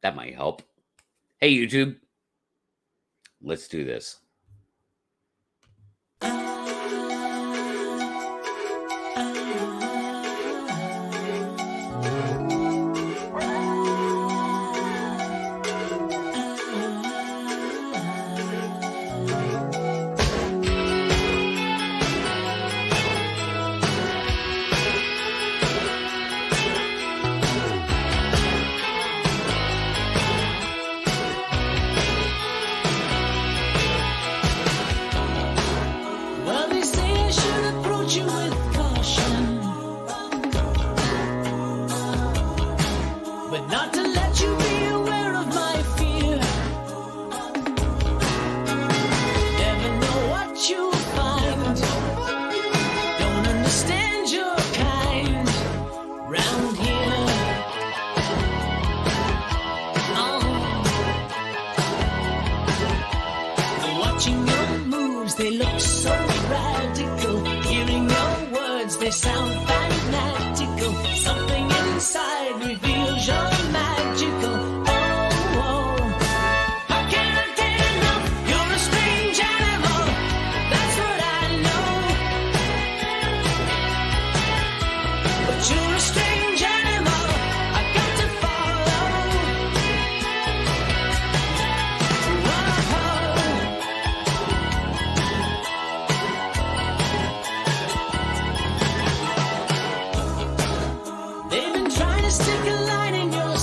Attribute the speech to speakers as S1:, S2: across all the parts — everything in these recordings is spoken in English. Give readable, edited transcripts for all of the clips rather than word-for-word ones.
S1: That might help. Hey, YouTube. Let's do this.
S2: They look so radical. Hearing your words, they sound fanatical. Something inside reveals you're magical. Oh, oh. How can I get enough? You're a strange animal. That's what I know. But you're a strange animal. I got to follow. Stick a line in your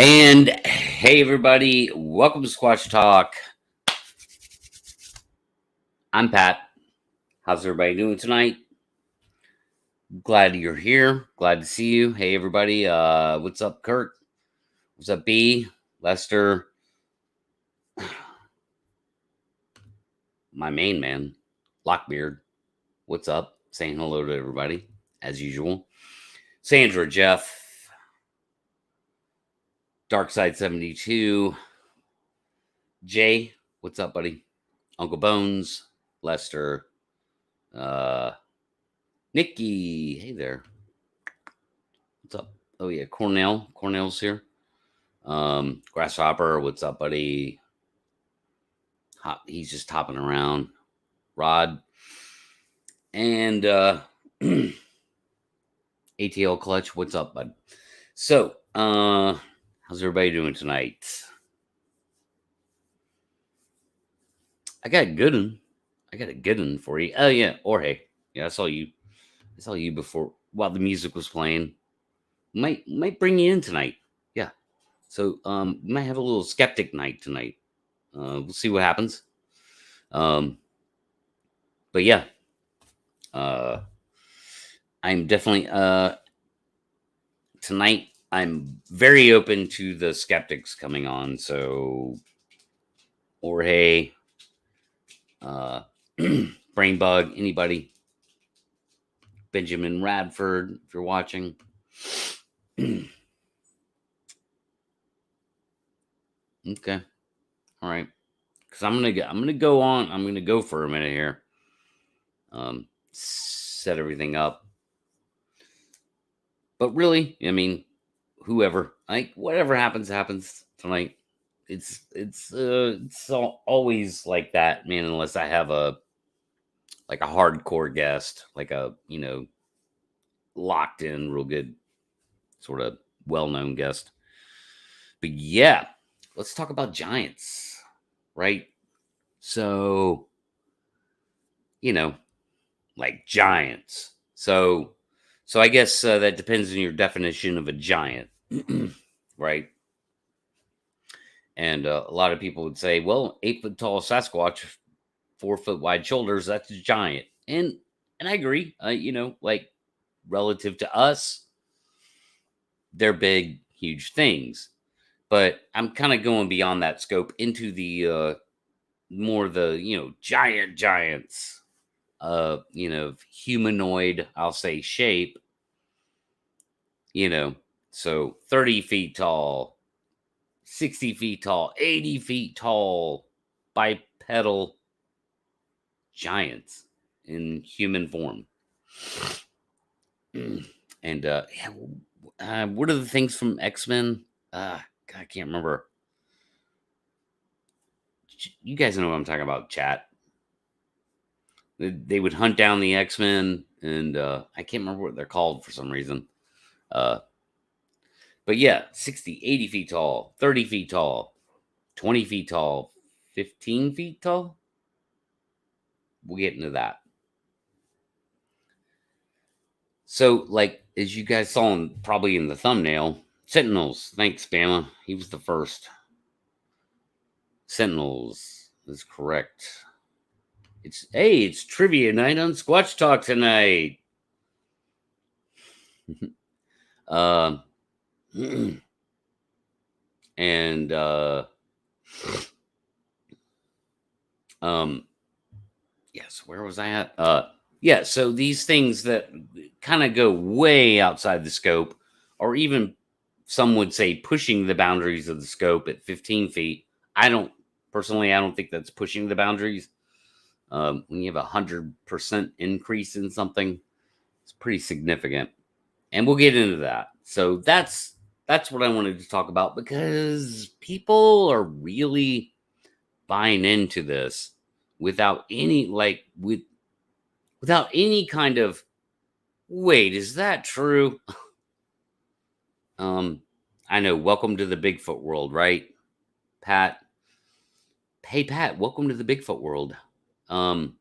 S1: And hey, everybody, welcome to Squatch Talk. I'm Pat. How's everybody doing tonight? Glad you're here. Glad to see you. Hey, everybody. What's up, Kurt? What's up, B? Lester? My main man, Lockbeard. What's up? Saying hello to everybody, as usual. Sandra, Jeff, Darkside72, Jay. What's up, buddy? Uncle Bones, Lester, Nikki. Hey there. What's up? Oh yeah, Cornell's here. Grasshopper, what's up, buddy? He's just hopping around. Rod and ATL Clutch, what's up, bud? So, how's everybody doing tonight? I got a good one for you. Oh yeah, Jorge. Yeah, I saw you before while the music was playing. Might bring you in tonight. Yeah. So we might have a little skeptic night tonight. We'll see what happens. But yeah. I'm definitely tonight I'm very open to the skeptics coming on. So Jorge, Brainbug, anybody. Benjamin Radford, if you're watching. Okay. All right. Because I'm gonna go for a minute here. Set everything up. But really, I mean, whoever, like whatever happens tonight. It's always like that, man, unless I have a hardcore guest, like a, locked in real good sort of well-known guest. But yeah, let's talk about giants, right? So, like giants. So I guess that depends on your definition of a giant, right? And a lot of people would say, well, 8-foot tall Sasquatch, 4-foot wide shoulders, that's a giant. And I agree. Like relative to us, they're big, huge things. But I'm kind of going beyond that scope into the more the giants, humanoid, I'll say, shape. So 30 feet tall, 60 feet tall, 80 feet tall, bipedal giants in human form. And what are the things from X-Men? I can't remember. You guys know what I'm talking about, chat. They would hunt down the X-Men, and I can't remember what they're called for some reason. But yeah, 60, 80 feet tall, 30 feet tall, 20 feet tall, 15 feet tall. We'll get into that. So, like, as you guys saw probably in the thumbnail, Sentinels. Thanks, Bama. He was the first. Sentinels is correct. It's trivia night on Squatch Talk tonight. And yes, where was I at? Yeah, so these things that kind of go way outside the scope, or even some would say pushing the boundaries of the scope at 15 feet. I don't think that's pushing the boundaries. When you have 100% increase in something, it's pretty significant. And we'll get into that. So that's what I wanted to talk about, because people are really buying into this without any without any kind of, wait, is that true? I know. Welcome to the Bigfoot world, right, Pat? Hey, Pat, welcome to the Bigfoot world. And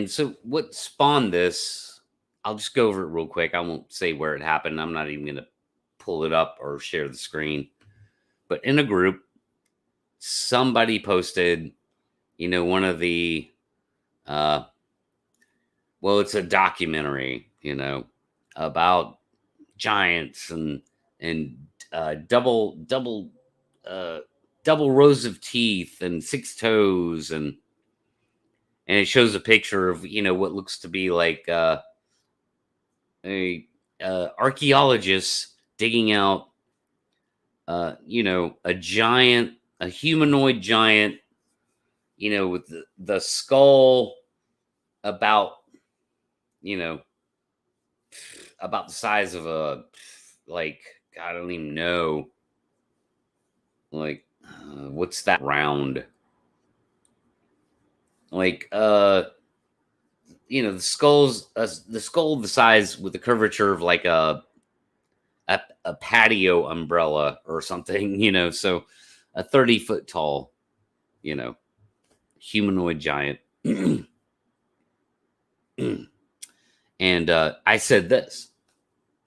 S1: so what spawned this, I'll just go over it real quick. I won't say where it happened. I'm not even going to pull it up or share the screen. But in a group, somebody posted, one of the, well, it's a documentary, about giants and double rows of teeth and 6 toes, and it shows a picture of what looks to be like a archaeologist digging out a humanoid giant, with the skull about about the size of a, like, I don't even know, like, what's that round? Like, the skull the size with the curvature of like a patio umbrella or something, so a 30-foot tall, humanoid giant. And I said this.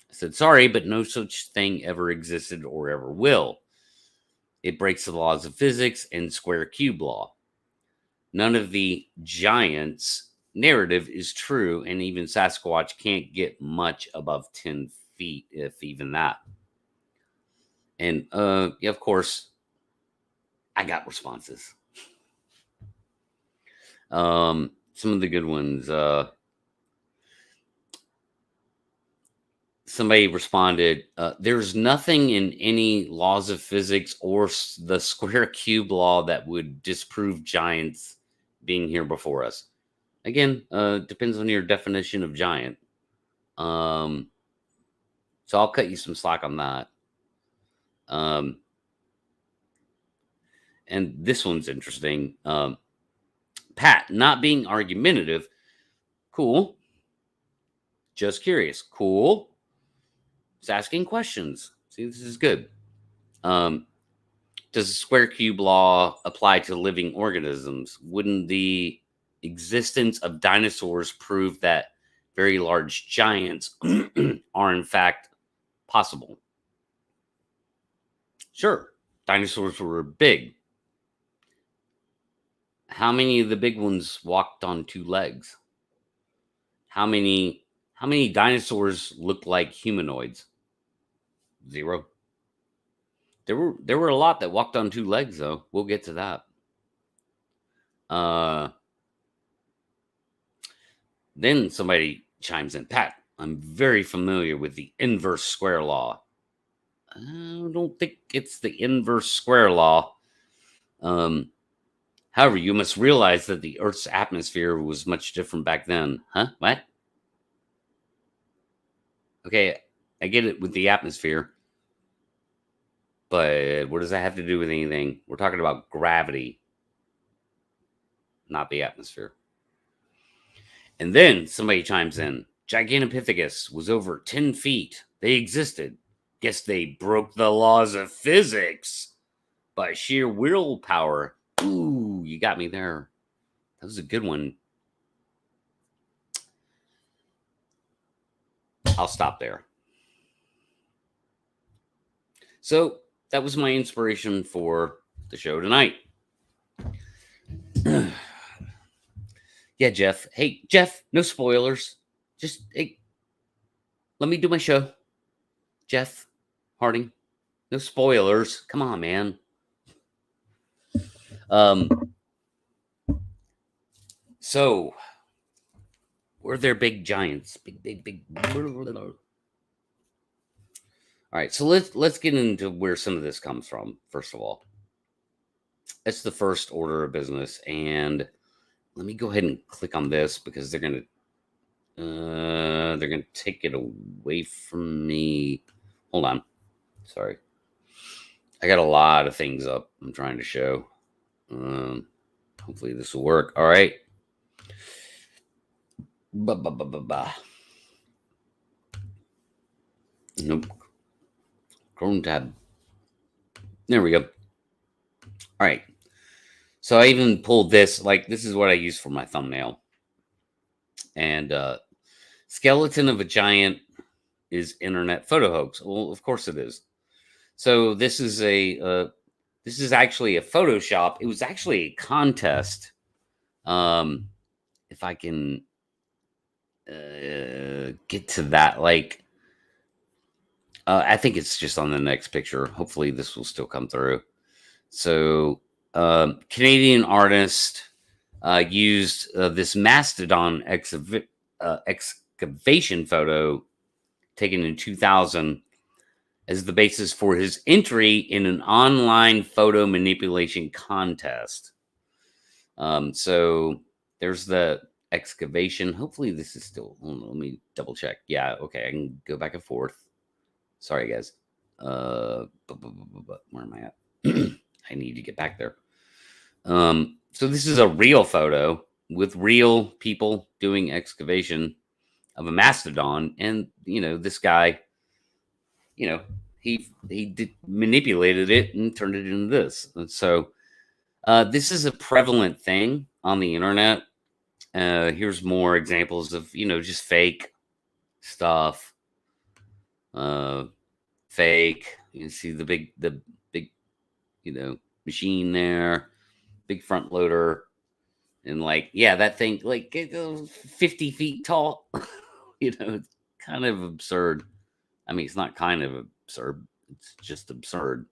S1: I said, sorry, but no such thing ever existed or ever will. It breaks the laws of physics and square cube law. None of the giants' narrative is true, and even Sasquatch can't get much above 10 feet, if even that. And of course, I got responses. Some of the good ones. Somebody responded, there's nothing in any laws of physics or the square cube law that would disprove giants being here before us. Again, depends on your definition of giant. So I'll cut you some slack on that. And this one's interesting. Pat, not being argumentative. Cool. Just curious. Cool. Just asking questions. See, this is good. Does the square cube law apply to living organisms? Wouldn't the existence of dinosaurs prove that very large giants are in fact possible? Sure, dinosaurs were big. How many of the big ones walked on 2 legs? How many dinosaurs looked like humanoids? 0. There were a lot that walked on 2 legs, though. We'll get to that. Then somebody chimes in, Pat, I'm very familiar with the inverse square law. I don't think it's the inverse square law. However, you must realize that the Earth's atmosphere was much different back then. Huh? What? Okay, I get it with the atmosphere. But what does that have to do with anything? We're talking about gravity, not the atmosphere. And then somebody chimes in, Gigantopithecus was over 10 feet. They existed. Guess they broke the laws of physics by sheer willpower. Ooh, you got me there. That was a good one. I'll stop there. So that was my inspiration for the show tonight. Yeah, Jeff. Hey, Jeff, no spoilers. Just, hey, let me do my show. Jeff Harding, no spoilers. Come on, man. So, were there big giants? Big. All right, so let's get into where some of this comes from. First of all, that's the first order of business, and let me go ahead and click on this because they're gonna take it away from me. Hold on, sorry, I got a lot of things up I'm trying to show. Hopefully this will work. All right. Nope. Chrome tab. There we go. All right. So I even pulled this. Like, this is what I use for my thumbnail. And skeleton of a giant is internet photo hoax. Well, of course it is. So this is actually a Photoshop. It was actually a contest. If I can get to that, like, I think it's just on the next picture. Hopefully this will still come through. So Canadian artist used this mastodon excavation photo taken in 2000 as the basis for his entry in an online photo manipulation contest. So there's the excavation. Hopefully this is still, let me double check. Yeah, okay, I can go back and forth. Sorry, guys. Where am I at? I need to get back there. So this is a real photo with real people doing excavation of a mastodon, and this guy, he manipulated it and turned it into this. And so this is a prevalent thing on the internet. Here's more examples of just fake stuff. Fake. You see the big machine there, big front loader, and that thing 50 feet tall. It's kind of absurd. I mean, it's not kind of absurd, it's just absurd.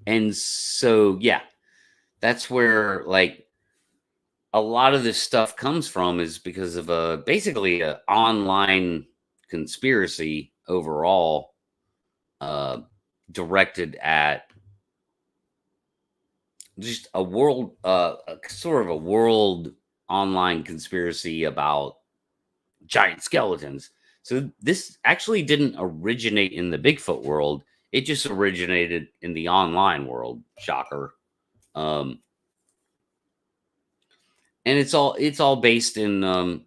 S1: And so that's where a lot of this stuff comes from, is because of basically a online conspiracy overall, directed at just a world, sort of a world online conspiracy about giant skeletons. So this actually didn't originate in the Bigfoot world. It just originated in the online world. Shocker. And it's all based in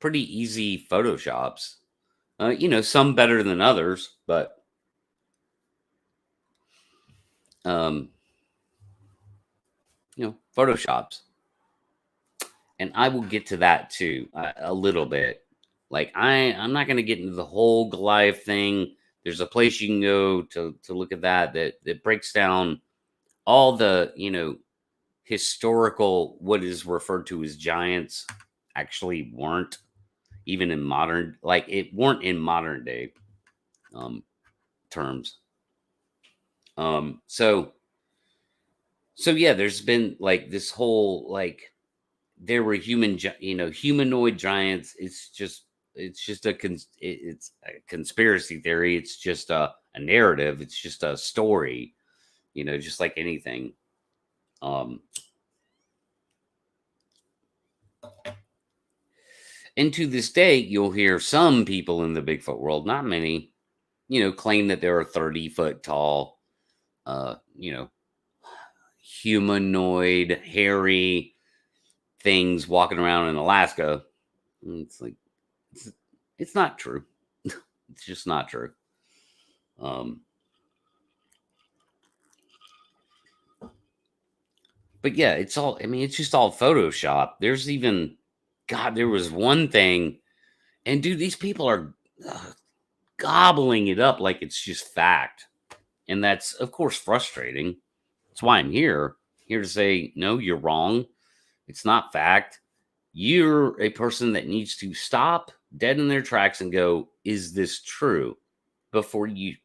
S1: pretty easy Photoshops. Some better than others, but Photoshops. And I will get to that too a little bit. I'm not going to get into the whole Goliath thing. There's a place you can go to look at that breaks down all the historical, what is referred to as giants, actually weren't even in modern, weren't in modern day terms. So there's been this whole there were humanoid giants. It's just it's a conspiracy theory. It's just a narrative. It's just a story, just like anything. And to this day, you'll hear some people in the Bigfoot world, not many, claim that there are 30-foot tall, humanoid, hairy things walking around in Alaska. And it's not true. It's just not true. But yeah, it's just all Photoshop. There's even, God, there was one thing, and dude, these people are gobbling it up like it's just fact. And that's, of course, frustrating. That's why I'm here to say, no, you're wrong. It's not fact. You're a person that needs to stop dead in their tracks and go, is this true? Before you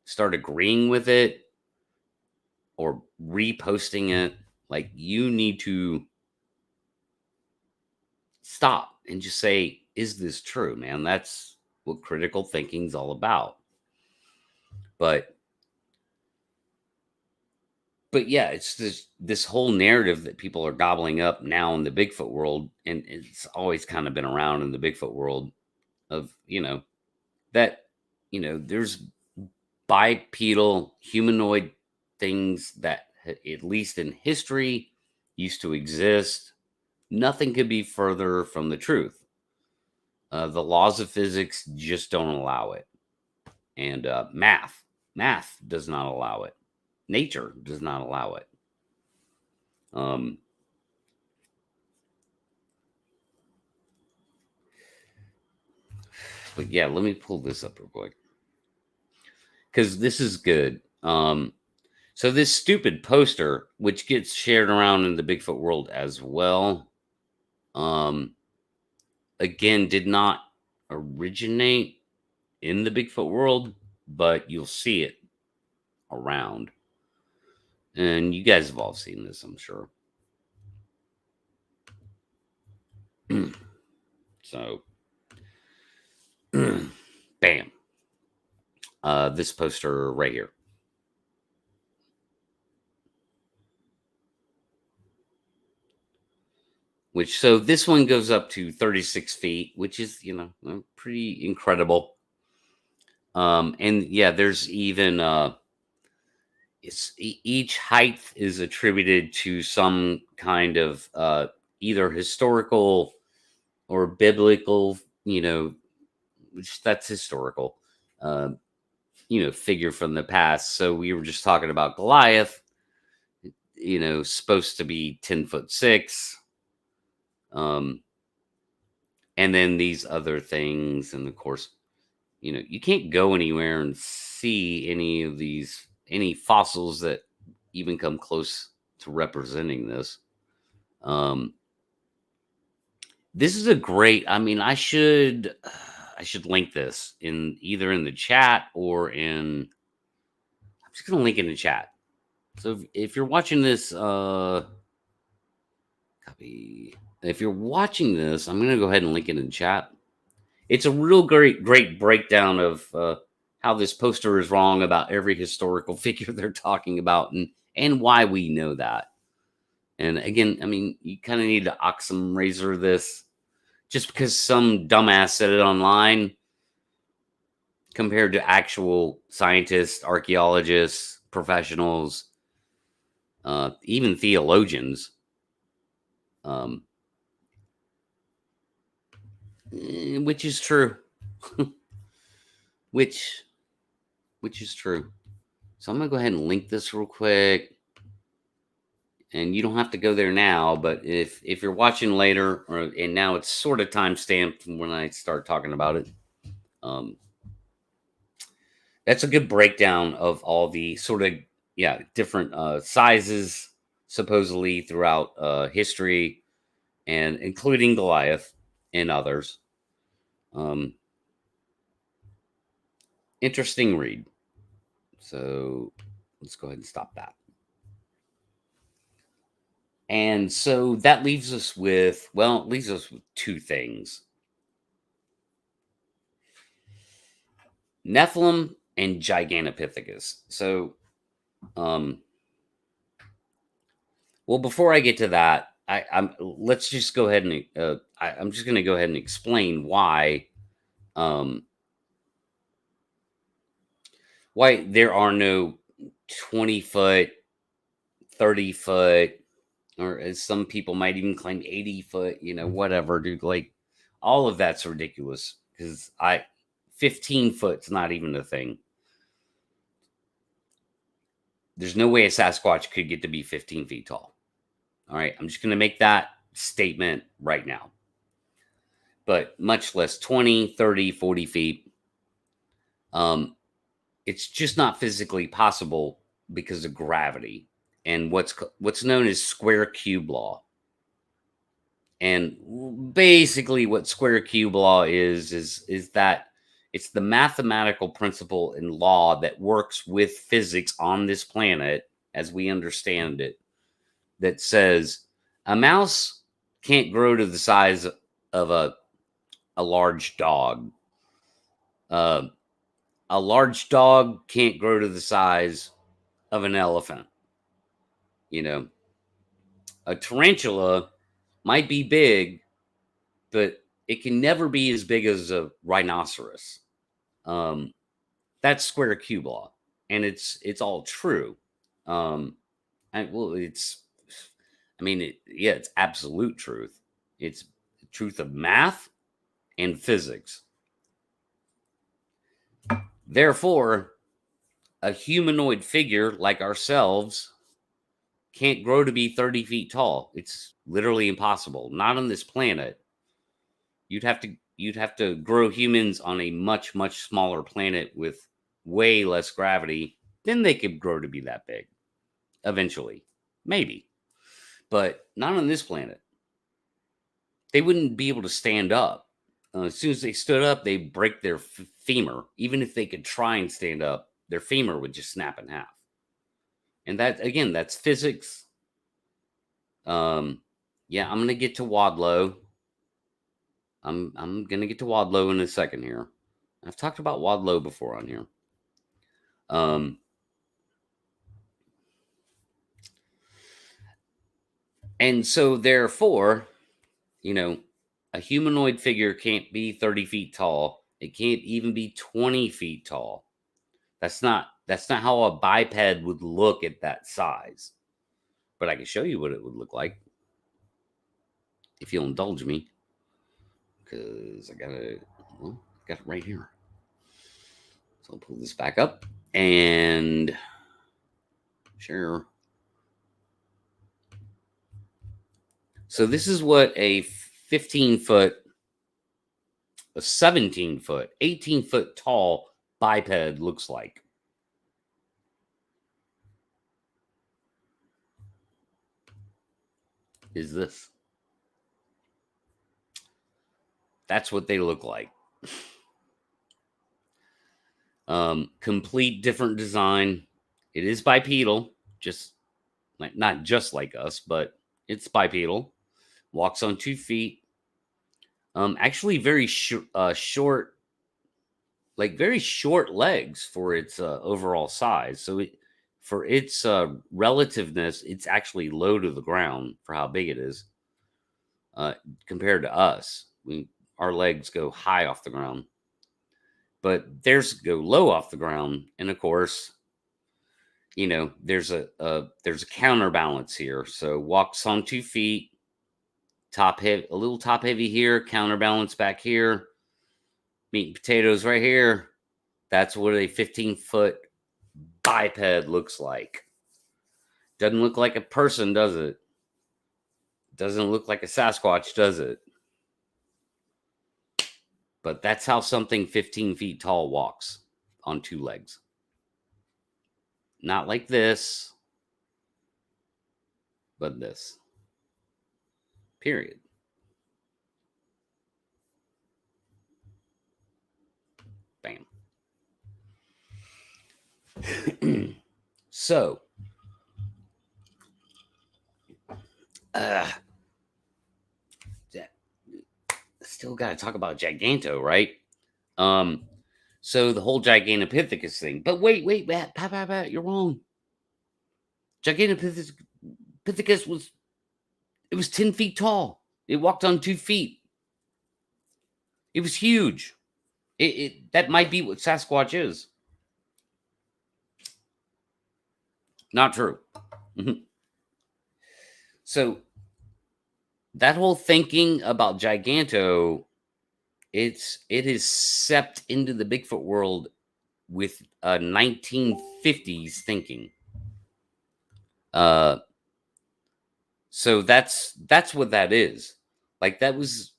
S1: start agreeing with it or reposting it. You need to stop and just say, is this true, man? That's what critical thinking's all about. But yeah, it's this whole narrative that people are gobbling up now in the Bigfoot world, and it's always kind of been around in the Bigfoot world of, that, there's bipedal humanoid things that, at least in history, used to exist. Nothing could be further from the truth. The laws of physics just don't allow it. And math does not allow it. Nature does not allow it. But yeah, let me pull this up real quick because this is good. So this stupid poster, which gets shared around in the Bigfoot world as well, again, did not originate in the Bigfoot world, but you'll see it around. And you guys have all seen this, I'm sure. So, bam. This poster right here. So this one goes up to 36 feet, which is, pretty incredible. And yeah, there's even, each height is attributed to some kind of either historical or biblical, which that's historical, figure from the past. So we were just talking about Goliath, supposed to be 10'6". And then these other things, and of course, you can't go anywhere and see any fossils that even come close to representing this. This is a great, I should link this in either in the chat or I'm just going to link in the chat. So if you're watching this, copy. If you're watching this, I'm going to go ahead and link it in the chat. It's a real great breakdown of how this poster is wrong about every historical figure they're talking about and why we know that. And again, you kind of need to Occam razor this. Just because some dumbass said it online compared to actual scientists, archaeologists, professionals, even theologians, which is true. which is true. So I'm going to go ahead and link this real quick. And you don't have to go there now, but if you're watching later, and now it's sort of time stamped when I start talking about it, that's a good breakdown of all the sort of different sizes supposedly throughout history, and including Goliath and others. Interesting read. So let's go ahead and stop that. And so that leaves us with two things. Nephilim and Gigantopithecus. So, before I get to that, let's just go ahead and I'm just going to go ahead and explain why there are no 20-foot, 30-foot, or as some people might even claim 80-foot, whatever, dude. Like, all of that's ridiculous because 15 foot's not even a thing. There's no way a Sasquatch could get to be 15 feet tall. All right. I'm just going to make that statement right now. But much less 20, 30, 40 feet. It's just not physically possible because of gravity and what's known as square cube law. And basically what square cube law is that it's the mathematical principle and law that works with physics on this planet as we understand it, that says a mouse can't grow to the size of a large dog. A large dog can't grow to the size of an elephant. A tarantula might be big, but it can never be as big as a rhinoceros. That's square cube law, and it's all true. It's absolute truth. It's the truth of math and physics. Therefore, a humanoid figure like ourselves can't grow to be 30 feet tall. It's literally impossible. Not on this planet. You'd have to you'd have to grow humans on a much, much smaller planet with way less gravity. Then they could grow to be that big eventually. Maybe. But not on this planet. They wouldn't be able to stand up. As soon as they stood up, they break their femur. Even if they could try and stand up, their femur would just snap in half. And that, again, that's physics. Yeah, I'm gonna get to Wadlow. I'm gonna get to Wadlow in a second here. I've talked about Wadlow before on here. And so therefore, a humanoid figure can't be 30 feet tall. It can't even be 20 feet tall. That's not how a biped would look at that size. But I can show you what it would look like if you'll indulge me. Because I got it right here. So I'll pull this back up and share. So this is what a 15-foot, a 17-foot, 18-foot tall biped looks like. Is this? That's what they look like. Complete different design. It is bipedal, not just like us, but it's bipedal. Walks on 2 feet. Actually, very short, like very short legs for its overall size. So for its relativeness, it's actually low to the ground for how big it is compared to us. Our legs go high off the ground, but theirs go low off the ground. And of course, there's a counterbalance here. So walks on 2 feet. A little top heavy here, counterbalance back here, meat and potatoes right here. That's what a 15-foot biped looks like. Doesn't look like a person, does it? Doesn't look like a Sasquatch, does it? But that's how something 15 feet tall walks on 2 legs. Not like this, but this. Period. Bam. So, still got to talk about Giganto, right? So the whole Gigantopithecus thing. But wait, Pat, you're wrong. Gigantopithecus was 10 feet tall. It walked on 2 feet. It was huge. That might be what Sasquatch is. Not true. So that whole thinking about Giganto, it is seeped into the Bigfoot world with 1950s thinking. So that's what that is. Like that was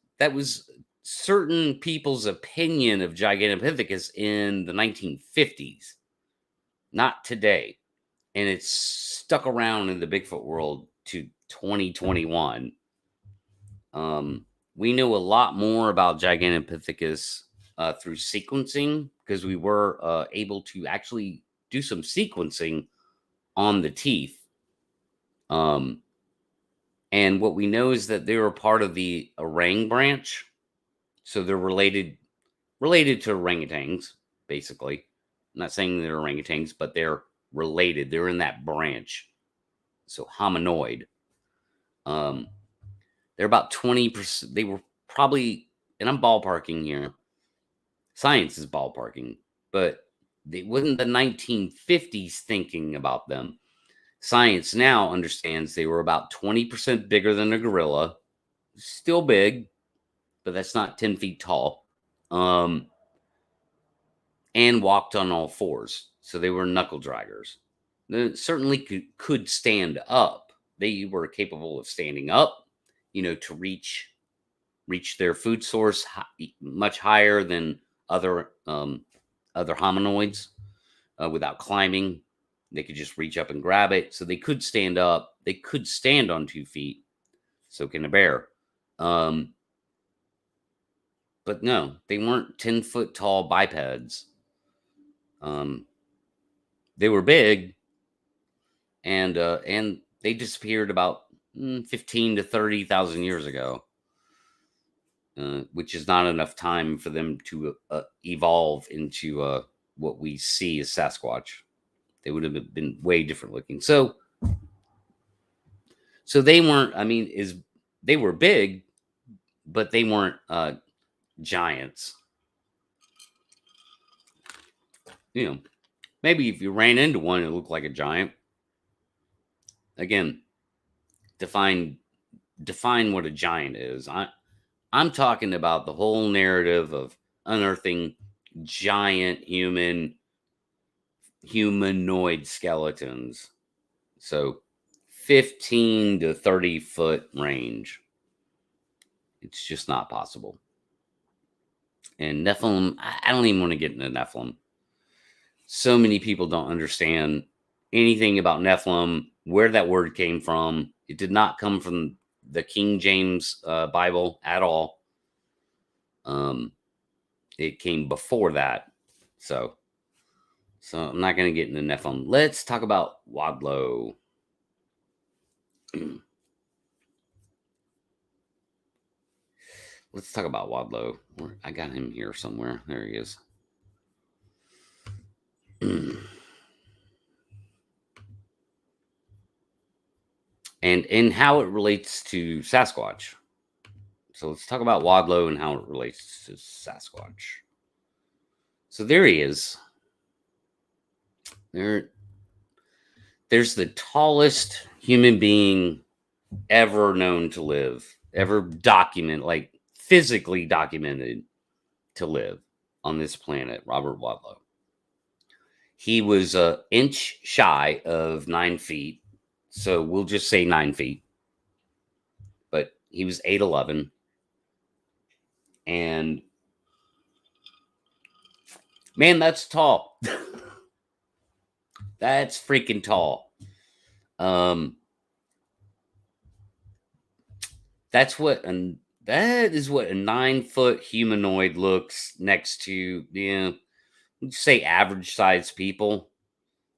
S1: certain people's opinion of Gigantopithecus in the 1950s, not today. And it's stuck around in the Bigfoot world to 2021. We know a lot more about Gigantopithecus through sequencing, because we were able to actually do some sequencing on the teeth. And what we know is that they were part of the orang branch. So they're related to orangutans, basically. I'm not saying they're orangutans, but they're related. They're in that branch. So hominoid. They're about 20%. They were probably, and I'm ballparking here. Science is ballparking, but it wasn't the 1950s thinking about them. Science now understands they were about 20% bigger than a gorilla. Still big, but that's not 10 feet tall. And walked on all fours. So they were knuckle draggers. They certainly could stand up. They were capable of standing up, to reach reach their food source much higher than other hominoids without climbing. They could just reach up and grab it. So they could stand up. They could stand on 2 feet. So can a bear. But no, they weren't 10-foot tall bipeds. They were big, and they disappeared about 15 to 30,000 years ago, which is not enough time for them to evolve into what we see as Sasquatch. They would have been way different looking. So they weren't. I mean, they were big, but they weren't giants. You know, maybe if you ran into one, it looked like a giant. Again, define what a giant is. I'm talking about the whole narrative of unearthing giant humanoid skeletons. So 15 to 30 foot range. It's just not possible. And Nephilim, I don't even want to get into Nephilim. So many people don't understand anything about Nephilim, where that word came from. It did not come from the King James Bible at all. It came before that. So I'm not going to get into Nephilim. Let's talk about Wadlow. Let's talk about Wadlow. I got him here somewhere. There he is. And how it relates to Sasquatch. So let's talk about Wadlow and how it relates to Sasquatch. So there he is. There's the tallest human being ever known to live, ever documented, like physically documented to live on this planet, Robert Wadlow. He was an inch shy of 9 feet. So we'll just say 9 feet. But he was 8'11". And man, that's tall. That's freaking tall. That is what a 9-foot humanoid looks next to, say average sized people.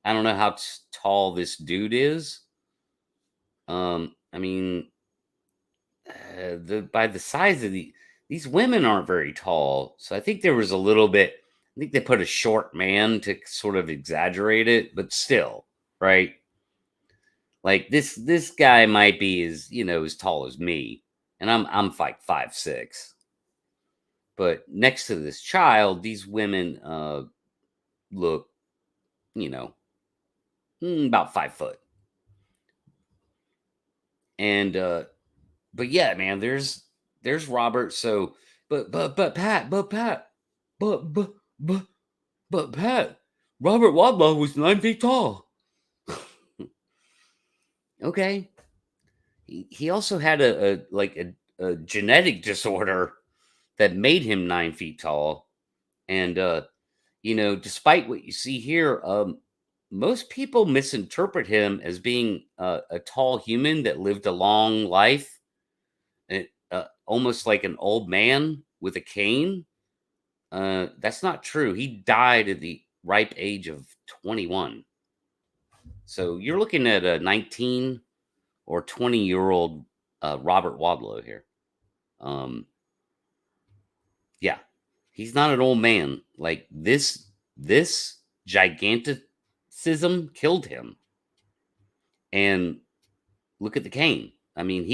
S1: I don't know how tall this dude is. I mean, by the size of these women aren't very tall. So I think there was a little bit, I think they put a short man to sort of exaggerate it, but still, right? Like this guy might be as tall as me, and I'm like 5'6". But next to this child, these women look, about 5 foot. And but yeah, man, there's Robert. So but Pat, Pat, Robert Wadlow was 9 feet tall. Okay. He also had a genetic disorder that made him 9 feet tall. And despite what you see here, most people misinterpret him as being a tall human that lived a long life, almost like an old man with a cane. That's not true. He died at the ripe age of 21. So you're looking at a 19 or 20-year-old Robert Wadlow here. Yeah, he's not an old man. Like this giganticism killed him. And look at the cane. I mean,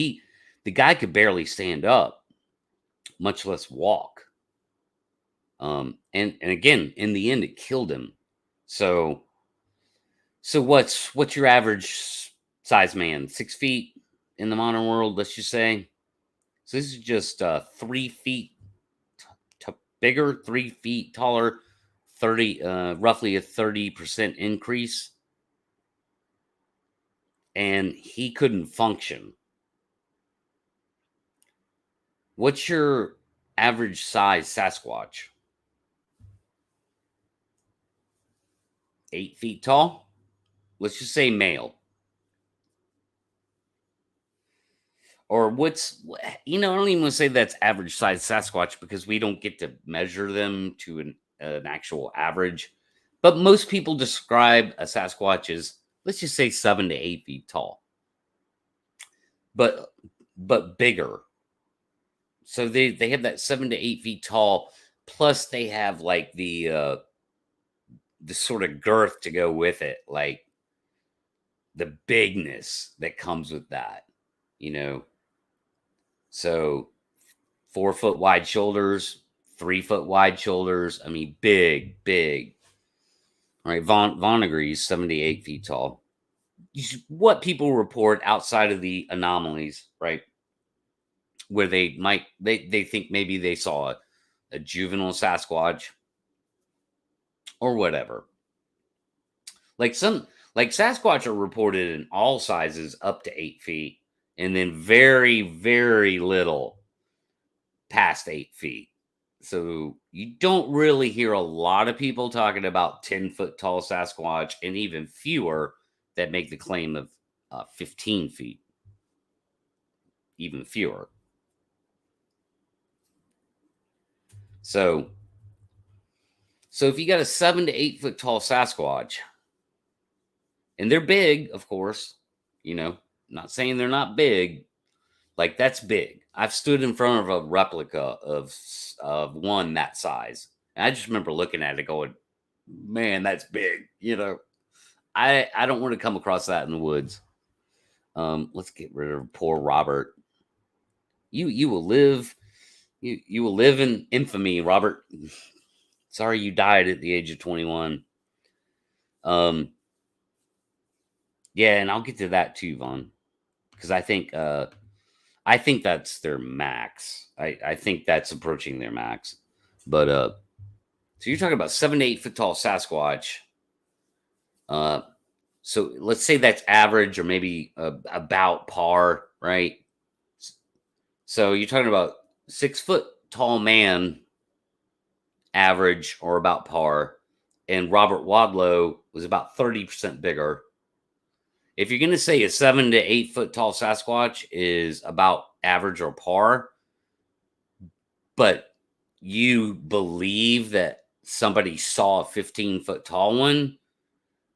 S1: the guy could barely stand up, much less walk. And again, in the end, it killed him. So what's your average size man? 6 feet in the modern world, let's just say. So this is just 3 feet bigger, 3 feet taller, roughly a 30% increase. And he couldn't function. What's your average size Sasquatch? 8 feet tall? Let's just say male. Or what's, I don't even want to say that's average size Sasquatch because we don't get to measure them to an actual average. But most people describe a Sasquatch as, let's just say, 7 to 8 feet tall, but bigger. So they have that 7 to 8 feet tall, plus they have like the sort of girth to go with it, like the bigness that comes with that, you know. So 4 foot wide shoulders, 3 foot wide shoulders. I mean, big, big. All right, Vaughn agrees, 7 to 8 feet tall. What people report outside of the anomalies, right? Where they think maybe they saw a juvenile Sasquatch or whatever. Like Sasquatch are reported in all sizes up to 8 feet, and then very, very little past 8 feet. So you don't really hear a lot of people talking about 10-foot tall Sasquatch, and even fewer that make the claim of 15 feet. Even fewer. So if you got a 7 to 8 foot tall Sasquatch, and they're big, of course, not saying they're not big, like that's big. I've stood in front of a replica of one that size. And I just remember looking at it going, man, that's big. I don't want to come across that in the woods. Let's get rid of poor Robert. You will live. You will live in infamy, Robert. Sorry you died at the age of 21. Yeah, and I'll get to that too, Vaughn, because I think that's their max. I think that's approaching their max. But so you're talking about 7 to 8 foot tall Sasquatch. So let's say that's average or maybe about par, right? So you're talking about 6 foot tall man, average or about par, and Robert Wadlow was about 30% bigger. If you're going to say a 7 to 8 foot tall Sasquatch is about average or par, but you believe that somebody saw a 15-foot tall one,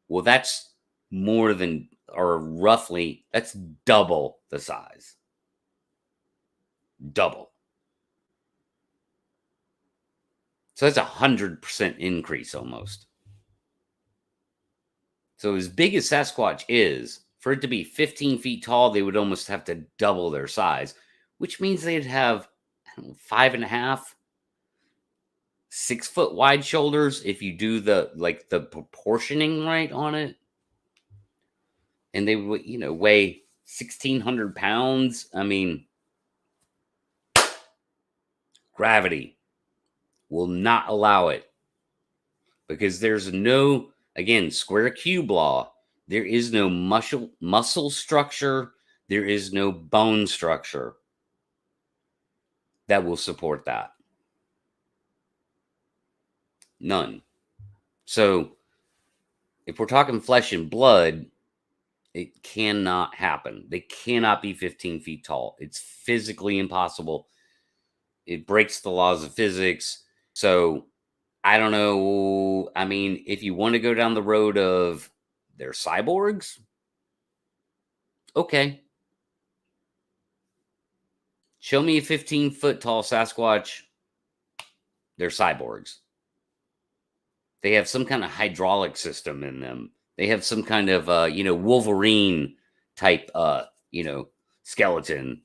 S1: well, that's more than, or roughly, that's double the size. Double. So that's 100% increase almost. So as big as Sasquatch is, for it to be 15 feet tall, they would almost have to double their size, which means they'd have 5.5, 6 foot wide shoulders if you do the proportioning right on it. And they would, weigh 1,600 pounds. I mean, gravity will not allow it because there's no, again, square cube law. There is no muscle structure. There is no bone structure that will support that. None. So if we're talking flesh and blood, it cannot happen. They cannot be 15 feet tall. It's physically impossible. It breaks the laws of physics. So I don't know. I mean, if you want to go down the road of they're cyborgs, okay. Show me a 15-foot tall Sasquatch. They're cyborgs. They have some kind of hydraulic system in them. They have some kind of, Wolverine type, skeleton.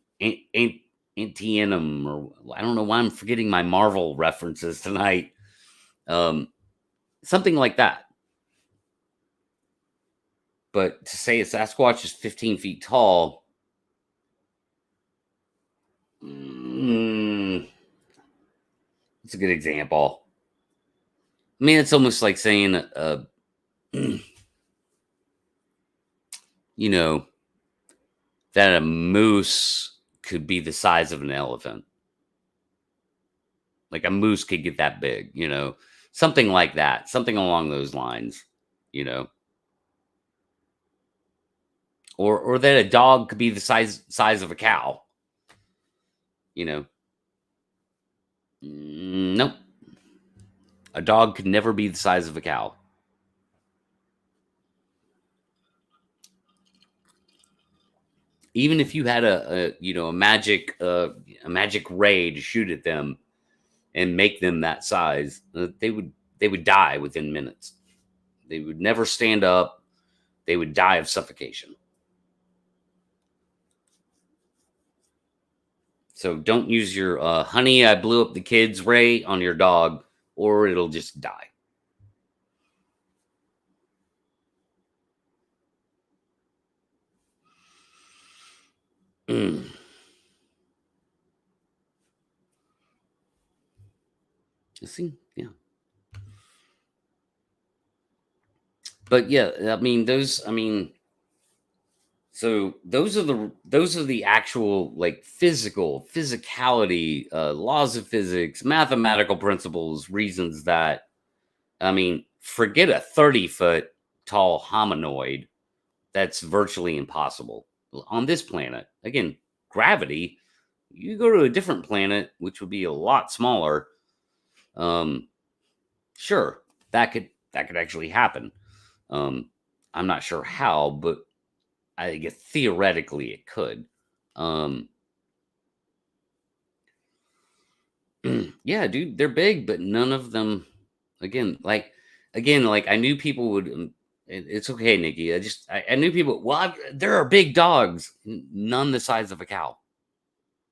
S1: Antienum, or I don't know why I'm forgetting my Marvel references tonight. Something like that. But to say a Sasquatch is 15 feet tall, it's a good example. I mean, it's almost like saying, that a moose could be the size of an elephant. Like a moose could get that big, something like that, something along those lines, you know, or that a dog could be the size of a cow, you know. Nope, a dog could never be the size of a cow. Even if you had a magic ray to shoot at them and make them that size, they would die within minutes. They would never stand up. They would die of suffocation. So don't use your honey, I blew up the kids ray on your dog, or it'll just die. You see, yeah. But yeah, so those are the actual like physicality, laws of physics, mathematical principles, reasons that forget a 30-foot tall hominoid. That's virtually impossible on this planet. Again, gravity. You go to a different planet, which would be a lot smaller. Sure, that could actually happen. I'm not sure how, but I guess theoretically it could. Yeah, dude, they're big, but none of them. Again, like I knew people would. It's okay, Nikki. I knew people. Well, there are big dogs, none the size of a cow.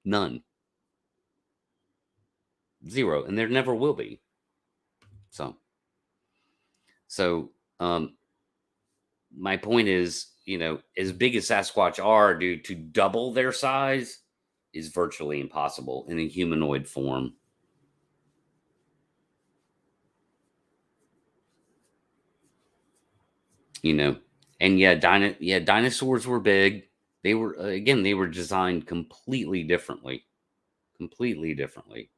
S1: None. Zero, and there never will be. So, my point is, as big as Sasquatch are, dude, to double their size is virtually impossible in a humanoid form. And yeah, dinosaurs were big. They were they were designed completely differently. Completely differently.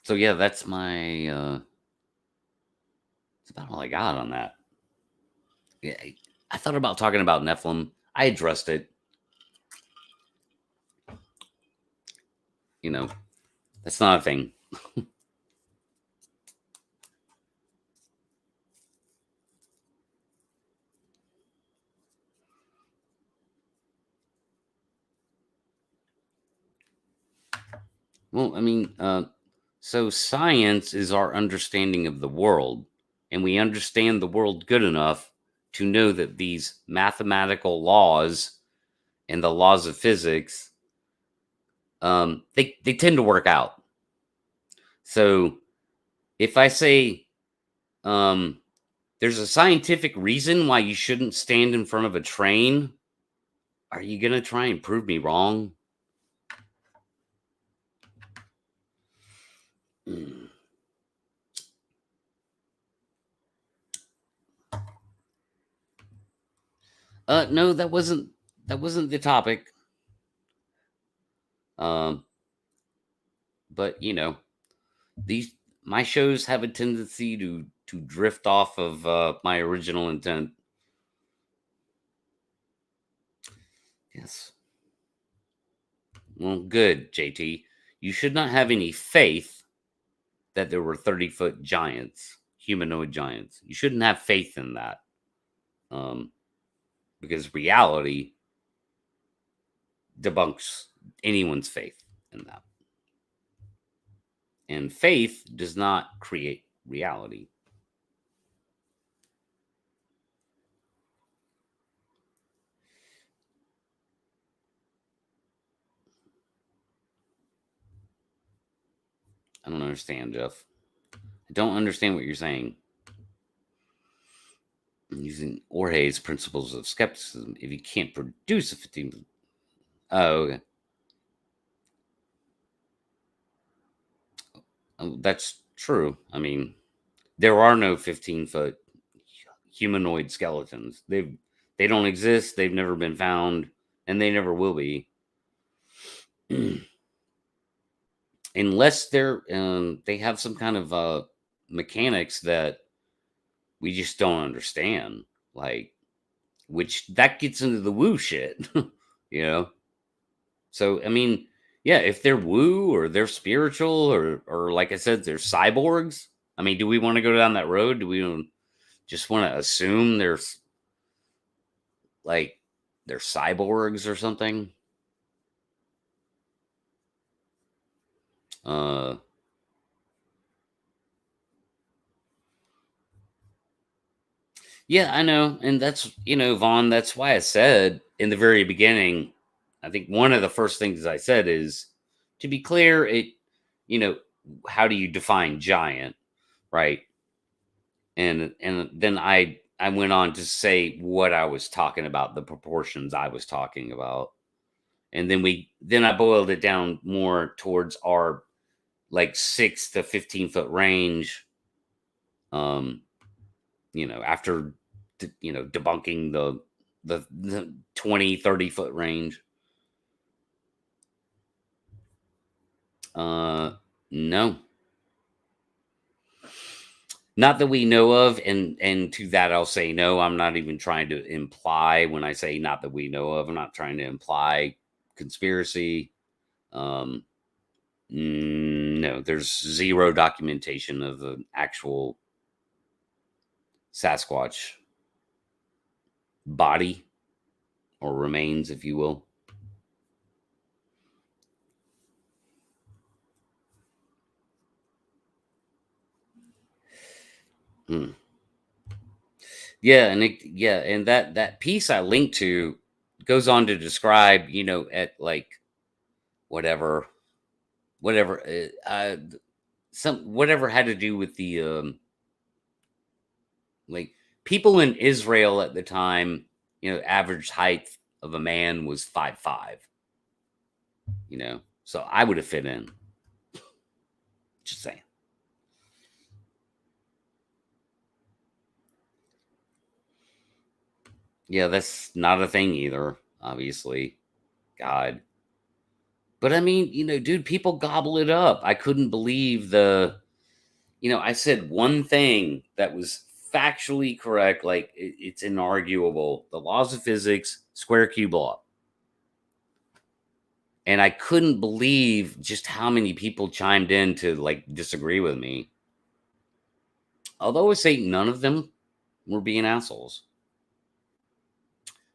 S1: So yeah, that's my that's about all I got on that. Yeah, I thought about talking about Nephilim. I addressed it. That's not a thing. Well, so science is our understanding of the world, and we understand the world good enough to know that these mathematical laws and the laws of physics, they tend to work out. So if I say there's a scientific reason why you shouldn't stand in front of a train, are you gonna try and prove me wrong? No, that wasn't the topic. But my shows have a tendency to drift off of my original intent. Yes. Well, good, JT. You should not have any faith that there were 30-foot giants, humanoid giants. You shouldn't have faith in that. Because reality debunks anyone's faith in that. And faith does not create reality. I don't understand, Jeff. I don't understand what you're saying. I'm using Orhe's principles of skepticism. If you can't produce a 15... Oh, okay. That's true. There are no 15-foot humanoid skeletons. They don't exist. They've never been found. and they never will be. Unless they have some kind of mechanics that we just don't understand, like, which that gets into the woo shit. you know so I mean, yeah, if they're woo or they're spiritual, or like I said, they're cyborgs. I mean, do we want to go down that road? Do we just want to assume there's like they're cyborgs or something? uh Yeah, I know. And that's, Vaughn, that's why I said in the very beginning, I think one of the first things I said is, to be clear, you know, how do you define giant, right? And then I went on to say what I was talking about, the proportions I was talking about. And then I boiled it down more towards our like 6 to 15 foot range. Um, after debunking the 20-30 foot range. No, not that we know of. And to that I'll say no. I'm not even trying to imply. When I say not that we know of, I'm not trying to imply conspiracy. No, there's zero documentation of an actual Sasquatch body, or remains, if you will. Hmm. Yeah, and that piece I linked to goes on to describe, at like whatever, whatever, some whatever had to do with the like people in Israel at the time. Average height of a man was 5'5". So I would have fit in. Just saying. Yeah, that's not a thing either, obviously. God. But I mean, dude, people gobble it up. I couldn't believe I said one thing that was factually correct. Like, it's inarguable. The laws of physics, square cube law. And I couldn't believe just how many people chimed in to like disagree with me. Although I say none of them were being assholes.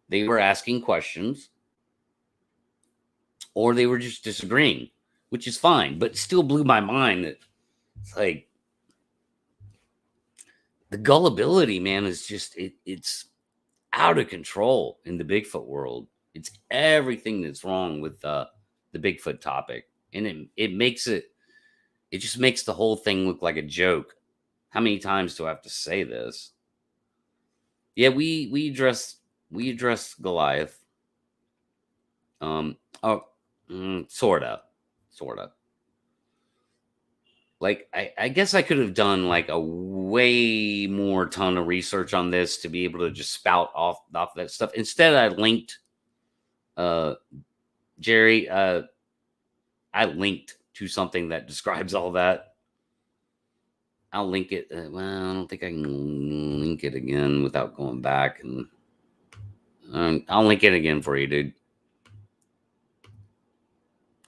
S1: They were asking questions, or they were just disagreeing, which is fine, but still blew my mind that it's like the gullibility, man, is just it's out of control in the Bigfoot world. It's everything that's wrong with the Bigfoot topic. And it just makes the whole thing look like a joke. How many times do I have to say this? Yeah, we addressed Goliath. Oh, sorta. Like, I guess I could have done like a way more ton of research on this to be able to just spout off that stuff. Instead, I linked, Jerry. I linked to something that describes all that. I'll link it. Well, I don't think I can link it again without going back, and I'll link it again for you, dude.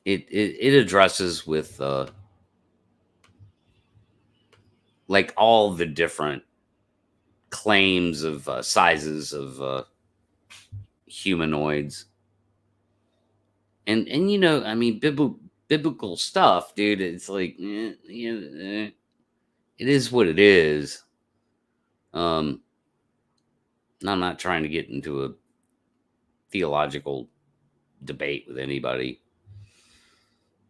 S1: It addresses with like all the different claims of sizes of humanoids, and I mean, biblical stuff, dude. It's like, it is what it is. I'm not trying to get into a theological debate with anybody,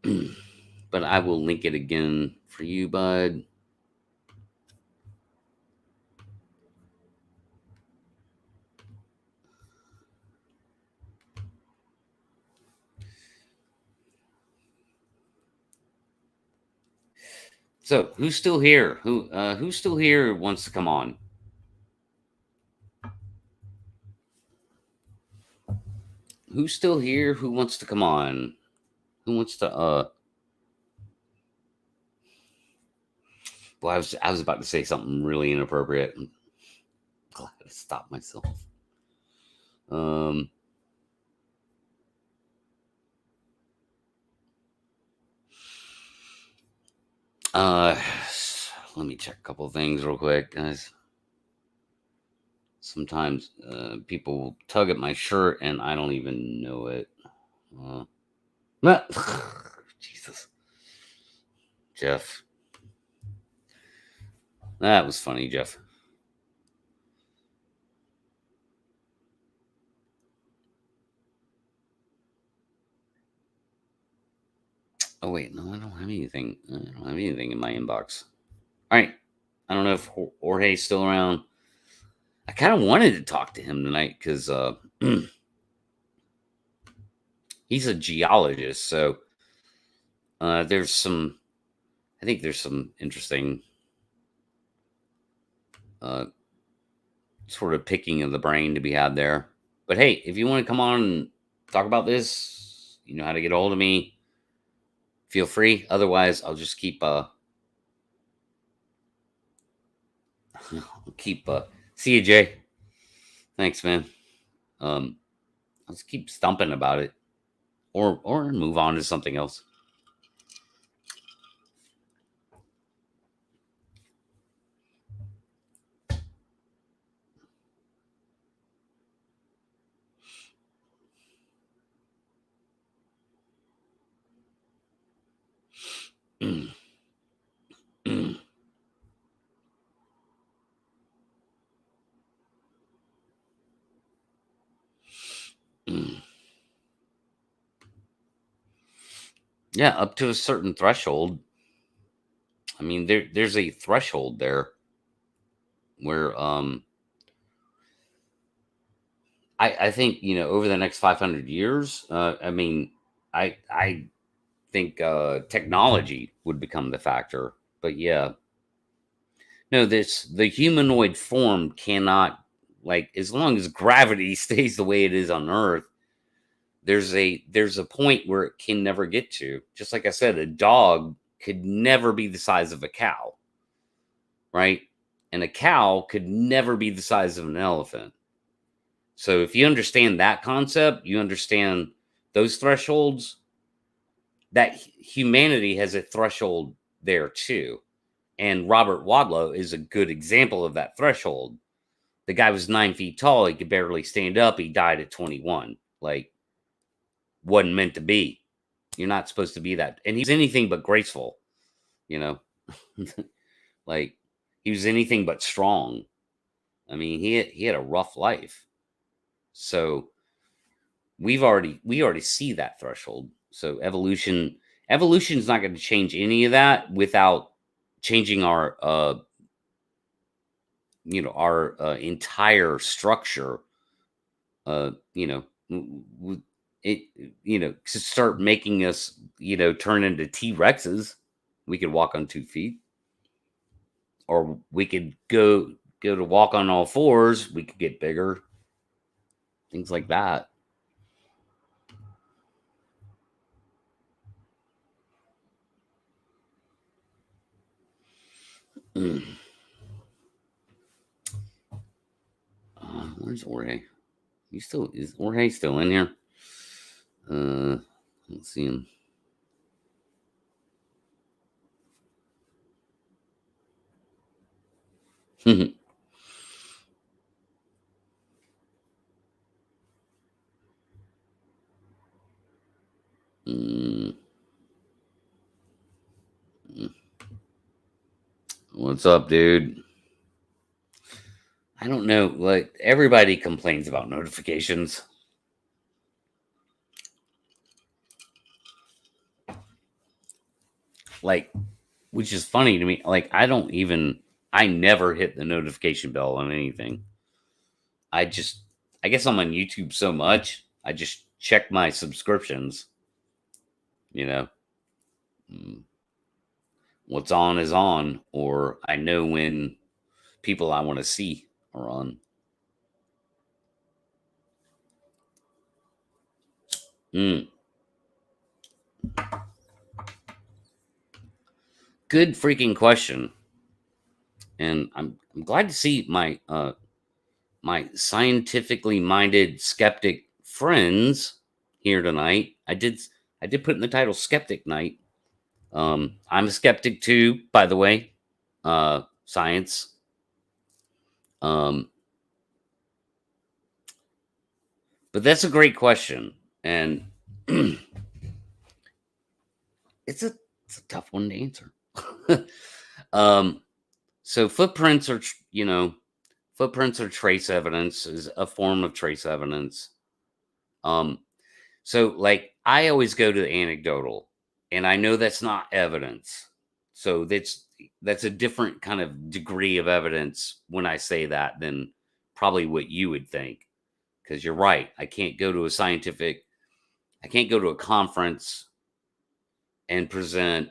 S1: but I will link it again for you, bud. So, who's still here? Who's still here wants to come on? Who's still here? Who wants to come on? Who wants to Well, I was about to say something really inappropriate. I'm glad I stopped myself. Let me check a couple things real quick, guys. Sometimes people tug at my shirt and I don't even know it. Jesus. Jeff. That was funny, Jeff. Oh, wait. No, I don't have anything. I don't have anything in my inbox. All right. I don't know if Jorge's still around. I kind of wanted to talk to him tonight because he's a geologist. So I think there's some interesting sort of picking of the brain to be had there. But hey, if you want to come on and talk about this, you know how to get a hold of me. Feel free. Otherwise, I'll just keep see you, Jay. Thanks, man. I'll just keep stumping about it, or move on to something else. Yeah, up to a certain threshold. I mean, there's a threshold there where I think, you know, over the next 500 years, I mean, I think technology would become the factor. But yeah, no, the humanoid form cannot, like, as long as gravity stays the way it is on Earth, there's a point where it can never get to. Just like I said, a dog could never be the size of a cow, right? And a cow could never be the size of an elephant. So if you understand that concept, you understand those thresholds, that humanity has a threshold there too. And Robert Wadlow is a good example of that threshold. The guy was 9 feet tall. He could barely stand up. He died at 21. Like, wasn't meant to be. You're not supposed to be that. And he was anything but graceful, you know? Like, he was anything but strong. I mean, he had a rough life. So we already see that threshold. So evolution's not going to change any of that without changing our entire structure. To start making us, turn into T-Rexes. We could walk on 2 feet, or we could go to walk on all fours. We could get bigger, things like that. Where's Jorge? Is Jorge still in here? Let's see him. What's up, dude? I don't know. Like, everybody complains about notifications. Like, which is funny to me. Like, I never hit the notification bell on anything. I guess I'm on YouTube so much, I just check my subscriptions. What's on is on, or I know when people I want to see are on. Mm. Good freaking question. And I'm glad to see my my scientifically minded skeptic friends here tonight. I did put in the title Skeptic Night. I'm a skeptic too, by the way. Science. Um, but that's a great question, and it's a it's a tough one to answer. um, so footprints are trace evidence, is a form of trace evidence. Um, so like I always go to the anecdotal, and I know that's not evidence. So that's a different kind of degree of evidence when I say that than probably what you would think. Because you're right, I can't go to a conference and present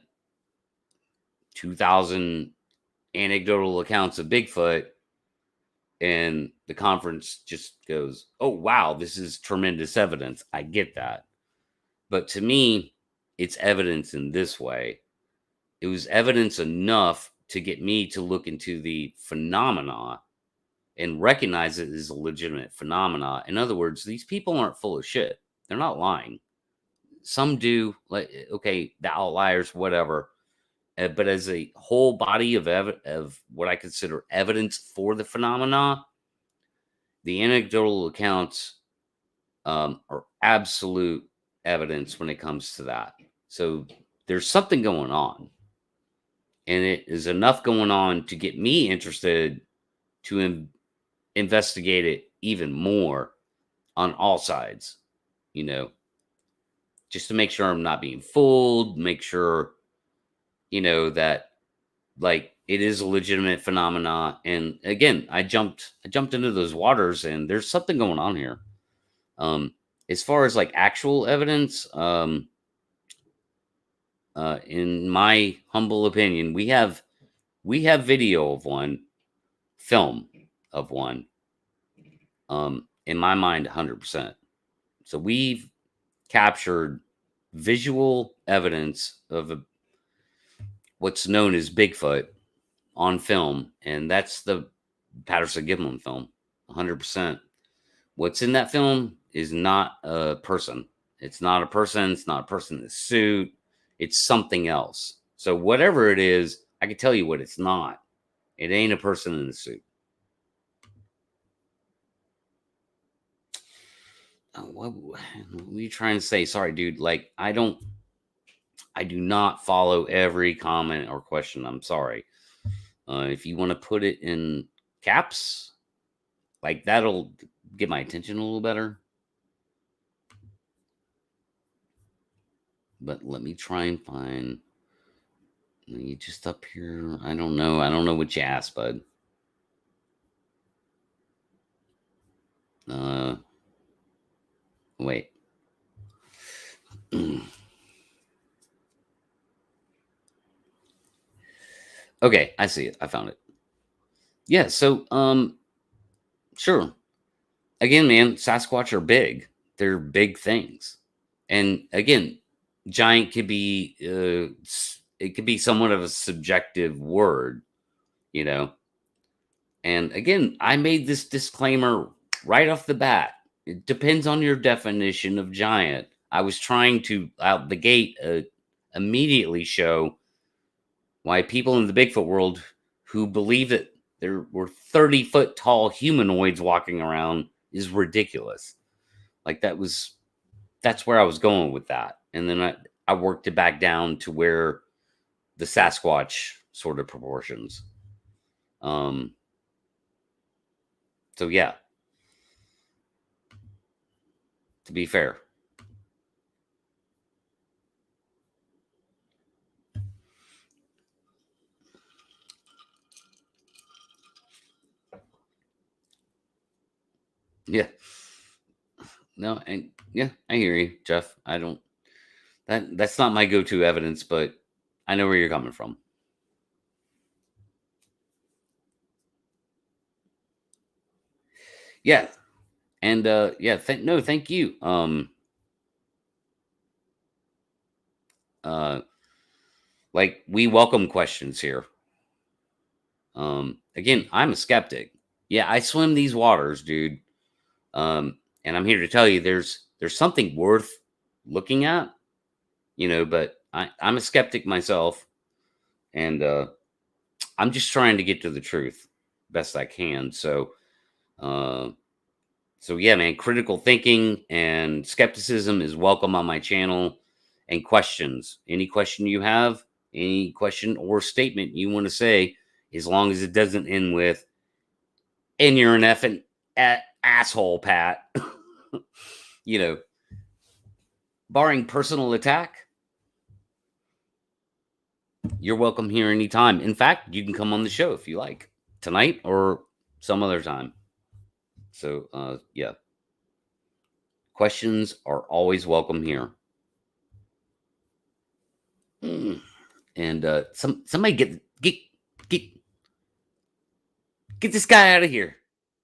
S1: 2,000 anecdotal accounts of Bigfoot, and the conference just goes, "Oh wow, this is tremendous evidence." I get that. But to me, it's evidence in this way. It was evidence enough to get me to look into the phenomena and recognize it as a legitimate phenomena. In other words, these people aren't full of shit. They're not lying. Some do, like, okay, the outliers, whatever. But as a whole body of what I consider evidence for the phenomena, the anecdotal accounts are absolute evidence when it comes to that. So there's something going on, and it is enough going on to get me interested to investigate it even more on all sides, you know, just to make sure I'm not being fooled, make sure, that like it is a legitimate phenomena. And again, I jumped into those waters, and there's something going on here. As far as like actual evidence, in my humble opinion, we have video of one, film of one. In my mind, 100%. So we've captured visual evidence of what's known as Bigfoot on film, and that's the Patterson Gimlin film, 100%. What's in that film is not a person. It's not a person. It's not a person in a suit. It's something else. So whatever it is, I can tell you what it's not. It ain't a person in a suit. What are you trying to say? Sorry, dude. Like I do not follow every comment or question. I'm sorry. If you want to put it in caps, like that'll get my attention a little better. But let me try and find. You just up here. I don't know. I don't know what you asked, bud. Wait. Okay, I see it. I found it. Yeah. So, sure. Again, man, Sasquatch are big. They're big things, and again, giant could be it could be somewhat of a subjective word, you know. And again, I made this disclaimer right off the bat. It depends on your definition of giant. I was trying to out the gate immediately show why people in the Bigfoot world who believe that there were 30-foot tall humanoids walking around is ridiculous. Like that's where I was going with that. And then I worked it back down to where the Sasquatch sort of proportions. So yeah, to be fair. Yeah. No, and yeah, I hear you, Jeff. I don't that's not my go-to evidence, but I know where you're coming from. Yeah. And yeah, no, thank you. Like, we welcome questions here. Again, I'm a skeptic. Yeah, I swim these waters, dude. And I'm here to tell you there's something worth looking at, but I'm a skeptic myself, and I'm just trying to get to the truth best I can. Uh, so yeah, man, critical thinking and skepticism is welcome on my channel. And questions, any question you have, any question or statement you want to say, as long as it doesn't end with, and you're an effing asshole, Pat. you know, Barring personal attack, you're welcome here anytime. In fact, you can come on the show if you like, tonight or some other time. So, yeah, questions are always welcome here. And somebody get this guy out of here.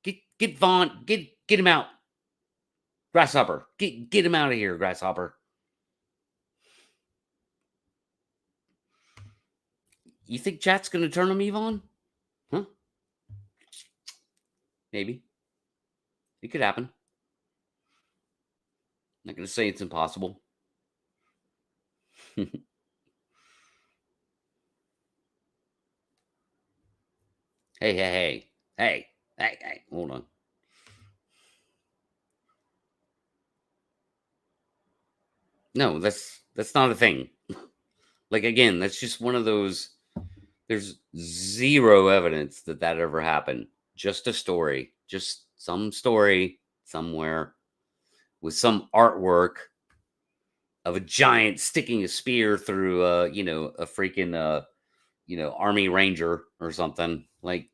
S1: Get Vaughn. Get him out. Grasshopper. Get him out of here, Grasshopper. You think chat's gonna turn on me, Vaughn? Huh? Maybe. It could happen. Not gonna say it's impossible. Hey, hold on. No, that's not a thing. Like, again, that's just one of those. There's zero evidence that ever happened. Just a story. Just some story somewhere with some artwork of a giant sticking a spear through a freaking army ranger or something. Like,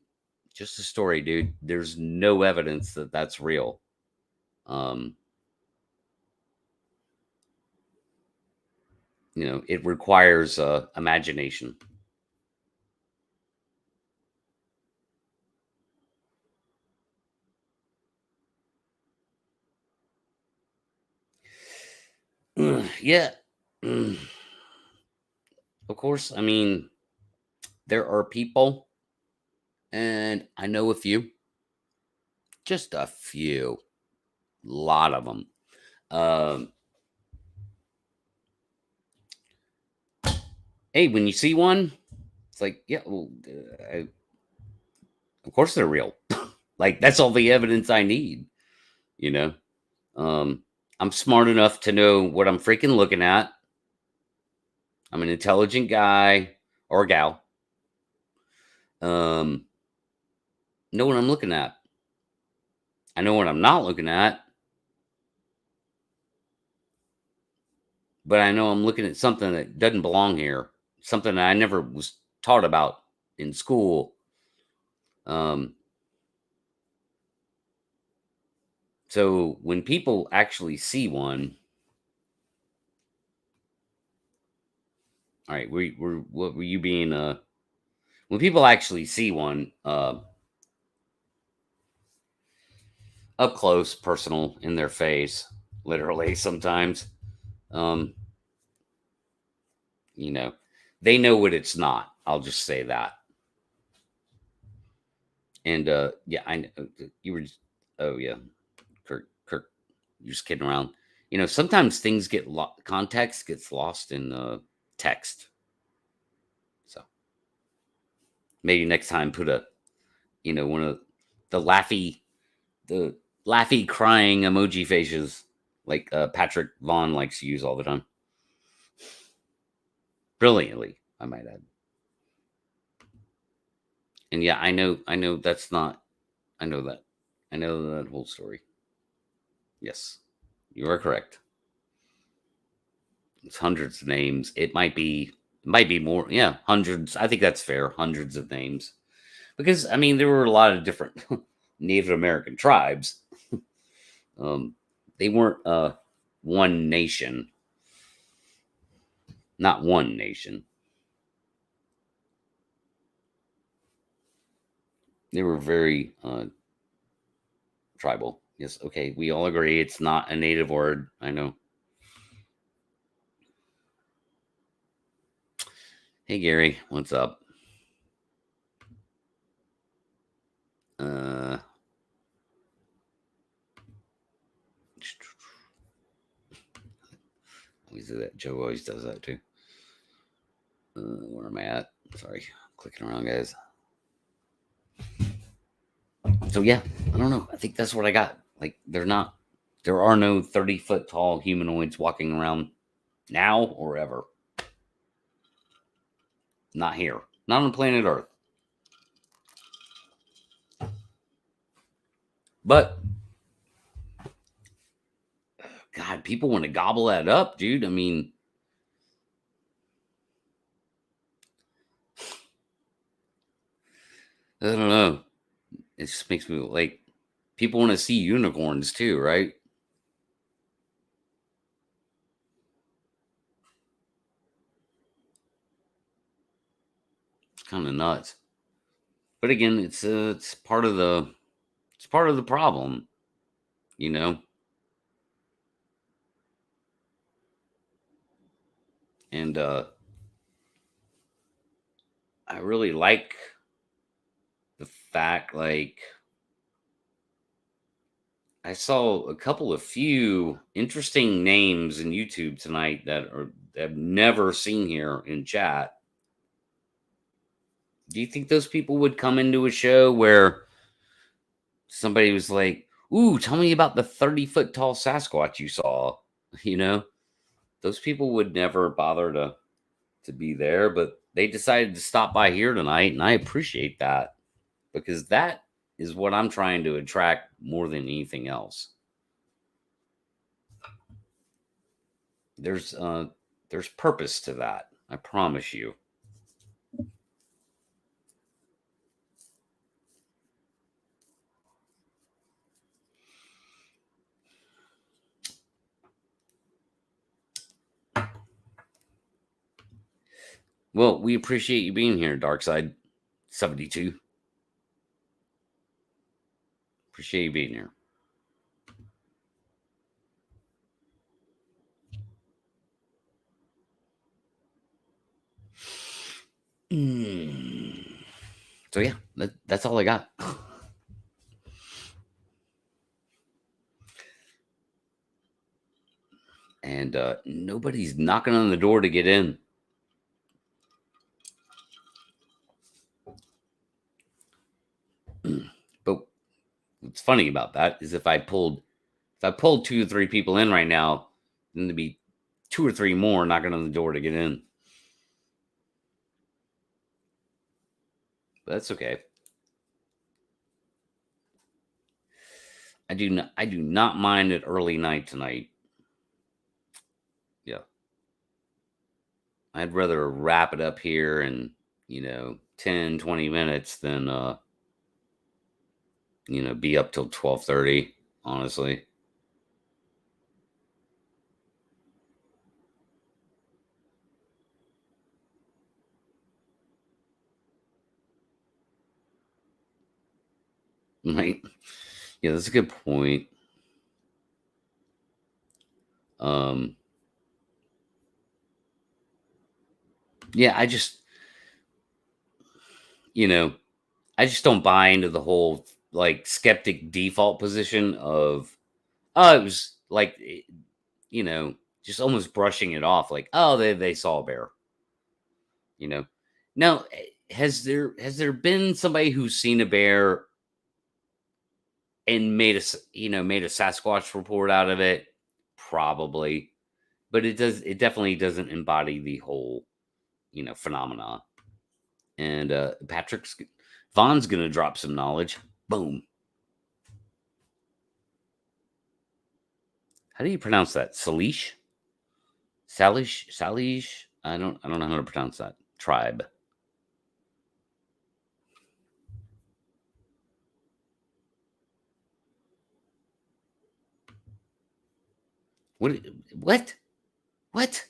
S1: just a story, dude. There's no evidence that that's real. It requires imagination. Yeah. Of course, I mean, there are people, and I know a few, just a few, lot of them. Hey, when you see one, it's like, yeah, well, of course they're real. Like, that's all the evidence I need, you know? I'm smart enough to know what I'm freaking looking at. I'm an intelligent guy or gal. Know what I'm looking at. I know what I'm not looking at, but I know I'm looking at something that doesn't belong here, something that I never was taught about in school. So when people actually see one, all right, what were you being? When people actually see one, up close, personal, in their face, literally sometimes, um, they know what it's not. I'll just say that. And yeah, I know you were. Oh yeah, Kirk, you're just kidding around. Sometimes things get context gets lost in text. So maybe next time put one of the laughy crying emoji faces like Patrick Vaughn likes to use all the time. Brilliantly, I might add. And yeah, I know that's not. I know that. I know that whole story. Yes, you are correct. It's hundreds of names. It might be more. Yeah, hundreds. I think that's fair. Hundreds of names, because I mean there were a lot of different Native American tribes. They weren't one nation. Not one nation. They were very tribal. Yes. Okay. We all agree it's not a native word. I know. Hey Gary, what's up? Always do that. Joe always does that too. Where am I at? Sorry, clicking around, guys. So yeah, I don't know. I think that's what I got. Like, there are no 30-foot tall humanoids walking around now or ever. Not here. Not on planet Earth. But God, people want to gobble that up, dude. I mean, I don't know. It just makes me like people want to see unicorns too, right? It's kind of nuts. But again, it's part of the problem, you know. And I really like the fact, like, I saw a couple of few interesting names in YouTube tonight that I've never seen here in chat. Do you think those people would come into a show where somebody was like, "Ooh, tell me about the 30-foot tall Sasquatch you saw"? You know, those people would never bother to be there, but they decided to stop by here tonight, and I appreciate that because that is what I'm trying to attract more than anything else. There's purpose to that. I promise you. Well, we appreciate you being here, Darkside72. Appreciate you being here. So yeah, that's all I got. And nobody's knocking on the door to get in. But what's funny about that is if I pulled 2 or 3 people in right now, then there'd be 2 or 3 more knocking on the door to get in. But that's okay. I do not mind an early night tonight. Yeah. I'd rather wrap it up here in, 10, 20 minutes than be up till 12:30, honestly. Right? Yeah, that's a good point. Yeah, I just don't buy into the whole like skeptic default position of, oh, it was like, just almost brushing it off, like, oh, they saw a bear. Now, has there been somebody who's seen a bear and made a Sasquatch report out of it? Probably, but it definitely doesn't embody the whole phenomena. And Vaughn's gonna drop some knowledge. Boom. How do you pronounce that? Salish? Salish? I don't know how to pronounce that. Tribe. What what? What?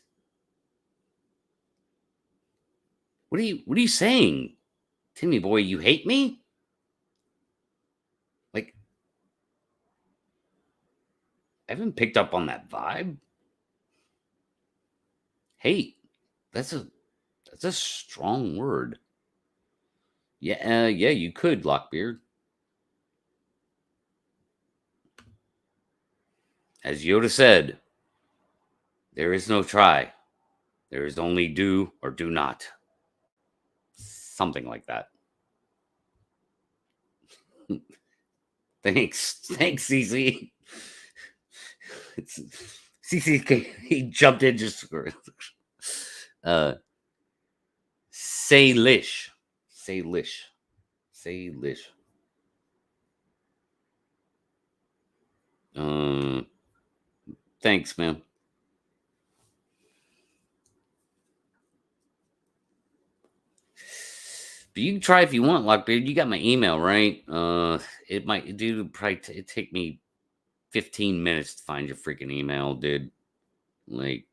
S1: What are you saying? Timmy boy, you hate me? Like, I haven't picked up on that vibe. Hate. That's a That's a strong word. Yeah, yeah, you could, Lockbeard. As Yoda said, there is no try. There is only do or do not. Something like that. Thanks, CC. CC, he jumped in just. Say lish. Say lish. Say lish. Thanks, man. But you can try if you want, Lockbeard. You got my email, right? It might probably take me 15 minutes to find your freaking email, dude. Like,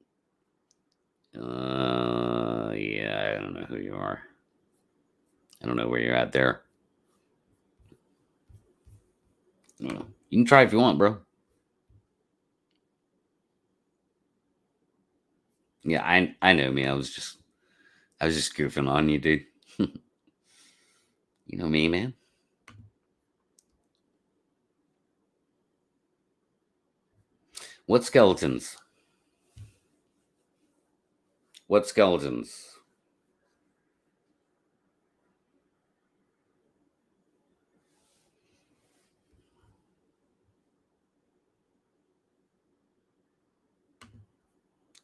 S1: yeah, I don't know who you are. I don't know where you're at there. You can try if you want, bro. Yeah, I know me. I was just goofing on you, dude. You know me, man. What skeletons? What skeletons?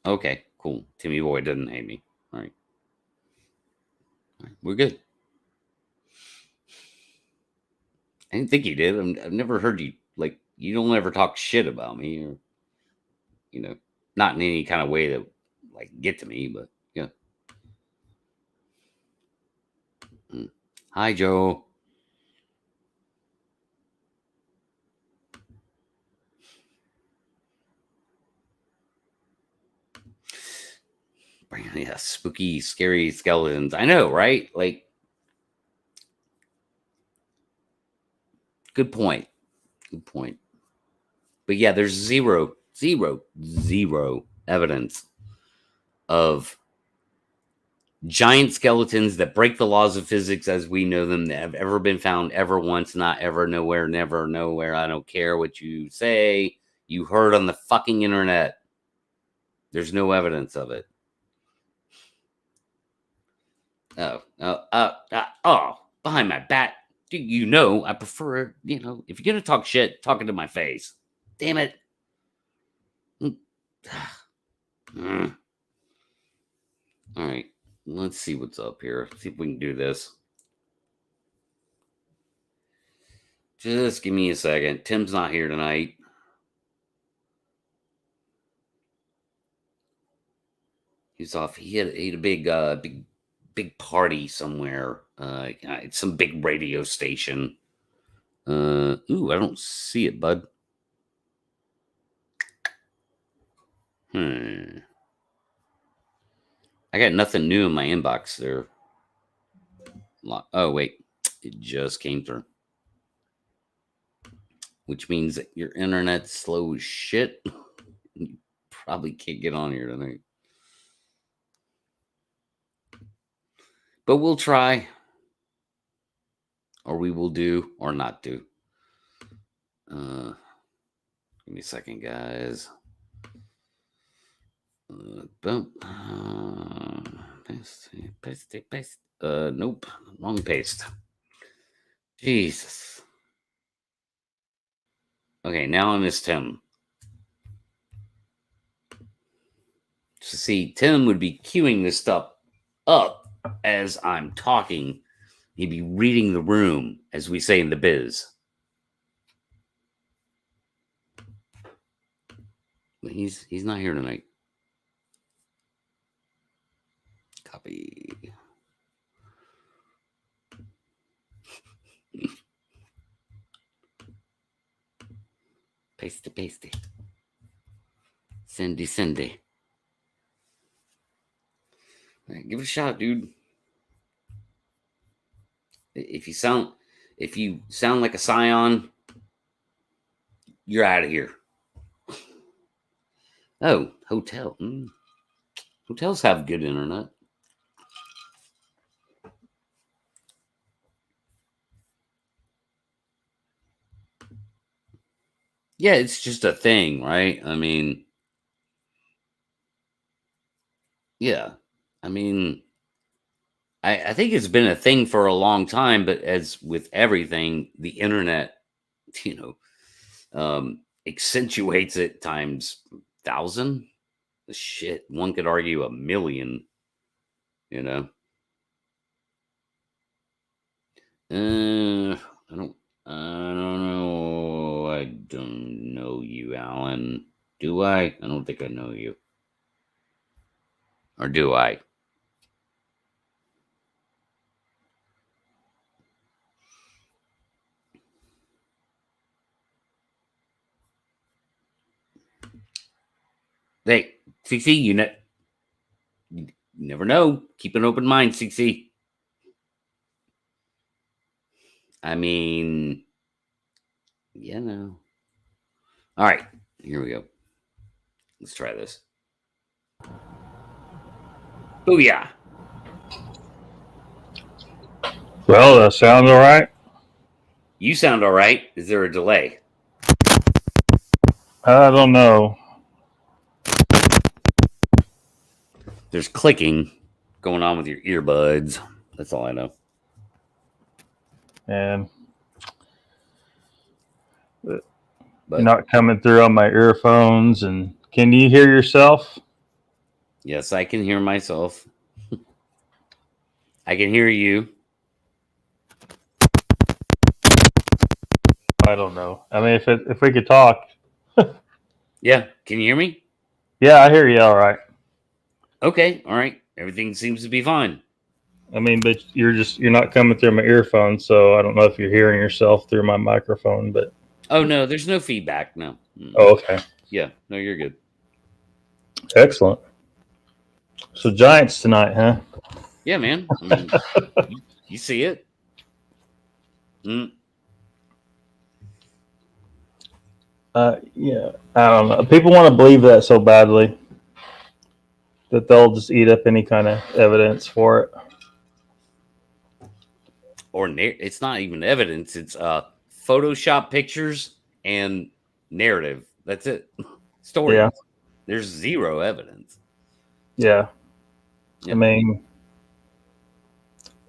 S1: Okay, cool. Timmy Boy doesn't hate me. All right. We're good. I didn't think you did. I've never heard you, like, you don't ever talk shit about me, or, you know, not in any kind of way that, like, get to me, but yeah. Hi, Joe. Yeah, spooky, scary skeletons. I know, right? Like, good point. Good point. But yeah, there's zero evidence of giant skeletons that break the laws of physics as we know them that have ever been found ever once, not ever, nowhere, never, nowhere. I don't care what you say. You heard on the fucking internet. There's no evidence of it. Oh, behind my back. You know, I prefer, if you're going to talk shit, talk into my face. Damn it. All right. Let's see what's up here. See if we can do this. Just give me a second. Tim's not here tonight. He's off. He had a big party somewhere. Some big radio station. Ooh, I don't see it, bud. I got nothing new in my inbox there. Oh, wait. It just came through. Which means that your internet's slow as shit. You probably can't get on here tonight. But we'll try. Or we will do or not do. Give me a second, guys. Paste. Nope. Wrong paste. Jesus. Okay, now I missed Tim. So see, Tim would be queuing this stuff up as I'm talking. He'd be reading the room, as we say in the biz. But he's not here tonight. Copy. Pasty. Sendy. Right, give it a shot, dude. If you sound like a scion, you're out of here. Oh, hotel. Hotels have good internet. Yeah, it's just a thing, right? I mean, yeah. I mean, I think it's been a thing for a long time, but as with everything, the internet, you accentuates it times 1,000. Shit, one could argue 1,000,000. You know, I don't, I don't know. I don't know you, Alan. Do I? I don't think I know you, or do I? Hey, CC, you never know. Keep an open mind, CC. I mean, you know. All right, here we go. Let's try this. Booyah.
S3: Well, that sounds all right.
S1: You sound all right. Is there a delay?
S3: I don't know.
S1: There's clicking going on with your earbuds. That's all I know.
S3: And
S1: But
S3: you're not coming through on my earphones. And can you hear yourself?
S1: yes, I can hear myself. I can hear you.
S3: I don't know. I mean, if we could talk.
S1: Yeah, can you hear me?
S3: Yeah, I hear you all right.
S1: Okay, all right. Everything seems to be fine.
S3: I mean, but you're not coming through my earphones, so I don't know if you're hearing yourself through my microphone, but
S1: Oh no, there's no feedback. No.
S3: oh, okay.
S1: Yeah, no, you're good.
S3: Excellent. So Giants tonight, huh?
S1: Yeah, man. I mean, you see it.
S3: Yeah, I don't know. People want to believe that so badly that they'll just eat up any kind of evidence for it.
S1: Or it's not even evidence. It's Photoshop pictures and narrative. That's it. Story.
S3: Yeah.
S1: There's zero evidence.
S3: Yeah.
S1: Yeah.
S3: I mean,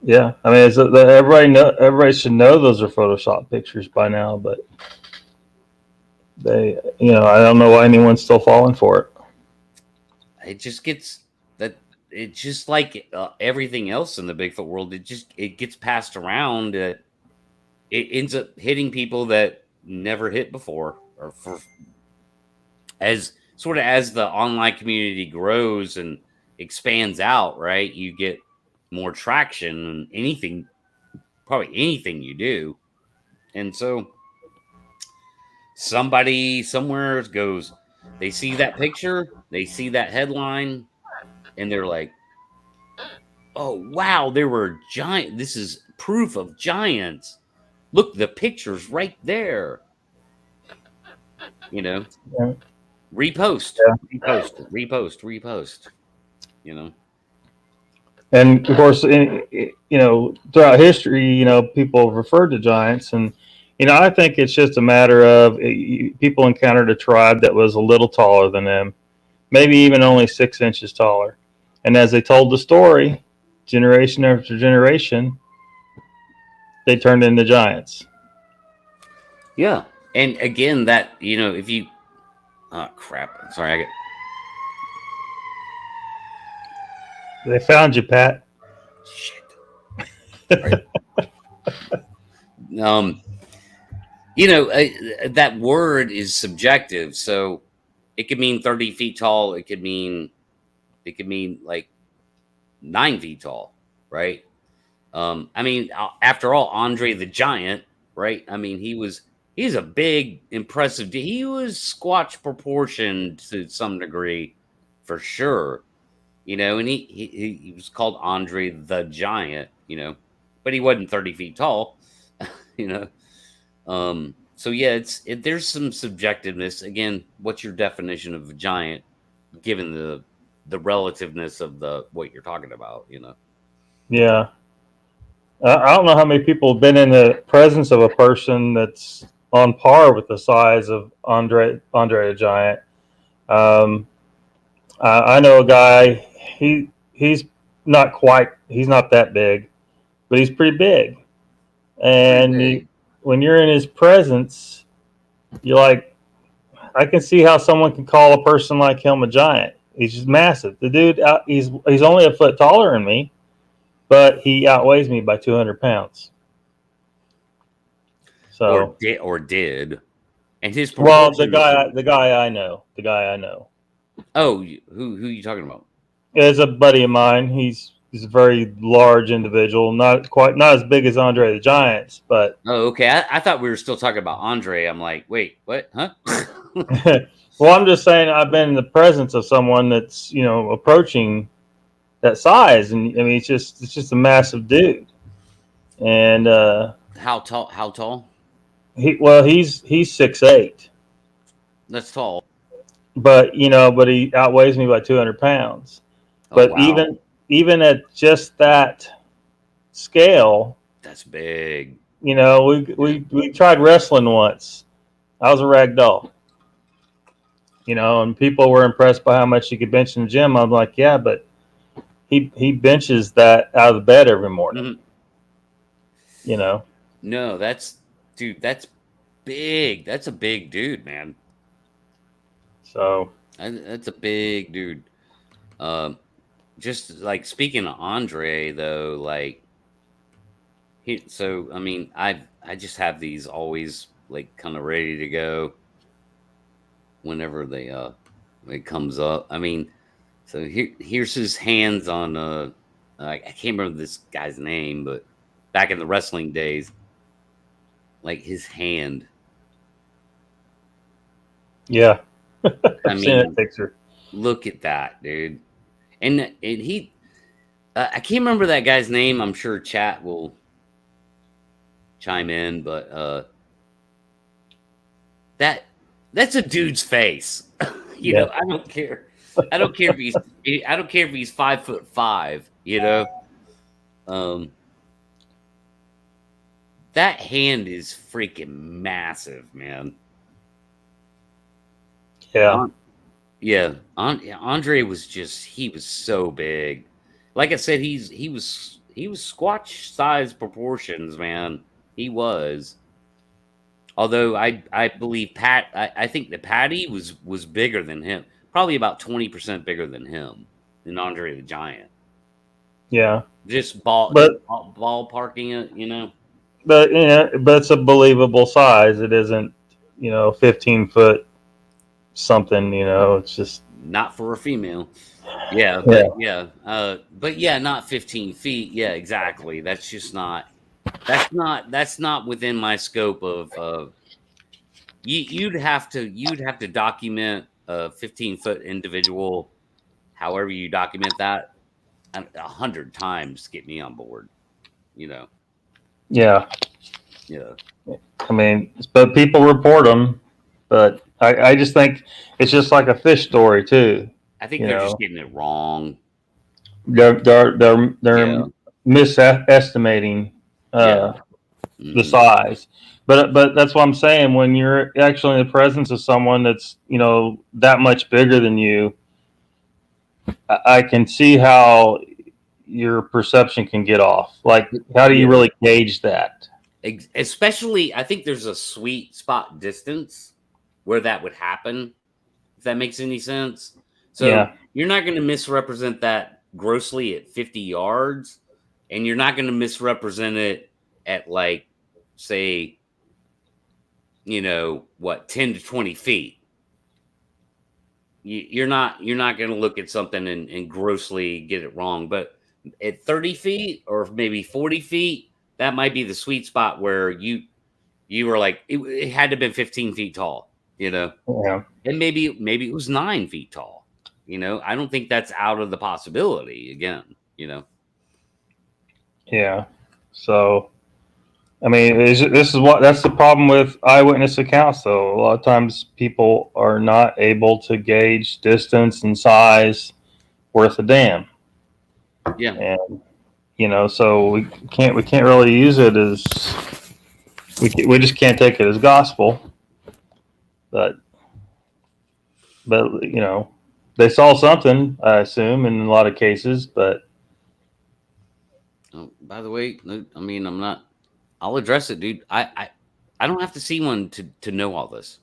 S3: yeah. I mean, everybody should know those are Photoshop pictures by now, but I don't know why anyone's still falling for it.
S1: It just gets that. It's just like everything else in the Bigfoot world. It gets passed around. It ends up hitting people that never hit before, or as the online community grows and expands out. Right, you get more traction in probably anything you do, and so somebody somewhere goes, they see that picture, they see that headline, and they're like, oh wow, there were giant, this is proof of giants, look, the picture's right there,
S3: Yeah.
S1: repost,
S3: Yeah.
S1: repost,
S3: And of course, throughout history, people have referred to giants, and I think it's just a matter of people encountered a tribe that was a little taller than them, maybe even only 6 inches taller, and as they told the story, generation after generation, they turned into giants.
S1: Yeah, and again, that if you, oh crap, sorry, I get.
S3: They found you, Pat.
S1: Shit. Right. That word is subjective, so it could mean 30 feet tall. It could mean like 9 feet tall, right? I mean, after all, Andre the Giant, right? I mean, he's a big, impressive. He was Squatch proportioned to some degree, for sure. And he was called Andre the Giant, but he wasn't 30 feet tall, So yeah, there's some subjectiveness. Again, what's your definition of a giant, given the relativeness of what you're talking about,
S3: Yeah. I don't know how many people have been in the presence of a person that's on par with the size of Andre the Giant. Um, I know a guy. He's he's not that big, but he's pretty big. And
S1: big.
S3: when you're in his presence, you're like, I can see how someone can call a person like him a giant. He's just massive. The dude, he's only a foot taller than me, but he outweighs me by 200 pounds. So,
S1: or did, and his
S3: well,
S1: proportions.
S3: the guy I know.
S1: Oh, who are you talking about?
S3: Is a buddy of mine. He's a very large individual, not as big as Andre the Giant's, but
S1: Oh, okay. I thought we were still talking about Andre. I'm like, wait, what? Huh?
S3: well, I'm just saying I've been in the presence of someone that's approaching that size, and I mean it's just a massive dude. And
S1: How tall? How tall?
S3: he's 6'8",
S1: That's tall.
S3: but he outweighs me by 200 pounds.
S1: Oh,
S3: But
S1: wow.
S3: even at just that scale,
S1: That's big.
S3: we tried wrestling once. I was a rag doll, and people were impressed by how much he could bench in the gym. I'm like, yeah, but he benches that out of the bed every morning.
S1: Mm-hmm. No, that's big. That's a big dude, man.
S3: So
S1: That's a big dude. Just like speaking of Andre though, like so I mean, I just have these always like kind of ready to go whenever it comes up. I mean, so here's his hands on I can't remember this guy's name, but back in the wrestling days, like his hand.
S3: yeah,
S1: I
S3: I've seen
S1: mean,
S3: that picture.
S1: look at that, dude. And he, I can't remember that guy's name. I'm sure chat will chime in, but that's a dude's face.
S3: Yeah.
S1: I don't care. I don't care if he's 5'5". That hand is freaking massive, man.
S3: Yeah.
S1: Yeah, Andre he was so big. Like I said, he was squatch size proportions, man. He was. Although I believe I think that Patty was bigger than him, probably about 20% bigger than him, than Andre the Giant.
S3: Yeah.
S1: Just
S3: But
S1: ballparking it.
S3: but it's a believable size. It isn't 15 foot something. It's just
S1: Not for a female. Yeah, but yeah, not 15 feet. Yeah, exactly. That's just not. That's not within my scope of. You'd have to document a 15-foot individual, however you document that, 100 times to get me on board.
S3: yeah.
S1: Yeah.
S3: I mean, but people report them. But I just think it's just like a fish story too.
S1: I think they're just getting it wrong.
S3: They're
S1: Yeah.
S3: misestimating
S1: Yeah.
S3: the size. But that's what I'm saying. When you're actually in the presence of someone that's that much bigger than you, I can see how your perception can get off. Like, how do you really gauge that?
S1: Especially, I think there's a sweet spot distance where that would happen, if that makes any sense. So
S3: Yeah.
S1: you're not going to misrepresent that grossly at 50 yards, and you're not going to misrepresent it at, like, say, 10 to 20 feet. You're not going to look at something and grossly get it wrong. But at 30 feet or maybe 40 feet, that might be the sweet spot where you were like, it had to have been 15 feet tall,
S3: Yeah.
S1: and maybe it was 9 feet tall. I don't think that's out of the possibility again.
S3: Yeah. So, I mean, that's the problem with eyewitness accounts, though. A lot of times people are not able to gauge distance and size worth a damn.
S1: Yeah.
S3: And, so we can't really use it as we just can't take it as gospel. But they saw something, I assume, in a lot of cases. But
S1: oh, by the way, I mean, I'm not. I'll address it, dude. I don't have to see one to know all this.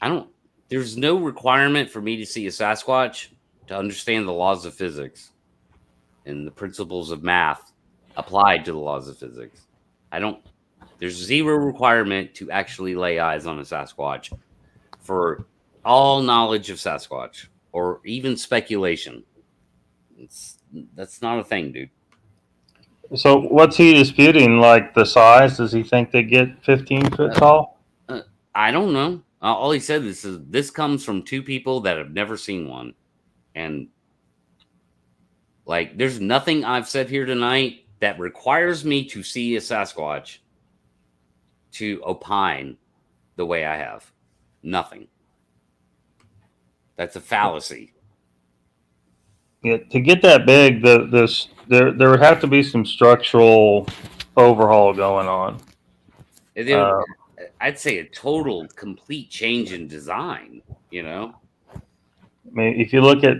S1: I don't. There's no requirement for me to see a Sasquatch to understand the laws of physics and the principles of math applied to the laws of physics. I don't. There's zero requirement to actually lay eyes on a Sasquatch for all knowledge of Sasquatch or even speculation. That's not a thing, dude.
S3: so, what's he disputing? Like the size? Does he think they get 15 foot tall?
S1: I don't know. All he said is this comes from two people that have never seen one, and like, there's nothing I've said here tonight that requires me to see a Sasquatch to opine the way I have. Nothing. That's a fallacy.
S3: Yeah, to get that big, there would have to be some structural overhaul going on.
S1: I'd say a total, complete change in design. You know,
S3: I mean, if you look at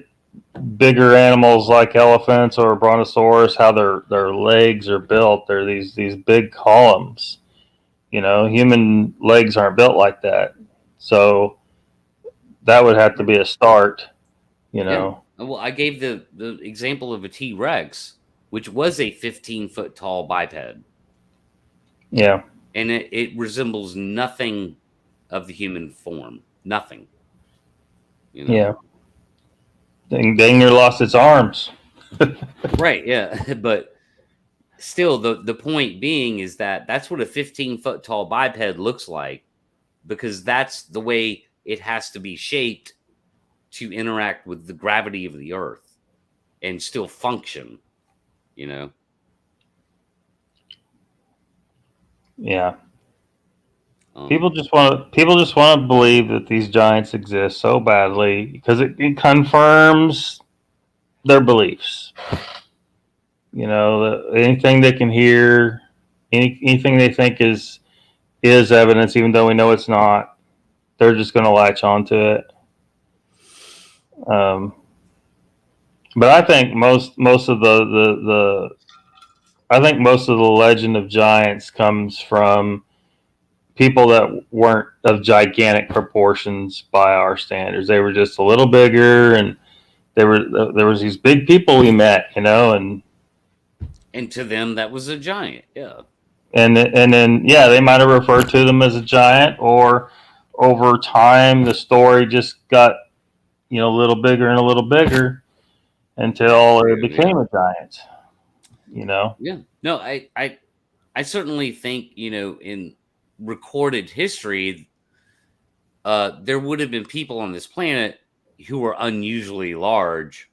S3: bigger animals like elephants or brontosaurus, how their legs are built, they're these big columns. Human legs aren't built like that, so that would have to be a start.
S1: Yeah. Well, I gave the example of a T-Rex, which was a 15-foot tall biped.
S3: Yeah.
S1: And it resembles nothing of the human form. Nothing.
S3: Yeah. Dang near lost its arms.
S1: Right, yeah. But still, the point being is that's what a 15-foot tall biped looks like, because that's the way it has to be shaped to interact with the gravity of the Earth and still function,
S3: Yeah. People just want to believe that these giants exist so badly because it confirms their beliefs. Anything they can hear, anything they think is evidence, even though we know it's not, they're just going to latch onto it. But I think most of the legend of giants comes from people that weren't of gigantic proportions by our standards. They were just a little bigger, and there was these big people we met, and
S1: to them that was a giant, yeah.
S3: And then they might have referred to them as a giant, or over time the story just got a little bigger and a little bigger until it became a giant.
S1: Yeah. No, I certainly think in recorded history, there would have been people on this planet who were unusually large,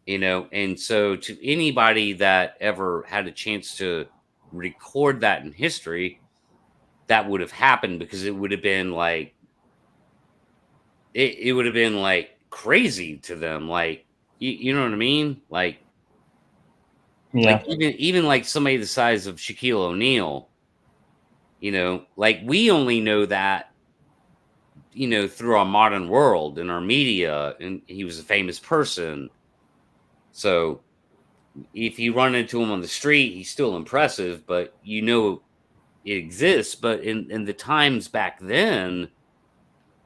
S1: and so to anybody that ever had a chance to record that in history, that would have happened, because it would have been like it would have been like crazy to them, like you know what I mean, like even like somebody the size of Shaquille O'Neal, like we only know that through our modern world and our media, and he was a famous person, so if you run into him on the street, he's still impressive, but it exists. But in the times back then,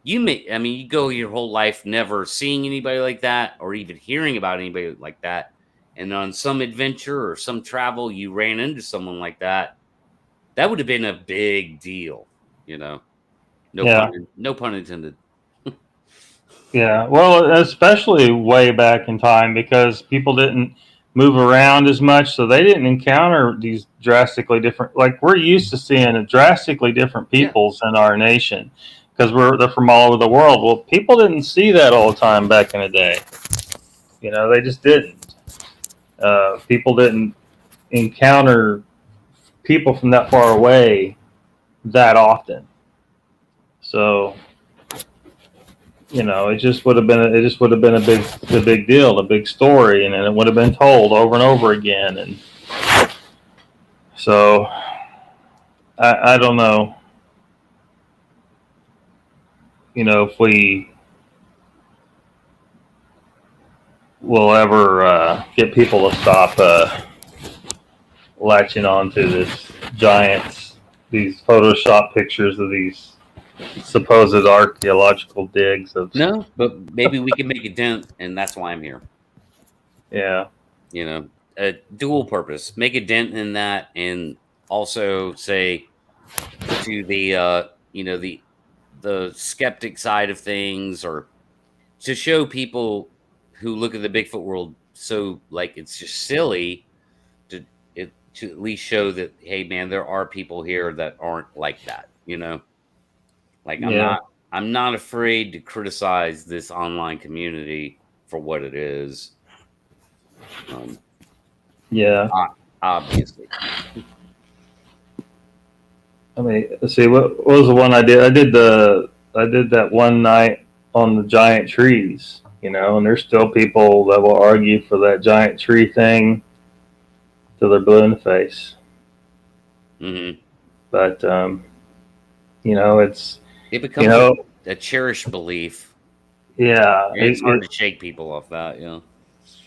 S1: you go your whole life never seeing anybody like that, or even hearing about anybody like that, and on some adventure or some travel you ran into someone like that, that would have been a big deal, no pun intended.
S3: Yeah, well, especially way back in time, because people didn't move around as much, so they didn't encounter these drastically different. Like, we're used to seeing drastically different peoples in our nation because they're from all over the world. Well, people didn't see that all the time back in the day. They just didn't. People didn't encounter people from that far away that often. So it just would have been a big deal, a big story, and it would have been told over and over again. And so I don't know. If we will ever get people to stop latching on to this giants, these Photoshop pictures of these supposed archaeological digs of.
S1: No, but maybe we can make a dent, and that's why I'm here.
S3: Yeah.
S1: A dual purpose, make a dent in that, and also say to the the skeptic side of things, or to show people who look at the Bigfoot world so like it's just silly, to to at least show that, hey man, there are people here that aren't like that. Like
S3: Yeah.
S1: I'm not afraid to criticize this online community for what it is.
S3: Yeah.
S1: Obviously.
S3: I mean, let's see. What was the one I did? I did that one night on the giant trees. And there's still people that will argue for that giant tree thing till they're blue in the face.
S1: Mm-hmm.
S3: But it's
S1: It becomes a cherished belief.
S3: yeah,
S1: It's hard to shake people off that.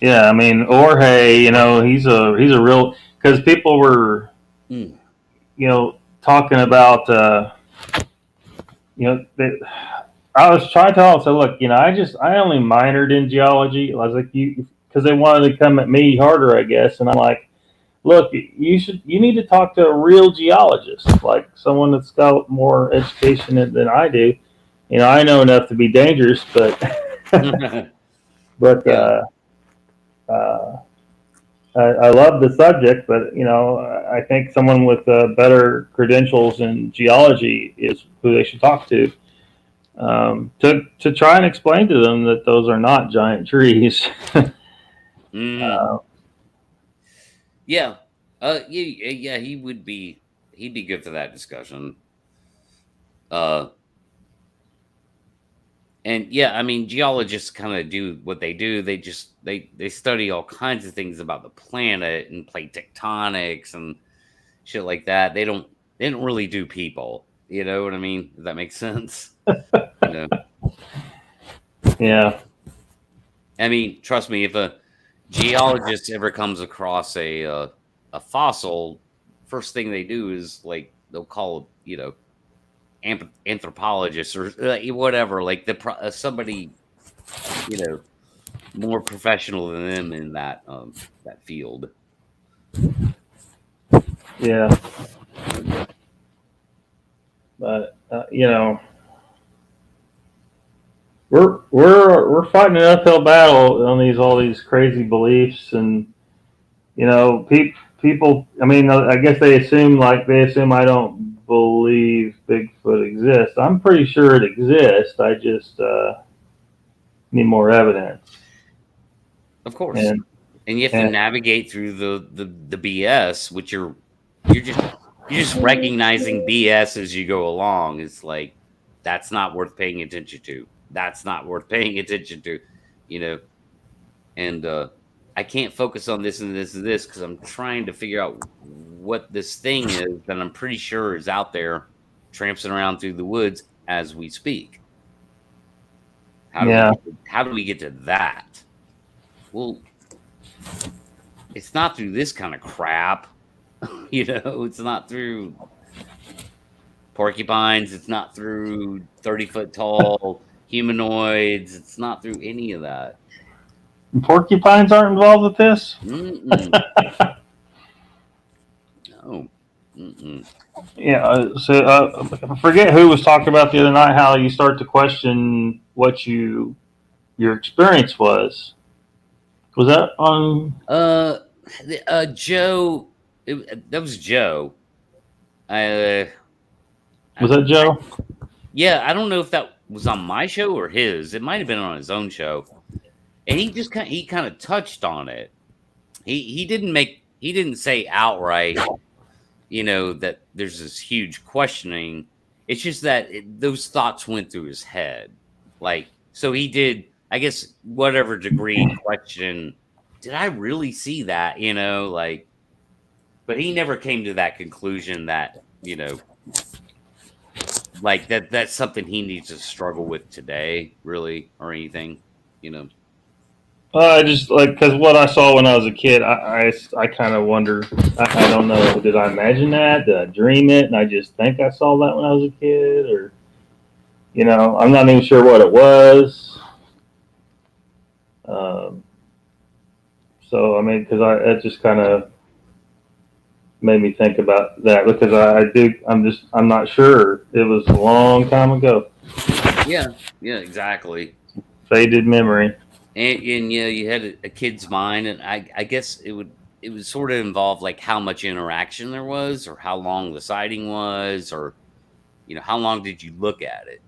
S3: yeah. I mean, Jorge, he's a real, because people were talking about I was trying to tell them, so look, I only minored in geology. I was like, because they wanted to come at me harder, I guess, and I'm like, look, you need to talk to a real geologist, like someone that's got more education than I do. I know enough to be dangerous, but
S1: Yeah.
S3: I love the subject, but I think someone with better credentials in geology is who they should talk to. To try and explain to them that those are not giant trees.
S1: Yeah. Yeah, he'd be good for that discussion. And yeah, I mean, geologists kind of do what they do. They study all kinds of things about the planet and plate tectonics and shit like that. They don't really do people. You know what I mean? If that makes sense.
S3: Yeah.
S1: I mean, trust me, if a geologist ever comes across a fossil, first thing they do is like they'll call anthropologists or whatever, like somebody more professional than them in that field.
S3: Yeah. But we're fighting an uphill battle on all these crazy beliefs, and people. I mean, I guess they assume I don't believe Bigfoot exists. I'm pretty sure it exists. I just need more evidence.
S1: Of course, and you have to navigate through the BS, which you're just recognizing BS as you go along. It's like, that's not worth paying attention to. That's not worth paying attention to, and I can't focus on this and this and this because I'm trying to figure out what this thing is that I'm pretty sure is out there tramping around through the woods as we speak. How do we get to that? Well, it's not through this kind of crap. It's not through porcupines. It's not through 30-foot tall humanoids. It's not through any of that.
S3: Porcupines aren't involved with this?
S1: No.
S3: Yeah. So I forget who was talking about the other night how you start to question what your experience was. Was that on?
S1: Joe. That was Joe.
S3: Was that Joe?
S1: Yeah, I don't know if that was on my show or his. It might have been on his own show, and he just kind of touched on it. He didn't say outright, that there's this huge questioning. It's just that those thoughts went through his head, so he did. I guess whatever degree question, did I really see that? But he never came to that conclusion that you know, like that's something he needs to struggle with today, really, or anything, you know.
S3: I just like because what I saw when I was a kid, I kind of wonder. I don't know. Did I imagine that? Did I dream it? And I just think I saw that when I was a kid, or I'm not even sure what it was. Um, so I mean, because it just kind of made me think about that because I'm not sure. It was a long time ago.
S1: Yeah, yeah, exactly.
S3: Faded memory.
S1: And you had a kid's mind, and I guess it would sort of involve like how much interaction there was, or how long the sighting was, or how long did you look at it,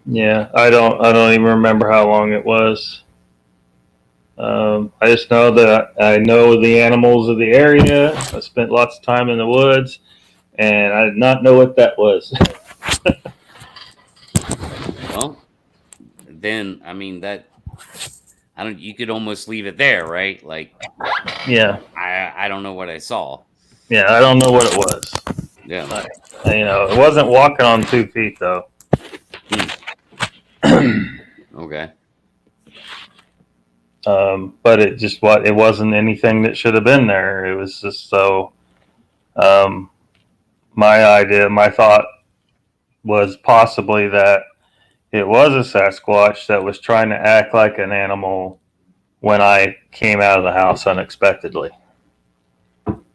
S3: Yeah, I don't even remember how long it was. I just know that I know the animals of the area. I spent lots of time in the woods, and I did not know what that was.
S1: Well, then I mean that I don't. You could almost leave it there, right? Like
S3: Yeah,
S1: I don't know what I saw.
S3: yeah, I don't know what it was.
S1: Yeah.
S3: It wasn't walking on 2 feet though.
S1: Okay.
S3: But it wasn't anything that should have been there. It was just so. My thought was possibly that it was a Sasquatch that was trying to act like an animal when I came out of the house unexpectedly.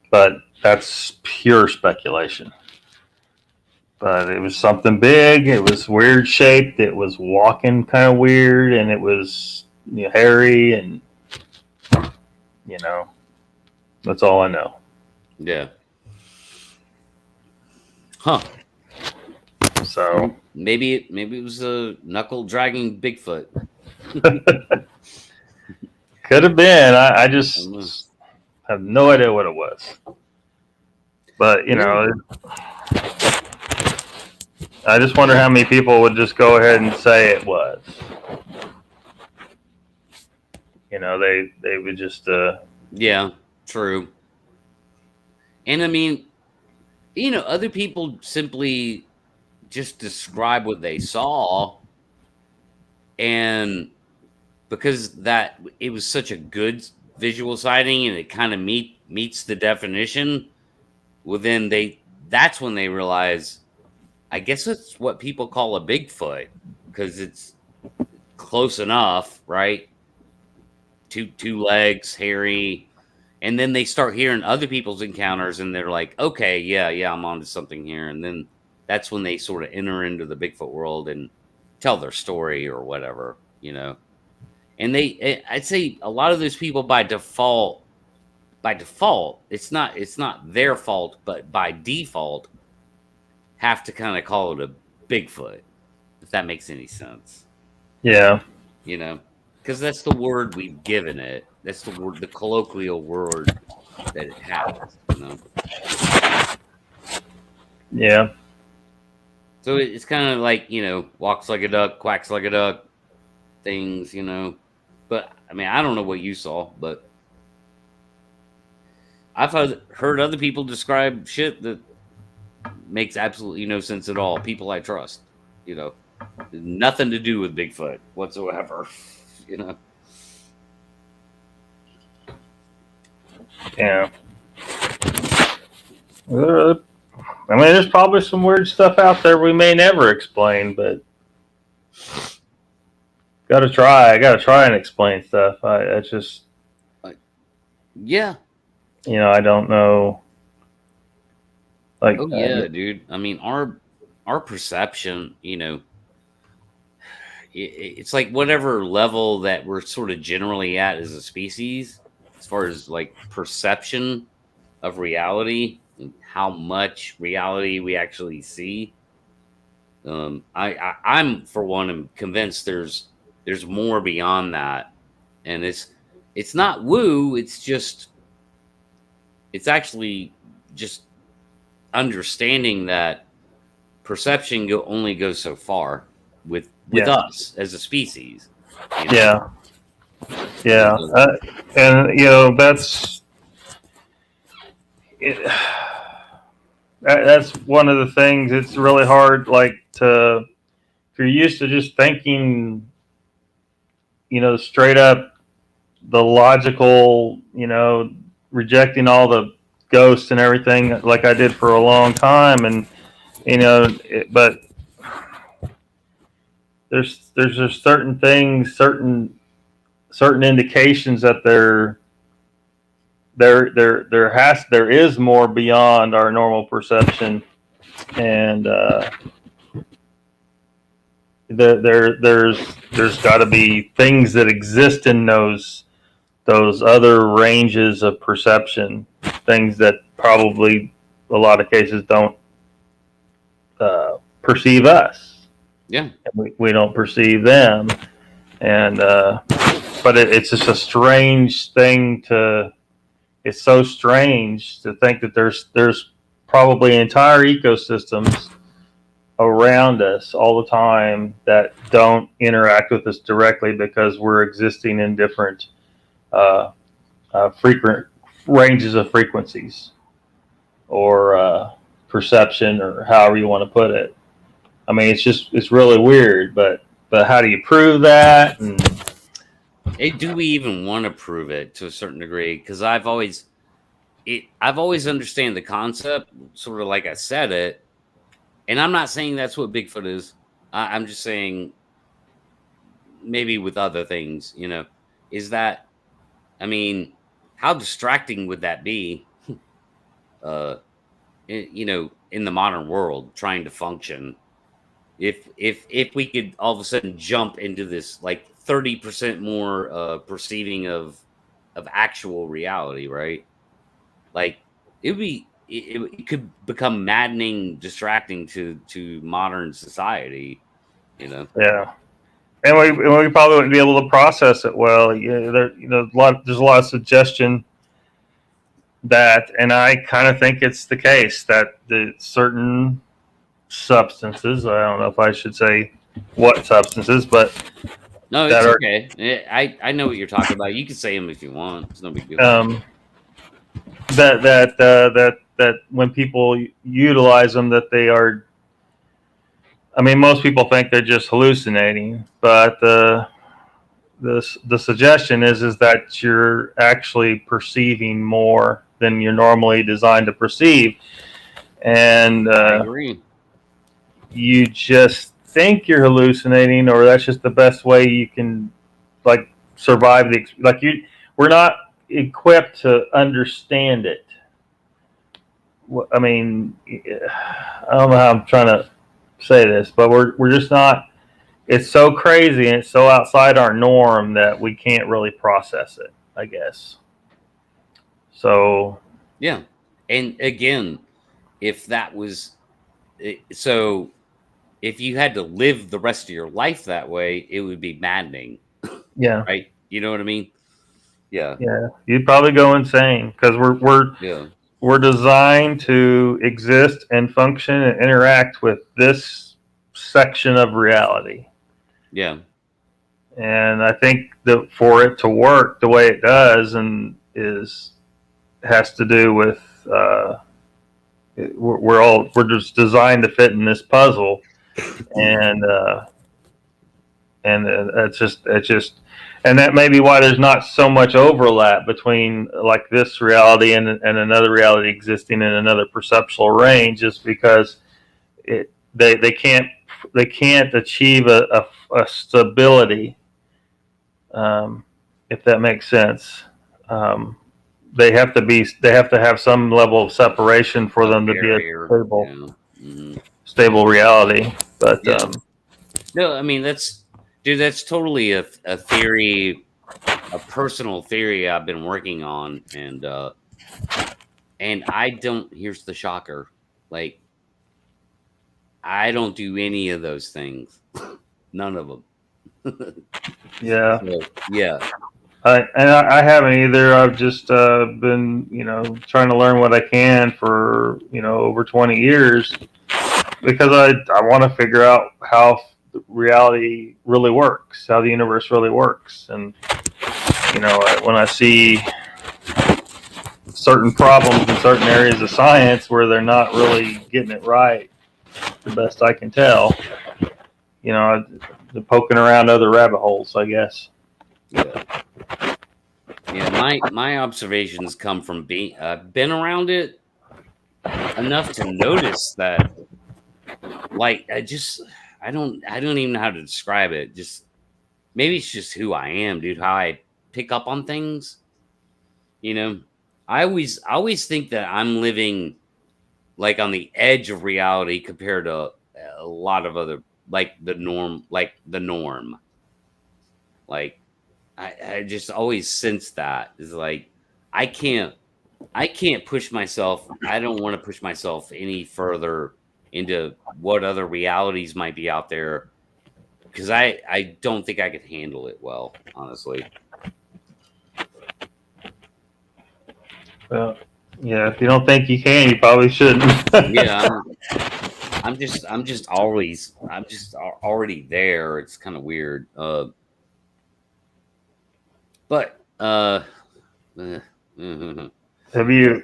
S3: But that's pure speculation. But it was something big. It was weird shaped. It was walking kind of weird, and it was hairy, and that's all I know.
S1: Yeah. Huh.
S3: So
S1: maybe it was a knuckle dragging Bigfoot.
S3: could have been. I just have no idea what it was. But I just wonder how many people would just go ahead and say it was. They would just.
S1: Yeah, true. And I mean, other people simply just describe what they saw, and because that it was such a good visual sighting and it kind of meets the definition, well then that's when they realize, I guess it's what people call a Bigfoot, because it's close enough, right? Two legs, hairy, and then they start hearing other people's encounters, and they're like, okay, yeah, I'm onto something here, and then that's when they sort of enter into the Bigfoot world and tell their story or whatever, And I'd say a lot of those people by default, it's not their fault, but by default, have to kind of call it a Bigfoot, if that makes any sense.
S3: Yeah.
S1: Because that's the word we've given it. That's the word, the colloquial word that it has.
S3: Yeah.
S1: So it's kind of like walks like a duck, quacks like a duck, things. But I mean, I don't know what you saw, but I've heard other people describe shit that makes absolutely no sense at all. People I trust, nothing to do with Bigfoot whatsoever,
S3: Yeah. I mean, there's probably some weird stuff out there we may never explain, but gotta try. I gotta try and explain stuff. It's just,
S1: yeah.
S3: I don't know. Like,
S1: oh yeah, dude. I mean, our perception, it's like whatever level that we're sort of generally at as a species, as far as like perception of reality and how much reality we actually see. I'm for one am convinced there's more beyond that, and it's not woo. It's actually just understanding that perception only goes so far with us as a species.
S3: Yeah. And that's it. that's one of the things. It's really hard, like to if you're used to just thinking, straight up the logical, rejecting all the ghosts and everything, like I did for a long time, and but there's just certain things, certain indications that there is more beyond our normal perception, and there's got to be things that exist in those other ranges of perception, things that probably a lot of cases don't perceive us.
S1: Yeah.
S3: And we don't perceive them, and but it's just a strange thing to. It's so strange to think that there's probably entire ecosystems around us all the time that don't interact with us directly because we're existing in different frequent ranges of frequencies or perception, or however you want to put it. I mean, it's really weird, but how do you prove that? And
S1: Do we even want to prove it to a certain degree? Because I've always understand the concept, sort of like I said it, and I'm not saying that's what Bigfoot is. I'm just saying maybe with other things, is that, I mean, how distracting would that be? In the modern world, trying to function, if we could all of a sudden jump into this like 30% more perceiving of actual reality, right? Like it could become maddening, distracting to modern society,
S3: yeah, and we probably wouldn't be able to process it well. There's a lot of suggestion that, and I kind of think it's the case that the certain substances, I don't know if I should say what substances, but
S1: no, it's okay. I know what you're talking about. You can say them if you want. It's no big deal.
S3: That when people utilize them, that they are. I mean, most people think they're just hallucinating, but the suggestion is that you're actually perceiving more than you're normally designed to perceive, and
S1: I agree.
S3: You just think you're hallucinating, or that's just the best way you can survive we're not equipped to understand it. I mean, I don't know how I'm trying to say this, but we're just not. It's so crazy and it's so outside our norm that we can't really process it, I guess. So
S1: yeah, and again, if that was so, if you had to live the rest of your life that way, it would be maddening.
S3: Yeah,
S1: right. You know what I mean? Yeah,
S3: you'd probably go insane because we're designed to exist and function and interact with this section of reality.
S1: Yeah.
S3: And I think that for it to work the way it does has to do with we're just designed to fit in this puzzle, and it's just and that may be why there's not so much overlap between like this reality and another reality existing in another perceptual range, is because they can't achieve a stability, if that makes sense. They have to have some level of separation for them to be a stable reality. But
S1: no, I mean that's totally a theory, a personal theory I've been working on, and I don't. Here's the shocker: like I don't do any of those things, none of them.
S3: yeah.
S1: So, yeah.
S3: I haven't either. I've just been, trying to learn what I can for, over 20 years, because I want to figure out how reality really works, how the universe really works. And, when I see certain problems in certain areas of science where they're not really getting it right, the best I can tell. You know, they're poking around other rabbit holes, I guess.
S1: Yeah. Yeah, my observations come from being been around it enough to notice that, like, I don't even know how to describe it. Just maybe it's just who I am, dude. How I pick up on things. You know, I always think that I'm living like on the edge of reality compared to a lot of other, like the norm, Like I just always sense that is like I can't I can't push myself. I don't want to push myself any further into what other realities might be out there because I don't think I could handle it well, honestly.
S3: Well, yeah, if you don't think you can, you probably shouldn't.
S1: Yeah, I'm just already there. It's kind of weird. But
S3: Have you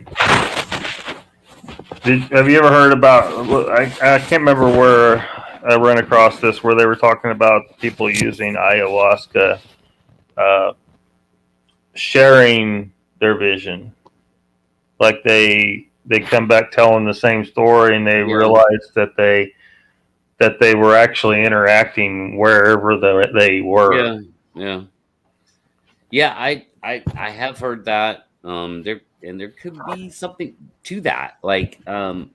S3: have you ever heard about? I can't remember where I ran across this, where they were talking about people using ayahuasca, uh, sharing their vision. Like they come back telling the same story, and they
S1: yeah,
S3: realize that they were actually interacting wherever they were.
S1: yeah, yeah, yeah. I have heard that. There could be something to that. Like, I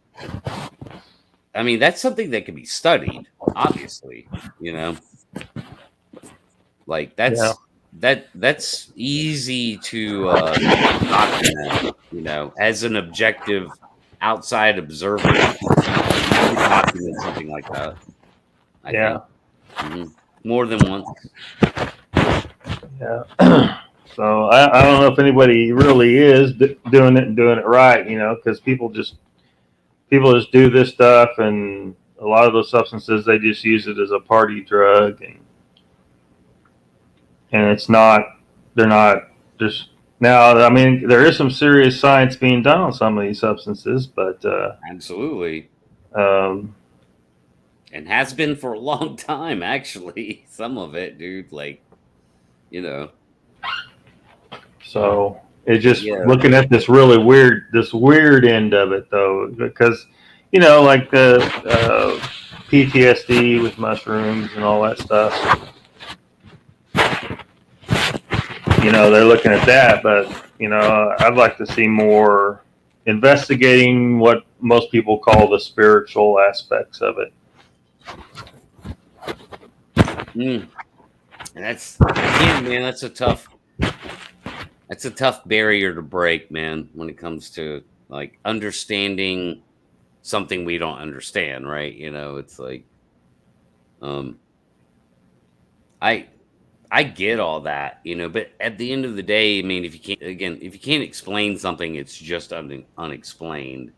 S1: mean, that's something that can be studied. Obviously, you know, like
S3: Yeah,
S1: that's easy to document. You know, as an objective outside observer, you could document something like that. I
S3: yeah,
S1: think more than once.
S3: yeah. So I don't know if anybody really is doing it and doing it right, because people just do this stuff, and a lot of those substances they just use it as a party drug, and it's not. They're not just now. I mean, there is some serious science being done on some of these substances, but
S1: Absolutely.
S3: um,
S1: And has been for a long time, actually. Some of it, dude. Like, you know.
S3: so it's just
S1: Yeah.
S3: looking at this weird end of it, though, because like the PTSD with mushrooms and all that stuff. They're looking at that, but I'd like to see more investigating what most people call the spiritual aspects of it.
S1: And again, man, that's a tough barrier to break, man, when it comes to like understanding something we don't understand, right? It's like, I I get all that, but at the end of the day, I mean, if you can't explain something, it's just unexplained,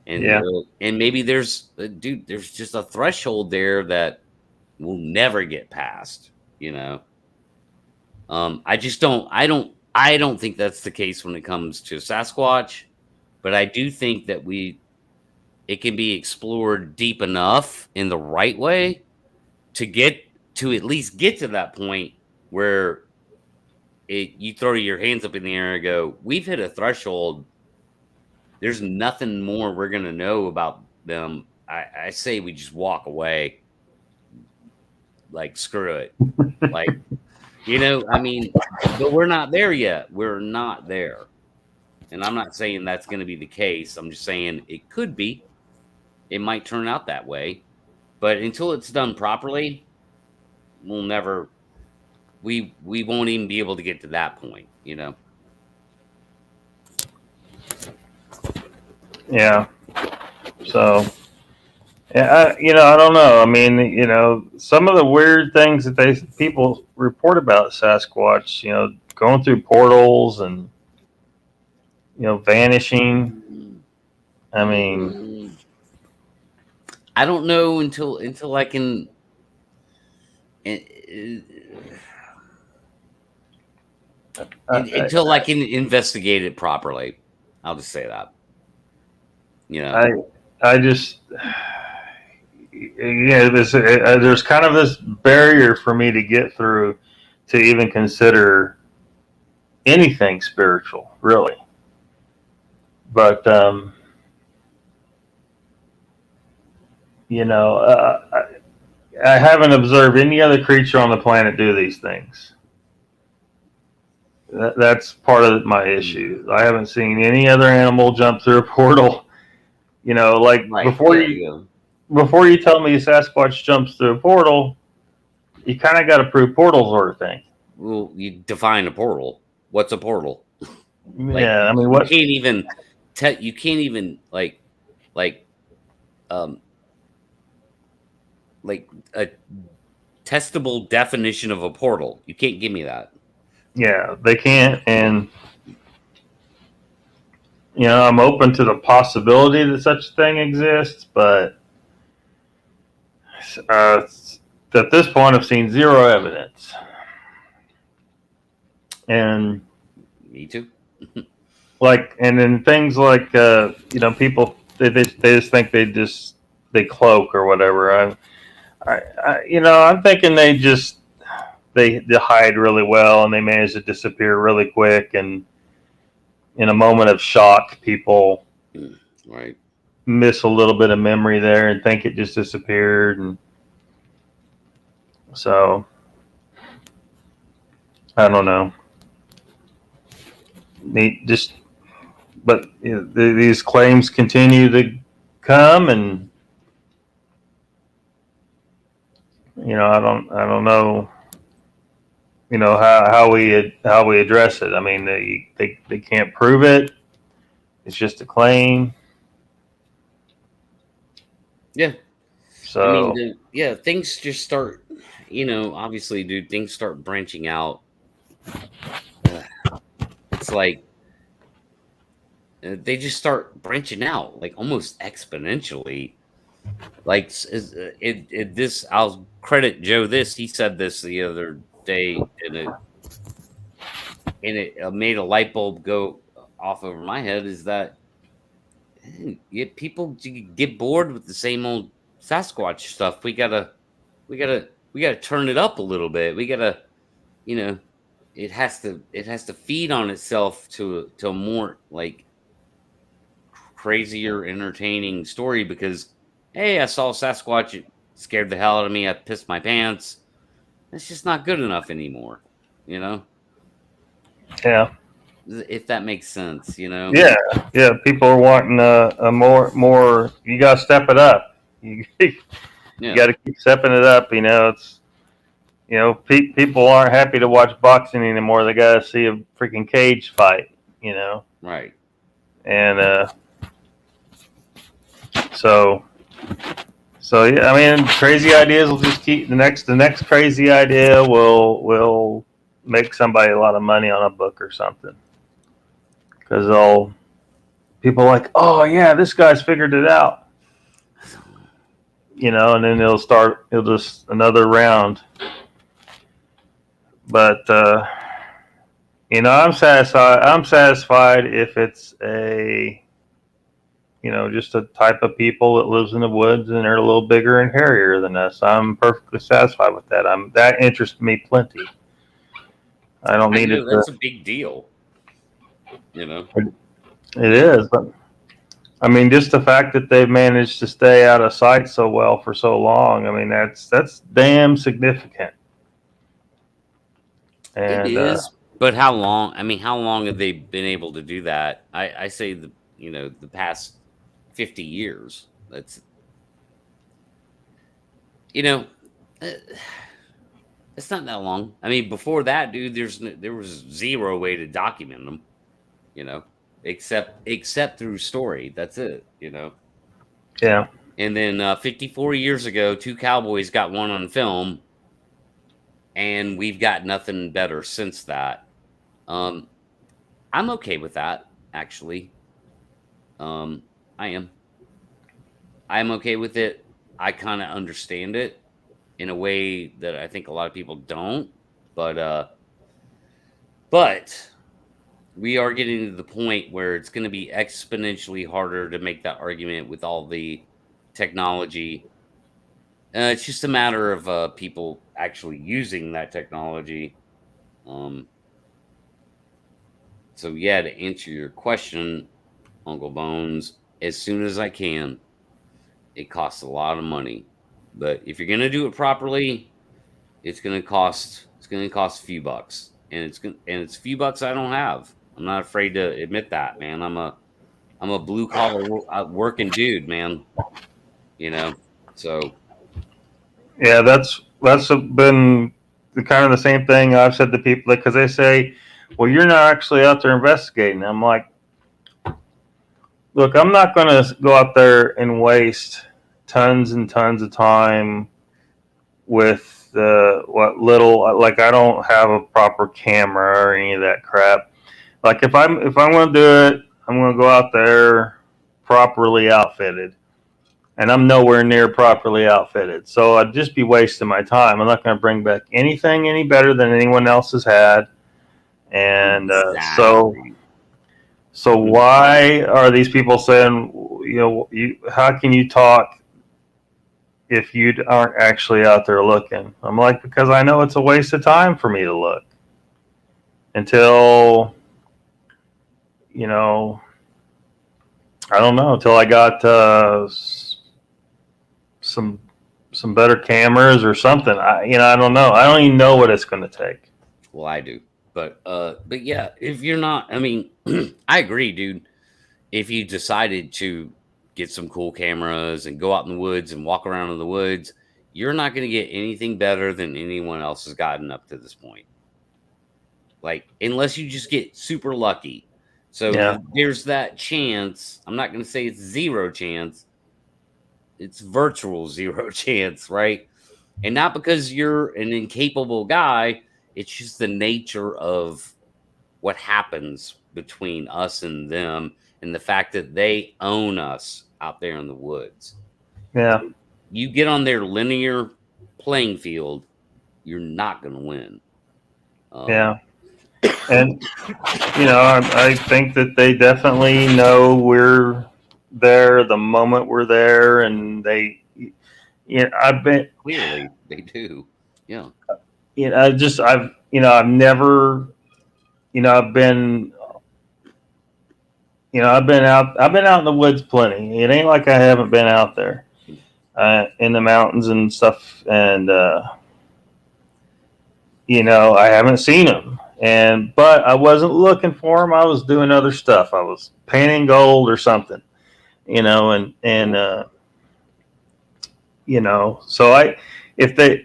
S3: Yeah.
S1: and maybe dude, there's just a threshold there that will never get past, I don't think that's the case when it comes to Sasquatch, but I do think that it can be explored deep enough in the right way to at least get to that point where you throw your hands up in the air and go, we've hit a threshold. There's nothing more we're gonna know about them. I say we just walk away. Like, screw it. Like, I mean, but we're not there yet. We're not there. And I'm not saying that's going to be the case. I'm just saying it could be. It might turn out that way. But until it's done properly, we won't even be able to get to that point,
S3: Yeah. So, yeah, I don't know. I mean, some of the weird things that people report about Sasquatch, going through portals and vanishing. I mean,
S1: I don't know until I can until I can investigate it properly. I'll just say that. You know,
S3: I just, there's kind of this barrier for me to get through to even consider anything spiritual, really. But I haven't observed any other creature on the planet do these things. That's part of my issue. I haven't seen any other animal jump through a portal. Like
S1: right?
S3: before you tell me Sasquatch jumps through a portal, you kind of got to prove portal sort of thing.
S1: Well, you define a portal. What's a portal?
S3: Yeah, I mean, what?
S1: You can't even you can't even like a testable definition of a portal. You can't give me that.
S3: Yeah, they can't, and I'm open to the possibility that such a thing exists, but at this point, I've seen zero evidence. And
S1: me too.
S3: And then things like people they just think they cloak or whatever. I'm thinking they hide really well and they manage to disappear really quick, and in a moment of shock, people
S1: right
S3: miss a little bit of memory there and think it just disappeared, and so I don't know. But these claims continue to come, and I don't know, how we address it. I mean, they can't prove it. It's just a claim.
S1: Yeah.
S3: So
S1: I mean, things just start. Obviously, dude, things start branching out. It's like they just start branching out, like almost exponentially. Like this, I'll credit Joe. He said this the other day, and it made a light bulb go off over my head. Is that people get bored with the same old Sasquatch stuff? We gotta turn it up a little bit. We gotta, it has to feed on itself to a more like crazier, entertaining story, because hey, I saw Sasquatch, it scared the hell out of me, I pissed my pants. That's just not good enough anymore,
S3: Yeah.
S1: if that makes sense.
S3: Yeah. People are wanting a more. You got to step it up. You got to keep stepping it up. It's people aren't happy to watch boxing anymore. They got to see a freaking cage fight.
S1: Right.
S3: And so yeah. I mean, crazy ideas will just keep the next crazy idea will make somebody a lot of money on a book or something. Because people are like, oh yeah, this guy's figured it out, and then it'll just another round. But I'm satisfied if it's a just a type of people that lives in the woods and they're a little bigger and hairier than us. I'm perfectly satisfied with that. That interests me plenty. I don't need it.
S1: That's a big deal.
S3: It is, but I mean, just the fact that they've managed to stay out of sight so well for so long. I mean, that's damn significant. And
S1: it is, but how long? I mean, how long have they been able to do that? I say the past 50 years. That's it's not that long. I mean, before that, dude, there was zero way to document them. Except through story. That's it.
S3: Yeah.
S1: And then 54 years ago, two cowboys got one on film, and we've got nothing better since that. I'm okay with that, actually. I am. I'm okay with it. I kind of understand it in a way that I think a lot of people don't. But we are getting to the point where it's going to be exponentially harder to make that argument with all the technology. It's just a matter of people actually using that technology. Um, so yeah, to answer your question, Uncle Bones, as soon as I can, it costs a lot of money. But if you're going to do it properly, it's going to cost a few bucks. And it's a few bucks I don't have. I'm not afraid to admit that, man. I'm a blue collar working dude, man. You know. So,
S3: Yeah, that's been kind of the same thing I've said to people because they say, "Well, you're not actually out there investigating." I'm like, "Look, I'm not going to go out there and waste tons and tons of time with what little like I don't have a proper camera or any of that crap. Like if I'm going to do it, I'm going to go out there properly outfitted." And I'm nowhere near properly outfitted. So I'd just be wasting my time. I'm not going to bring back anything any better than anyone else has had. And
S1: exactly.
S3: so why are these people saying, how can you talk if you aren't actually out there looking? I'm like, because I know it's a waste of time for me to look until, I don't know, until I got some better cameras or something. I don't know. I don't even know what it's going to take.
S1: Well, I do, but yeah, if you're not, I mean, I agree, dude. If you decided to get some cool cameras and go out in the woods and walk around in the woods, you're not going to get anything better than anyone else has gotten up to this point. Like, unless you just get super lucky. So
S3: Yeah.
S1: there's that chance. I'm not going to say it's zero chance. It's virtual zero chance, right? And not because you're an incapable guy. It's just the nature of what happens between us and them, and the fact that they own us out there in the woods.
S3: Yeah.
S1: You get on their linear playing field, you're not going to win.
S3: Yeah. And, I think that they definitely know we're there the moment we're there. And I've been,
S1: clearly they do. Yeah.
S3: I've never, I've been, I've been out in the woods plenty. It ain't like I haven't been out there in the mountains and stuff. And, I haven't seen them. But I wasn't looking for them. I was doing other stuff. I was painting gold or something, so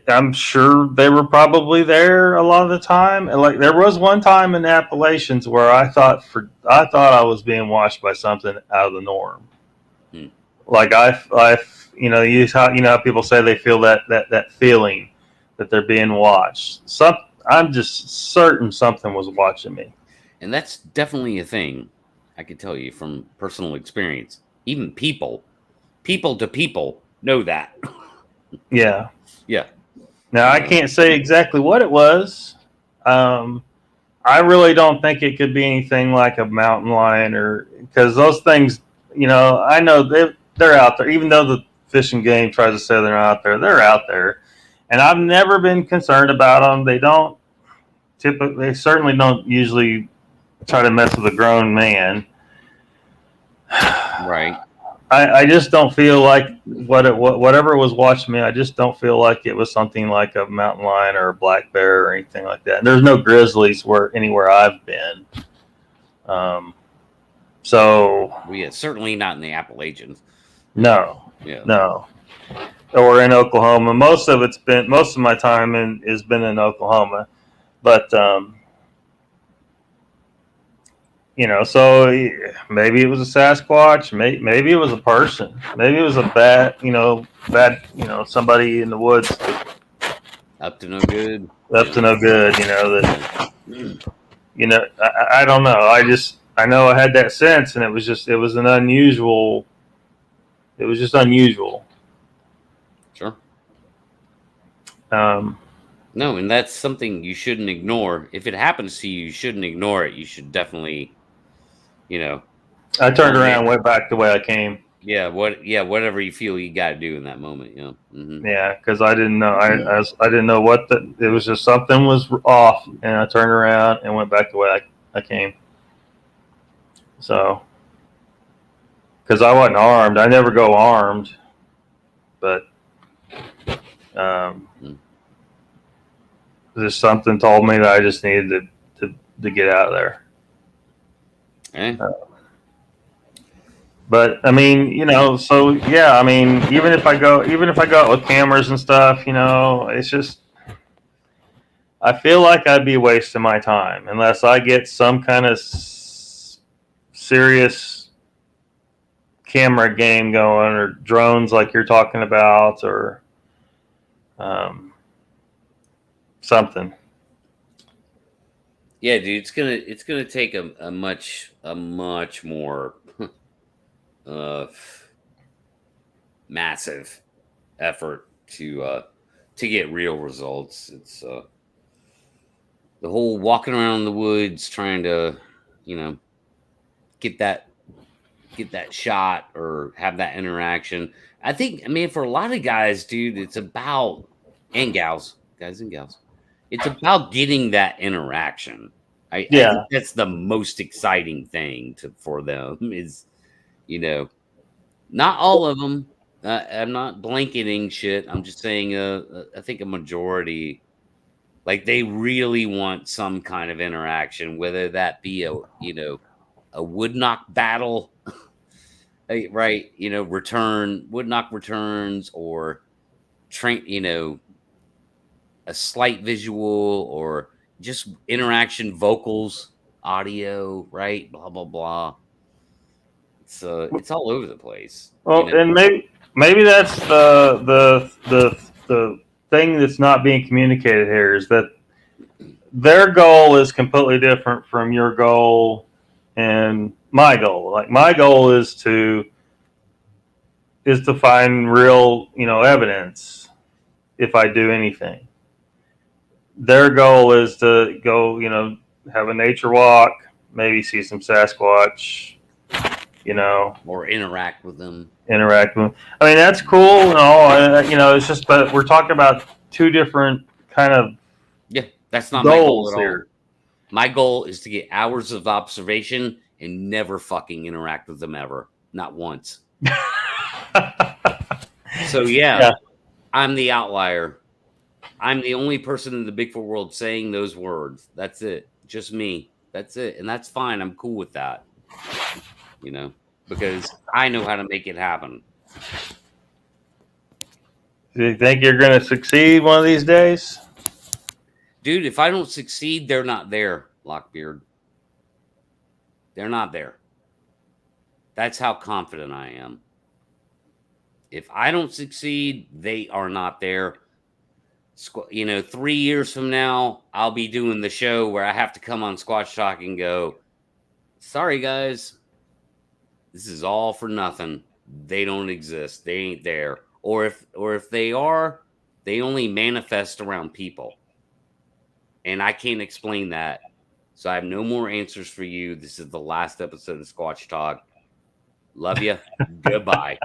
S3: I'm sure they were probably there a lot of the time. And like there was one time in the Appalachians where I thought I was being watched by something out of the norm. Like how people say they feel that feeling that they're being watched. I'm just certain something was watching me.
S1: And that's definitely a thing. I can tell you from personal experience. Even people to people know that.
S3: Yeah.
S1: Yeah.
S3: Now I can't say exactly what it was. I really don't think it could be anything like a mountain lion or because those things, I know they're out there. Even though the Fish and Game tries to say they're not out there, they're out there. And I've never been concerned about them. They certainly don't usually try to mess with a grown man.
S1: Right.
S3: I just don't feel like whatever was watching me. I just don't feel like it was something like a mountain lion or a black bear or anything like that. And there's no grizzlies anywhere I've been. So
S1: yeah, certainly not in the Appalachians.
S3: No.
S1: Yeah.
S3: No. Or in Oklahoma. Most of my time has been in Oklahoma. But so maybe it was a Sasquatch, maybe it was a person, maybe it was a bat, somebody in the woods
S1: up to no good.
S3: To no good, I don't know. I know I had that sense, and it was just unusual. Sure.
S1: No, and that's something you shouldn't ignore. If it happens to you, you shouldn't ignore it. You should definitely, you know,
S3: I turned
S1: own
S3: around
S1: it.
S3: and went back the way I came.
S1: Yeah, whatever you feel you got to do in that moment.
S3: Yeah, because I didn't know. I didn't know what it was. Just something was off, and I turned around and went back the way I came. So, because I wasn't armed, I never go armed, but
S1: Mm.
S3: just something told me that I just needed to get out of there.
S1: Eh?
S3: But I mean, so yeah, I mean, even if I go out with cameras and stuff, it's just I feel like I'd be wasting my time unless I get some kind of serious camera game going, or drones like you're talking about, or something.
S1: Yeah, dude, it's gonna take a much more uh massive effort to get real results. It's the whole walking around the woods trying to, you know, get that shot or have that interaction. I think, I mean, for a lot of guys, dude, it's about, and gals, guys and gals, it's about getting that interaction. I think
S3: Yeah.
S1: that's the most exciting thing for them is, you know, not all of them. I'm not blanketing shit. I'm just saying, I think a majority, like, they really want some kind of interaction, whether that be a wood knock battle, right? Wood knock returns, or train, a slight visual, or just interaction, vocals, audio, right? Blah blah blah. It's all over the place.
S3: Well, and maybe that's the thing that's not being communicated here is that their goal is completely different from your goal and my goal. Like my goal is to find real, evidence if I do anything. Their goal is to go, have a nature walk, maybe see some Sasquatch,
S1: Or interact with them.
S3: interact with them. I mean, that's cool and all, it's just, but we're talking about two different kind of
S1: Yeah, that's not my goal
S3: goals
S1: at all.
S3: here.
S1: My goal is to get hours of observation and never fucking interact with them ever. Not once. So yeah, I'm the outlier. I'm the only person in the Bigfoot world saying those words. That's it. Just me. That's it. And that's fine. I'm cool with that. Because I know how to make it happen.
S3: Do you think you're going to succeed one of these days?
S1: Dude, if I don't succeed, they're not there, Lockbeard. They're not there. That's how confident I am. If I don't succeed, they are not there. 3 years from now, I'll be doing the show where I have to come on Squatch Talk and go, sorry, guys, this is all for nothing. They don't exist. They ain't there. Or if they are, they only manifest around people. And I can't explain that. So I have no more answers for you. This is the last episode of Squatch Talk. Love you. Goodbye.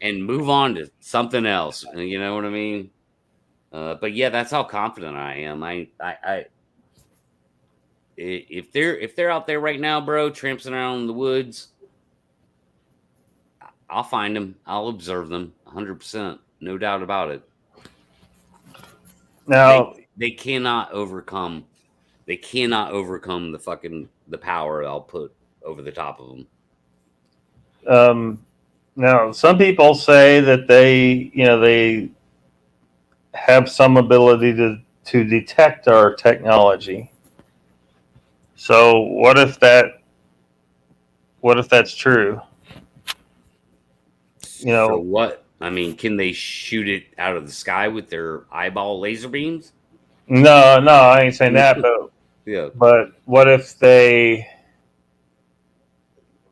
S1: And move on to something else. You know what I mean? But yeah, that's how confident I am. If they're out there right now, bro, tramping around in the woods, I'll find them. I'll observe them 100%. No doubt about it.
S3: Now
S1: they cannot overcome. They cannot overcome the power I'll put over the top of them.
S3: Now, some people say that they have some ability to detect our technology. So what if that's true?
S1: So what? I mean, can they shoot it out of the sky with their eyeball laser beams?
S3: No, I ain't saying that, but
S1: yeah.
S3: But what if they?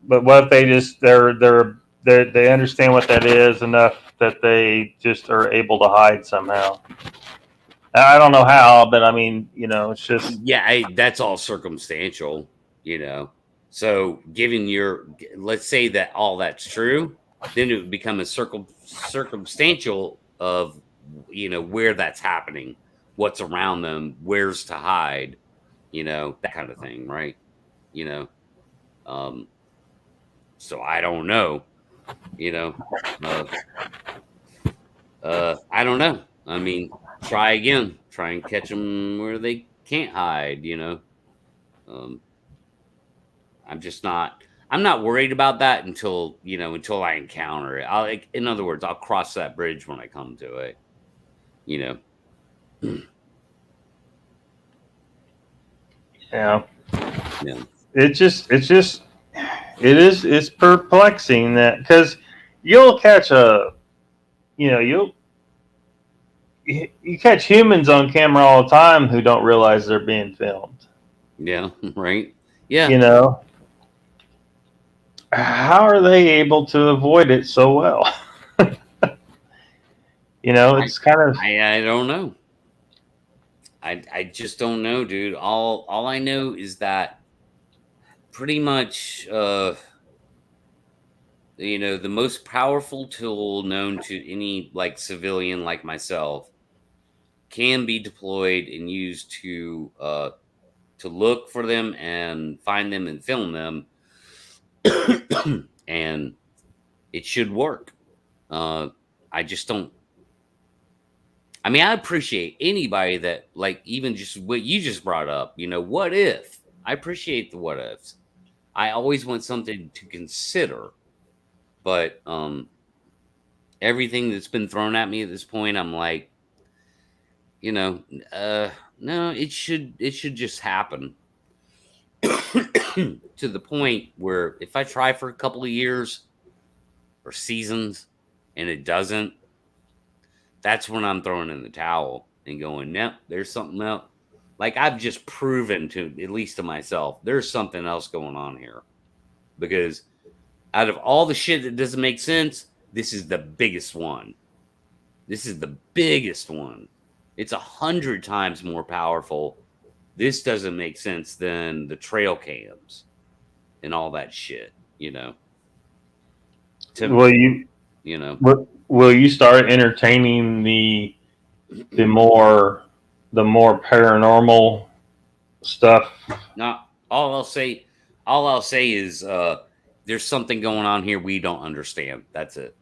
S3: But what if they just they understand what that is enough that they just are able to hide somehow? I don't know how, but I mean, it's just
S1: Yeah, that's all circumstantial, So, given let's say that all that's true, then it would become a circumstantial of, where that's happening, what's around them, where's to hide, that kind of thing, right? You know, um, so I don't know, you know, uh, I don't know. I mean, try again, try and catch them where they can't hide, Um, I'm not worried about that until I encounter it. In other words, I'll cross that bridge when I come to it, you know.
S3: yeah.
S1: Yeah.
S3: It's perplexing that because you'll catch you catch humans on camera all the time who don't realize they're being filmed.
S1: Yeah, right. Yeah.
S3: You know, how are they able to avoid it so well? It's kind of
S1: I don't know. I just don't know, dude. All I know is that pretty much the most powerful tool known to any like civilian like myself can be deployed and used to look for them and find them and film them. And it should work. I just don't. I mean, I appreciate anybody that, like, even just what you just brought up, what if? I appreciate the what ifs. I always want something to consider. But everything that's been thrown at me at this point, I'm like, no, it should just happen. To the point where if I try for a couple of years or seasons and it doesn't, that's when I'm throwing in the towel and going, nope, there's something else. Like I've just proven to, at least to myself, there's something else going on here. Because out of all the shit that doesn't make sense, this is the biggest one. This is the biggest one. It's 100 times more powerful. This doesn't make sense than the trail cams and all that shit,
S3: Will you start entertaining the more paranormal stuff?
S1: No, all I'll say is there's something going on here we don't understand. That's it.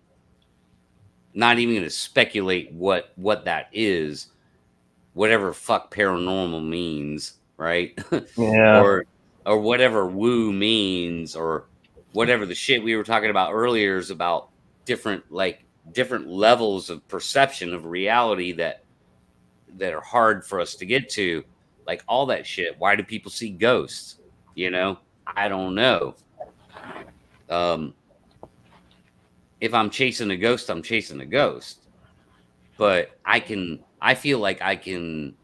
S1: Not even going to speculate what that is. Whatever fuck paranormal means, right?
S3: Yeah.
S1: or whatever woo means, or whatever the shit we were talking about earlier is about different levels of perception of reality that are hard for us to get to, like all that shit. Why do people see ghosts? I don't know. If I'm chasing a ghost, I'm chasing a ghost. But I feel like I can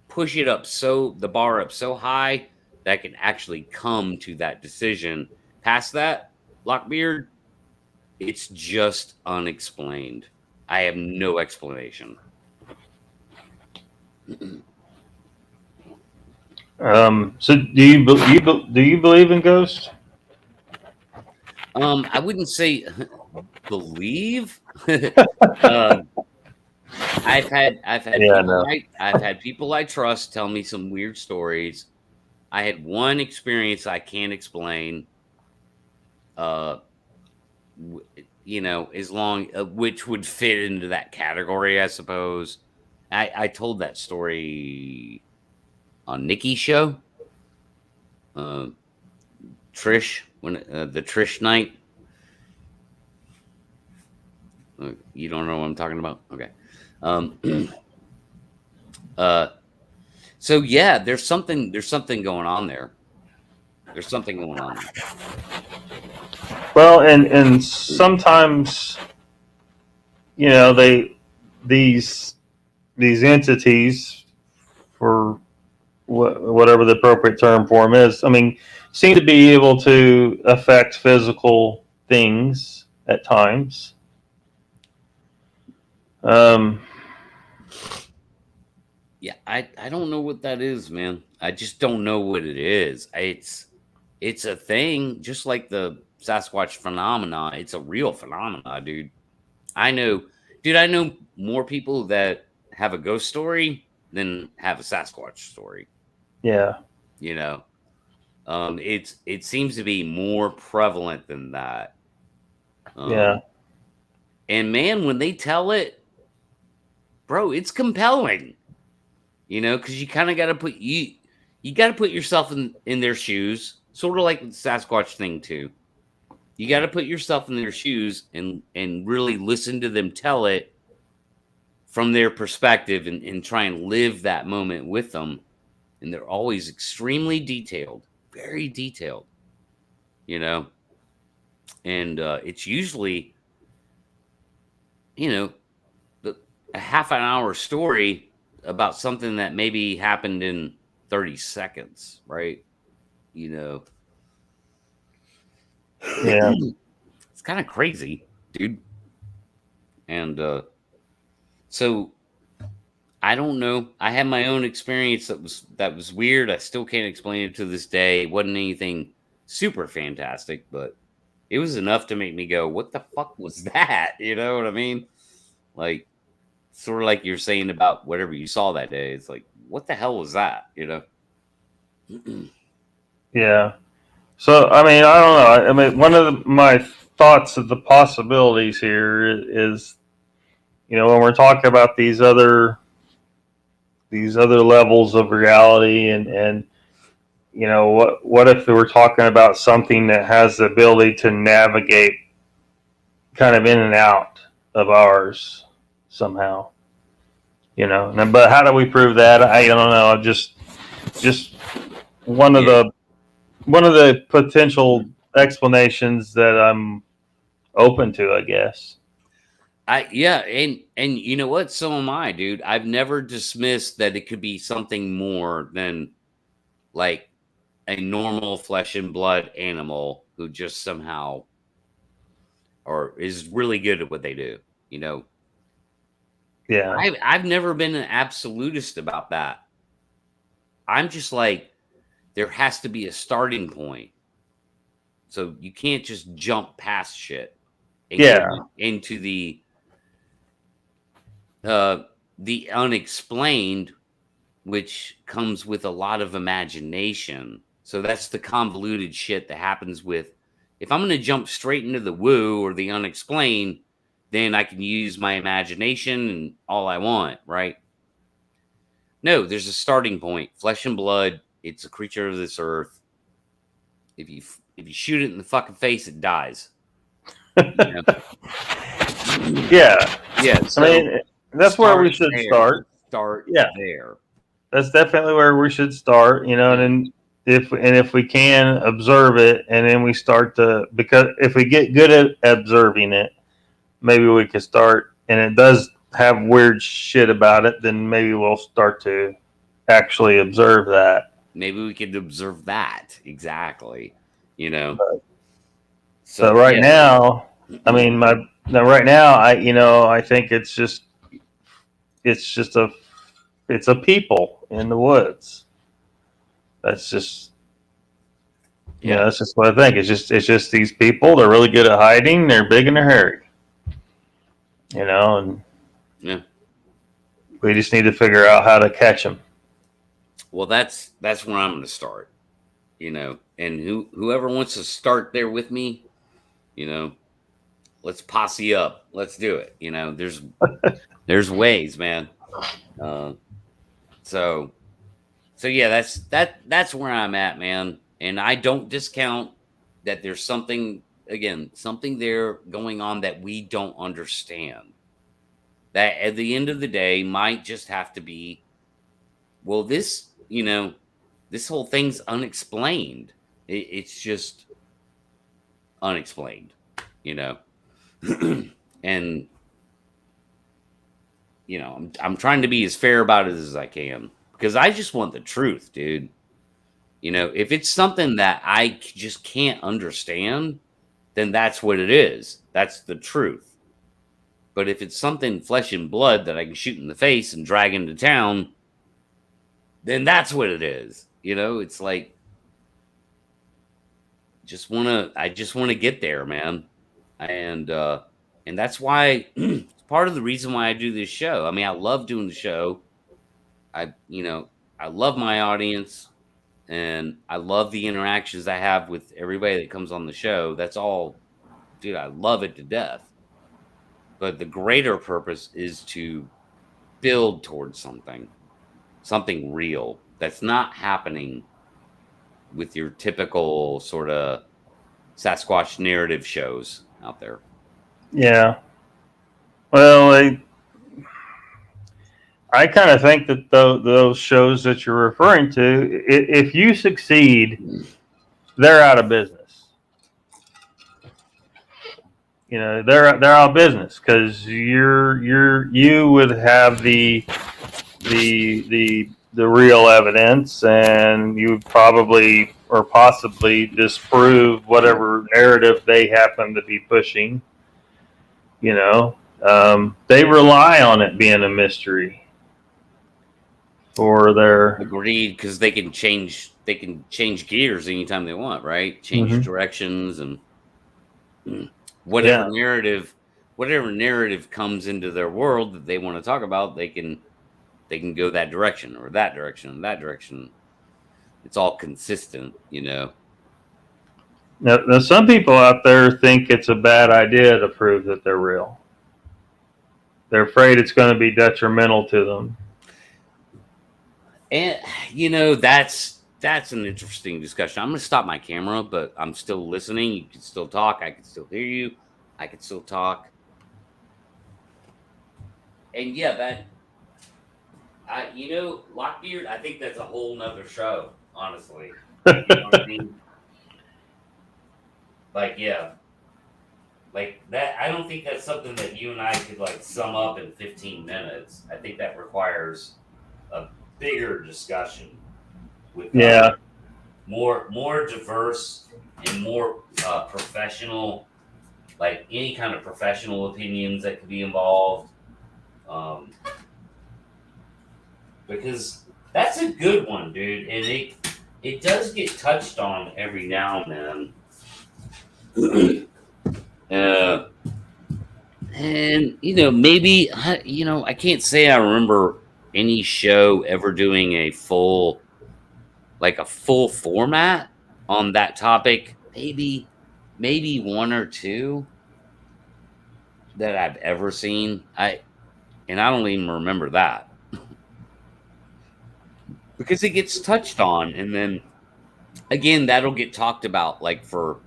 S1: push it up the bar up so high that I can actually come to that decision. Past that, Lockbeard, it's just unexplained. I have no explanation.
S3: So do you believe in ghosts?
S1: I wouldn't say believe. I've had I've had people I trust tell me some weird stories. I had one experience I can't explain. As long which would fit into that category, I suppose. I told that story on Nikki's show. Trish, when the Trish night. You don't know what I'm talking about? Okay. So yeah, there's something going on there. There's something going on there.
S3: Well, and sometimes, these entities, for whatever the appropriate term for them is, I mean, seem to be able to affect physical things at times. Um,
S1: Yeah, I don't know what that is, man. I just don't know what it is. It's a thing, just like the Sasquatch phenomena. It's a real phenomena, dude. I know, dude. I know more people that have a ghost story than have a Sasquatch story.
S3: yeah,
S1: You know, it seems to be more prevalent than that.
S3: yeah,
S1: And man, when they tell it, bro, it's compelling. You know, because you kind of got to you got to put yourself in their shoes, sort of like the Sasquatch thing too. You got to put yourself in their shoes and really listen to them tell it from their perspective and try and live that moment with them. And they're always extremely detailed, very detailed, you know. And it's usually, you know, a half an hour story about something that maybe happened in 30 seconds, right? You know,
S3: yeah,
S1: it's kind of crazy, dude. And so I don't know. I had my own experience that was weird. I still can't explain it to this day. It wasn't anything super fantastic, but it was enough to make me go, "What the fuck was that?" You know what I mean? Like sort of like you're saying about whatever you saw that day. It's like, what the hell was that? You know?
S3: yeah. So, I mean, I don't know. I mean, one of my thoughts of the possibilities here is, when we're talking about these other levels of reality, and what if we're talking about something that has the ability to navigate kind of in and out of ours somehow? But how do we prove that? I don't know. Just one of
S1: Yeah.
S3: the potential explanations that I'm open to, I guess.
S1: Yeah, and you know what? So am I, dude. I've never dismissed that it could be something more than like a normal flesh and blood animal who just somehow or is really good at what they do. You know,
S3: Yeah,
S1: I've never been an absolutist about that. I'm just like there has to be a starting point. So you can't just jump past shit and go
S3: yeah,
S1: into uh the unexplained, which comes with a lot of imagination. So that's the convoluted shit that happens with if I'm going to jump straight into the woo or the unexplained, then I can use my imagination and all I want, right? No, there's a starting point. Flesh and blood, it's a creature of this earth. If you shoot it in the fucking face, it dies. You know?
S3: yeah.
S1: Yeah,
S3: I
S1: so
S3: mean, that's where we should
S1: there.
S3: start.
S1: Start
S3: Yeah,
S1: there.
S3: that's definitely where we should start. And
S1: Yeah.
S3: then if we can observe it, and then we start to, because if we get good at observing it, maybe we can start. And it does have weird shit about it, then maybe we'll start to actually observe that.
S1: Maybe we could observe that exactly. You know.
S3: So
S1: So
S3: right
S1: yeah.
S3: now, I mean, right now, I think it's just it's a people in the woods. That's just
S1: Yeah.
S3: that's just what I think. It's just these people. They're really good at hiding. They're big and they're hairy. And
S1: Yeah.
S3: we just need to figure out how to catch them.
S1: Well, that's where I'm going to start. You know, and whoever wants to start there with me, you know, let's posse up. Let's do it. You know, there's ways, man. Uh, so yeah, that's where I'm at, man. And I don't discount that there's something something there going on that we don't understand. That at the end of the day might just have to be, well, this whole thing's unexplained. It's just unexplained, you know. And I'm trying to be as fair about it as I can because I just want the truth, dude. You know, if it's something that I just can't understand, then that's what it is. That's the truth. But if it's something flesh and blood that I can shoot in the face and drag into town, then that's what it is. You know, it's like I just want to get there, man. And that's why it's part of the reason why I do this show. I mean, I love doing the show. I love my audience, and I love the interactions I have with everybody that comes on the show. That's all, dude, I love it to death. But the greater purpose is to build towards something real that's not happening with your typical sort of Sasquatch narrative shows out there.
S3: Yeah. Well, I kind of think that those shows that you're referring to, if you succeed, they're out of business. You know, they're out of business because you would have the real evidence, and you would probably or possibly disprove whatever narrative they happen to be pushing. You know, they rely on it being a mystery for their
S1: agreed, because they can change gears anytime they want, right? Change directions and whatever narrative comes into their world that they want to talk about, they can go that direction or that direction and that direction. It's all consistent, you know.
S3: Now, some people out there think it's a bad idea to prove that they're real. They're afraid it's going to be detrimental to them.
S1: And you know, that's an interesting discussion. I'm going to stop my camera, but I'm still listening. You can still talk. I can still hear you. I can still talk. And yeah, Lockbeard, I think that's a whole nother show, honestly. You know what I mean? Like, yeah. Like that, I don't think that's something that you and I could like sum up in 15 minutes. I think that requires a bigger discussion with more diverse and more professional, like any kind of professional opinions that could be involved. Because that's a good one, dude, and it does get touched on every now and then. And you know, maybe I can't say I remember any show ever doing a full format on that topic. Maybe one or two that I've ever seen. I don't even remember that. Because it gets touched on, and then again, that'll get talked about like for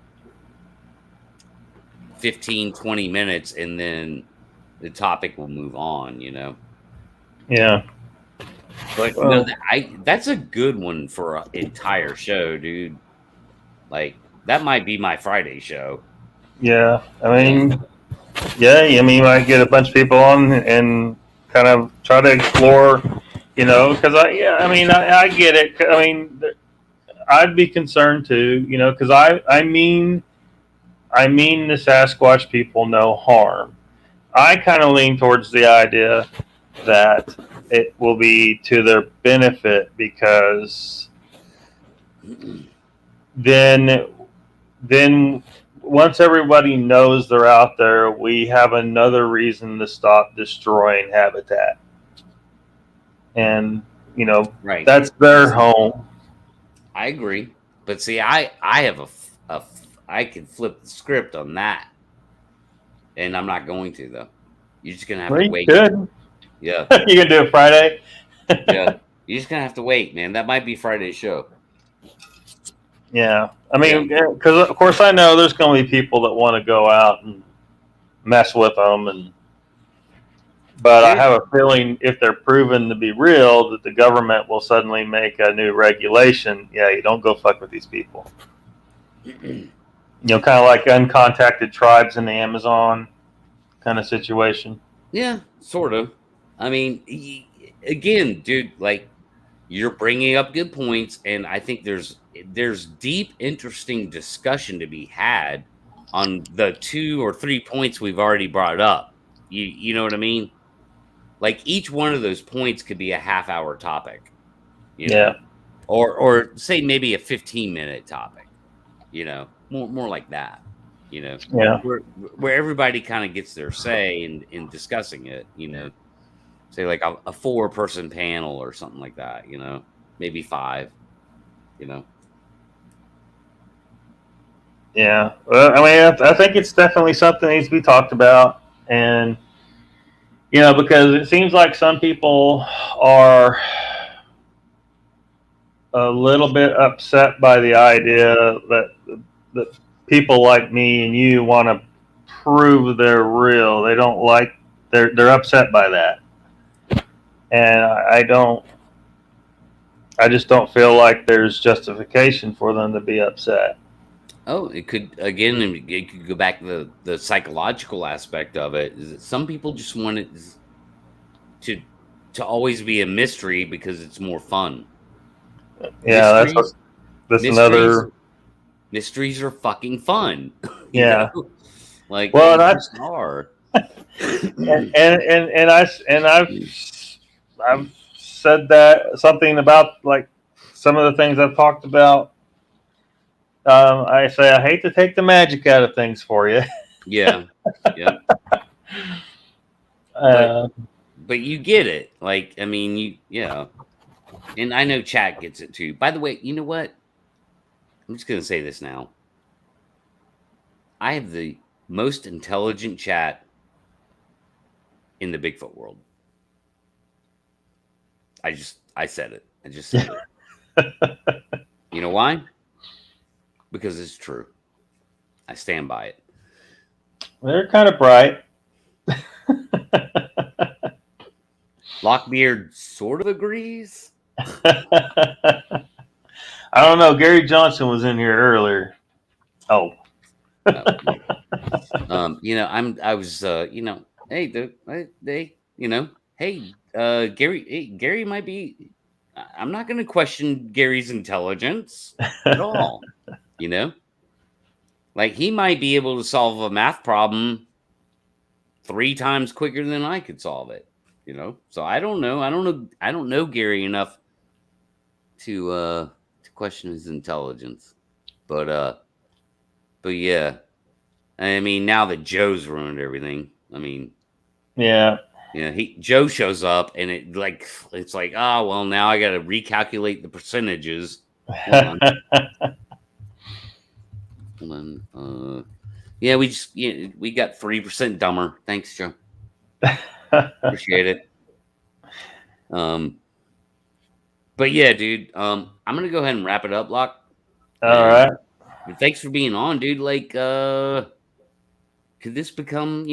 S1: 15, 20 minutes, and then the topic will move on, you know?
S3: Yeah.
S1: But no, that's a good one for an entire show, dude. Like, that might be my Friday show.
S3: Yeah. I mean, you might get a bunch of people on and kind of try to explore, you know, because I get it. I mean, I'd be concerned too, you know, because I mean the Sasquatch people no harm. I kind of lean towards the idea that it will be to their benefit, because then once everybody knows they're out there, we have another reason to stop destroying habitat. And, you know,
S1: right,
S3: that's their home.
S1: I agree. But see, I have I can flip the script on that. And I'm not going to, though. You're just going to have to wait.
S3: Good.
S1: Yeah.
S3: You going to do it Friday?
S1: Yeah. You're just going to have to wait, man. That might be Friday's show.
S3: Yeah. I mean, because, of course, I know there's going to be people that want to go out and mess with them. But I have a feeling if they're proven to be real, that the government will suddenly make a new regulation. Yeah, you don't go fuck with these people. You know, kind of like uncontacted tribes in the Amazon kind of situation.
S1: Yeah, sort of. I mean, again, dude, like, you're bringing up good points, and I think there's deep, interesting discussion to be had on the 2 or 3 points we've already brought up. You know what I mean? Like each one of those points could be a half-hour topic, you
S3: Yeah.
S1: know, or say maybe a 15-minute topic, you know, more like that, you know,
S3: Yeah.
S1: where everybody kind of gets their say in discussing it, you know, say like a 4-person panel or something like that, you know, maybe 5, you know.
S3: Yeah. Well, I mean, I think it's definitely something that needs to be talked about, and because it seems like some people are a little bit upset by the idea that people like me and you want to prove they're real. They don't like they're upset by that, and I don't. I just don't feel like there's justification for them to be upset.
S1: Oh, it could again. It could go back to the psychological aspect of it. Is that some people just want it to to always be a mystery because it's more fun.
S3: Yeah,
S1: Mysteries,
S3: that's
S1: mysteries,
S3: another.
S1: mysteries are fucking fun. You
S3: Yeah.
S1: know, like
S3: Well,
S1: they
S3: and I
S1: just are.
S3: I've said that something about like some of the things I've talked about. I say I hate to take the magic out of things for you.
S1: Yeah, yeah, but
S3: Uh,
S1: but you get it. Like I mean, yeah, and I know chat gets it too. By the way, you know what? I'm just gonna say this now. I have the most intelligent chat in the Bigfoot world. I said it. I just said it. You know why? Because it's true. I stand by it.
S3: they're kind of bright.
S1: Lockbeard sort of agrees.
S3: I don't know. Gary Johnson was in here earlier. Oh,
S1: I was, hey, Gary might be. I'm not going to question Gary's intelligence at all. You know, like he might be able to solve a math problem 3 times quicker than I could solve it. You know, so I don't know. I don't know Gary enough to question his intelligence. But yeah, I mean, now that Joe's ruined everything, I mean,
S3: yeah.
S1: Joe shows up and it's like, oh well, now I got to recalculate the percentages. Hold on, hold on. Yeah, we got 3% dumber. Thanks, Joe. Appreciate it. But yeah, dude. I'm gonna go ahead and wrap it up, Locke.
S3: All right.
S1: Thanks for being on, dude. Like, could this become,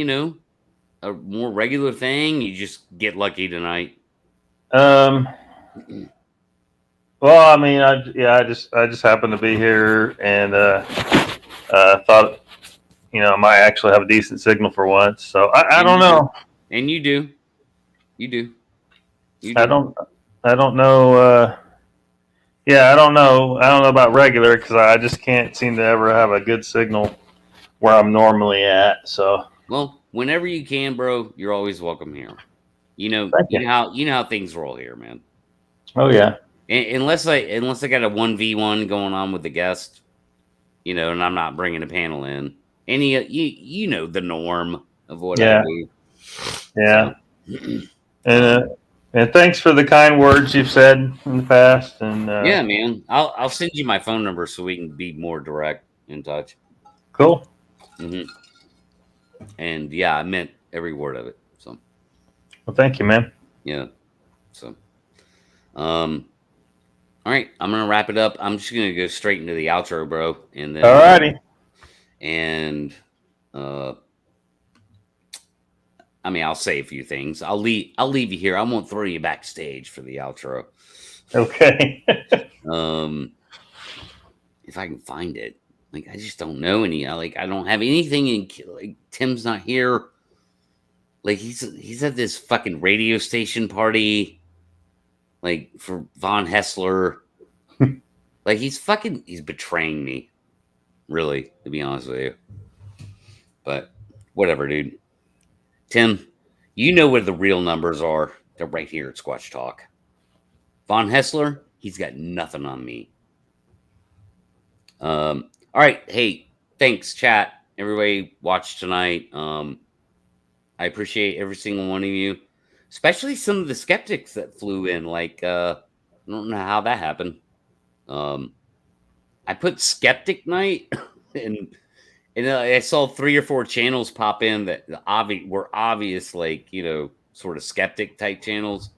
S1: a more regular thing? You just get lucky tonight.
S3: Um. Well, I mean, I just happened to be here and thought I might actually have a decent signal for once. So I
S1: And
S3: don't
S1: you do.
S3: know.
S1: And you do. You do. You
S3: I
S1: do.
S3: don't know. Yeah, I don't know. I don't know about regular because I just can't seem to ever have a good signal where I'm normally at. So
S1: Well, whenever you can, bro, you're always welcome here.
S3: thank you.
S1: You know how things roll here, man.
S3: Oh yeah.
S1: Unless I got a 1v1 going on with the guest, and I'm not bringing a panel in. You know the norm of what I
S3: Yeah.
S1: do.
S3: Yeah.
S1: So,
S3: And thanks for the kind words you've said in the past. And
S1: yeah, man. I'll send you my phone number so we can be more direct in touch.
S3: cool.
S1: hmm And yeah, I meant every word of it. So
S3: Well, thank you, man.
S1: yeah. So all right, I'm gonna wrap it up. I'm just gonna go straight into the outro, bro. And then
S3: All righty.
S1: and I mean, I'll say a few things. I'll leave you here. I won't throw you backstage for the outro.
S3: Okay.
S1: If I can find it, like I just don't know any. I don't have anything in. Like Tim's not here. Like he's at this fucking radio station party. Like for Von Hessler. Like he's betraying me. Really, to be honest with you. But whatever, dude. Tim, you know where the real numbers are. They're right here at Squatch Talk. Von Hessler, he's got nothing on me. All right. Hey, thanks, chat. Everybody watched tonight. I appreciate every single one of you, especially some of the skeptics that flew in. Like, I don't know how that happened. I put Skeptic Night, and I saw 3 or 4 channels pop in that were obvious, like, sort of skeptic type channels.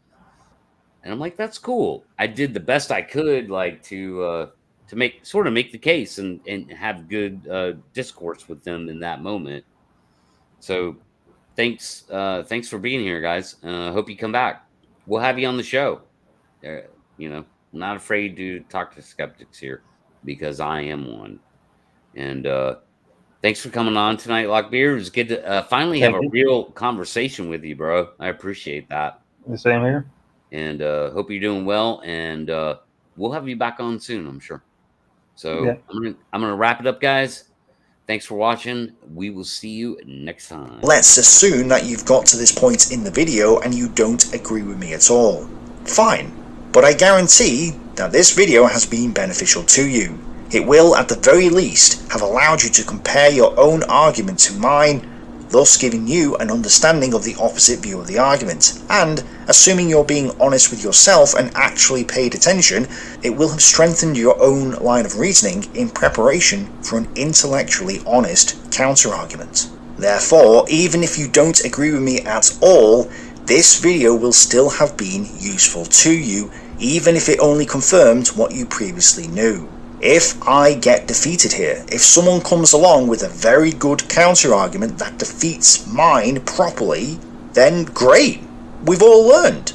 S1: And I'm like, that's cool. I did the best I could, like, to make the case and have good discourse with them in that moment. So thanks for being here, guys. Hope you come back. We'll have you on the show. I'm not afraid to talk to skeptics here because I am one. And thanks for coming on tonight, Lockbeard. It was good to finally have a real conversation with you, bro. I appreciate that.
S3: The same here.
S1: And hope you're doing well. And we'll have you back on soon, I'm sure. So yeah. I'm gonna wrap it up, guys. Thanks for watching. We will see you next time.
S4: Let's assume that you've got to this point in the video and you don't agree with me at all. Fine, but I guarantee that this video has been beneficial to you. It will, at the very least, have allowed you to compare your own argument to mine, thus giving you an understanding of the opposite view of the argument. And, assuming you're being honest with yourself and actually paid attention, it will have strengthened your own line of reasoning in preparation for an intellectually honest counter-argument. Therefore, even if you don't agree with me at all, this video will still have been useful to you, even if it only confirmed what you previously knew. If I get defeated here, if someone comes along with a very good counter-argument that defeats mine properly, then great, we've all learned.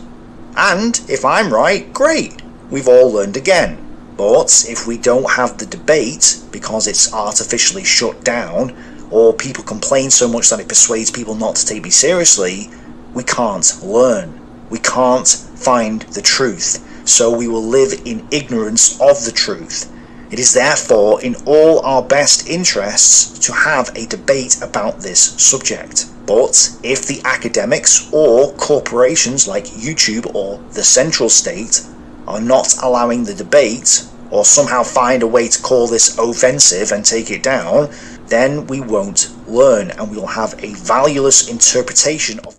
S4: And if I'm right, great, we've all learned again. But if we don't have the debate because it's artificially shut down, or people complain so much that it persuades people not to take me seriously, we can't learn. We can't find the truth. So we will live in ignorance of the truth. It is therefore in all our best interests to have a debate about this subject. But if the academics or corporations like YouTube or the central state are not allowing the debate, or somehow find a way to call this offensive and take it down, then we won't learn and we will have a valueless interpretation of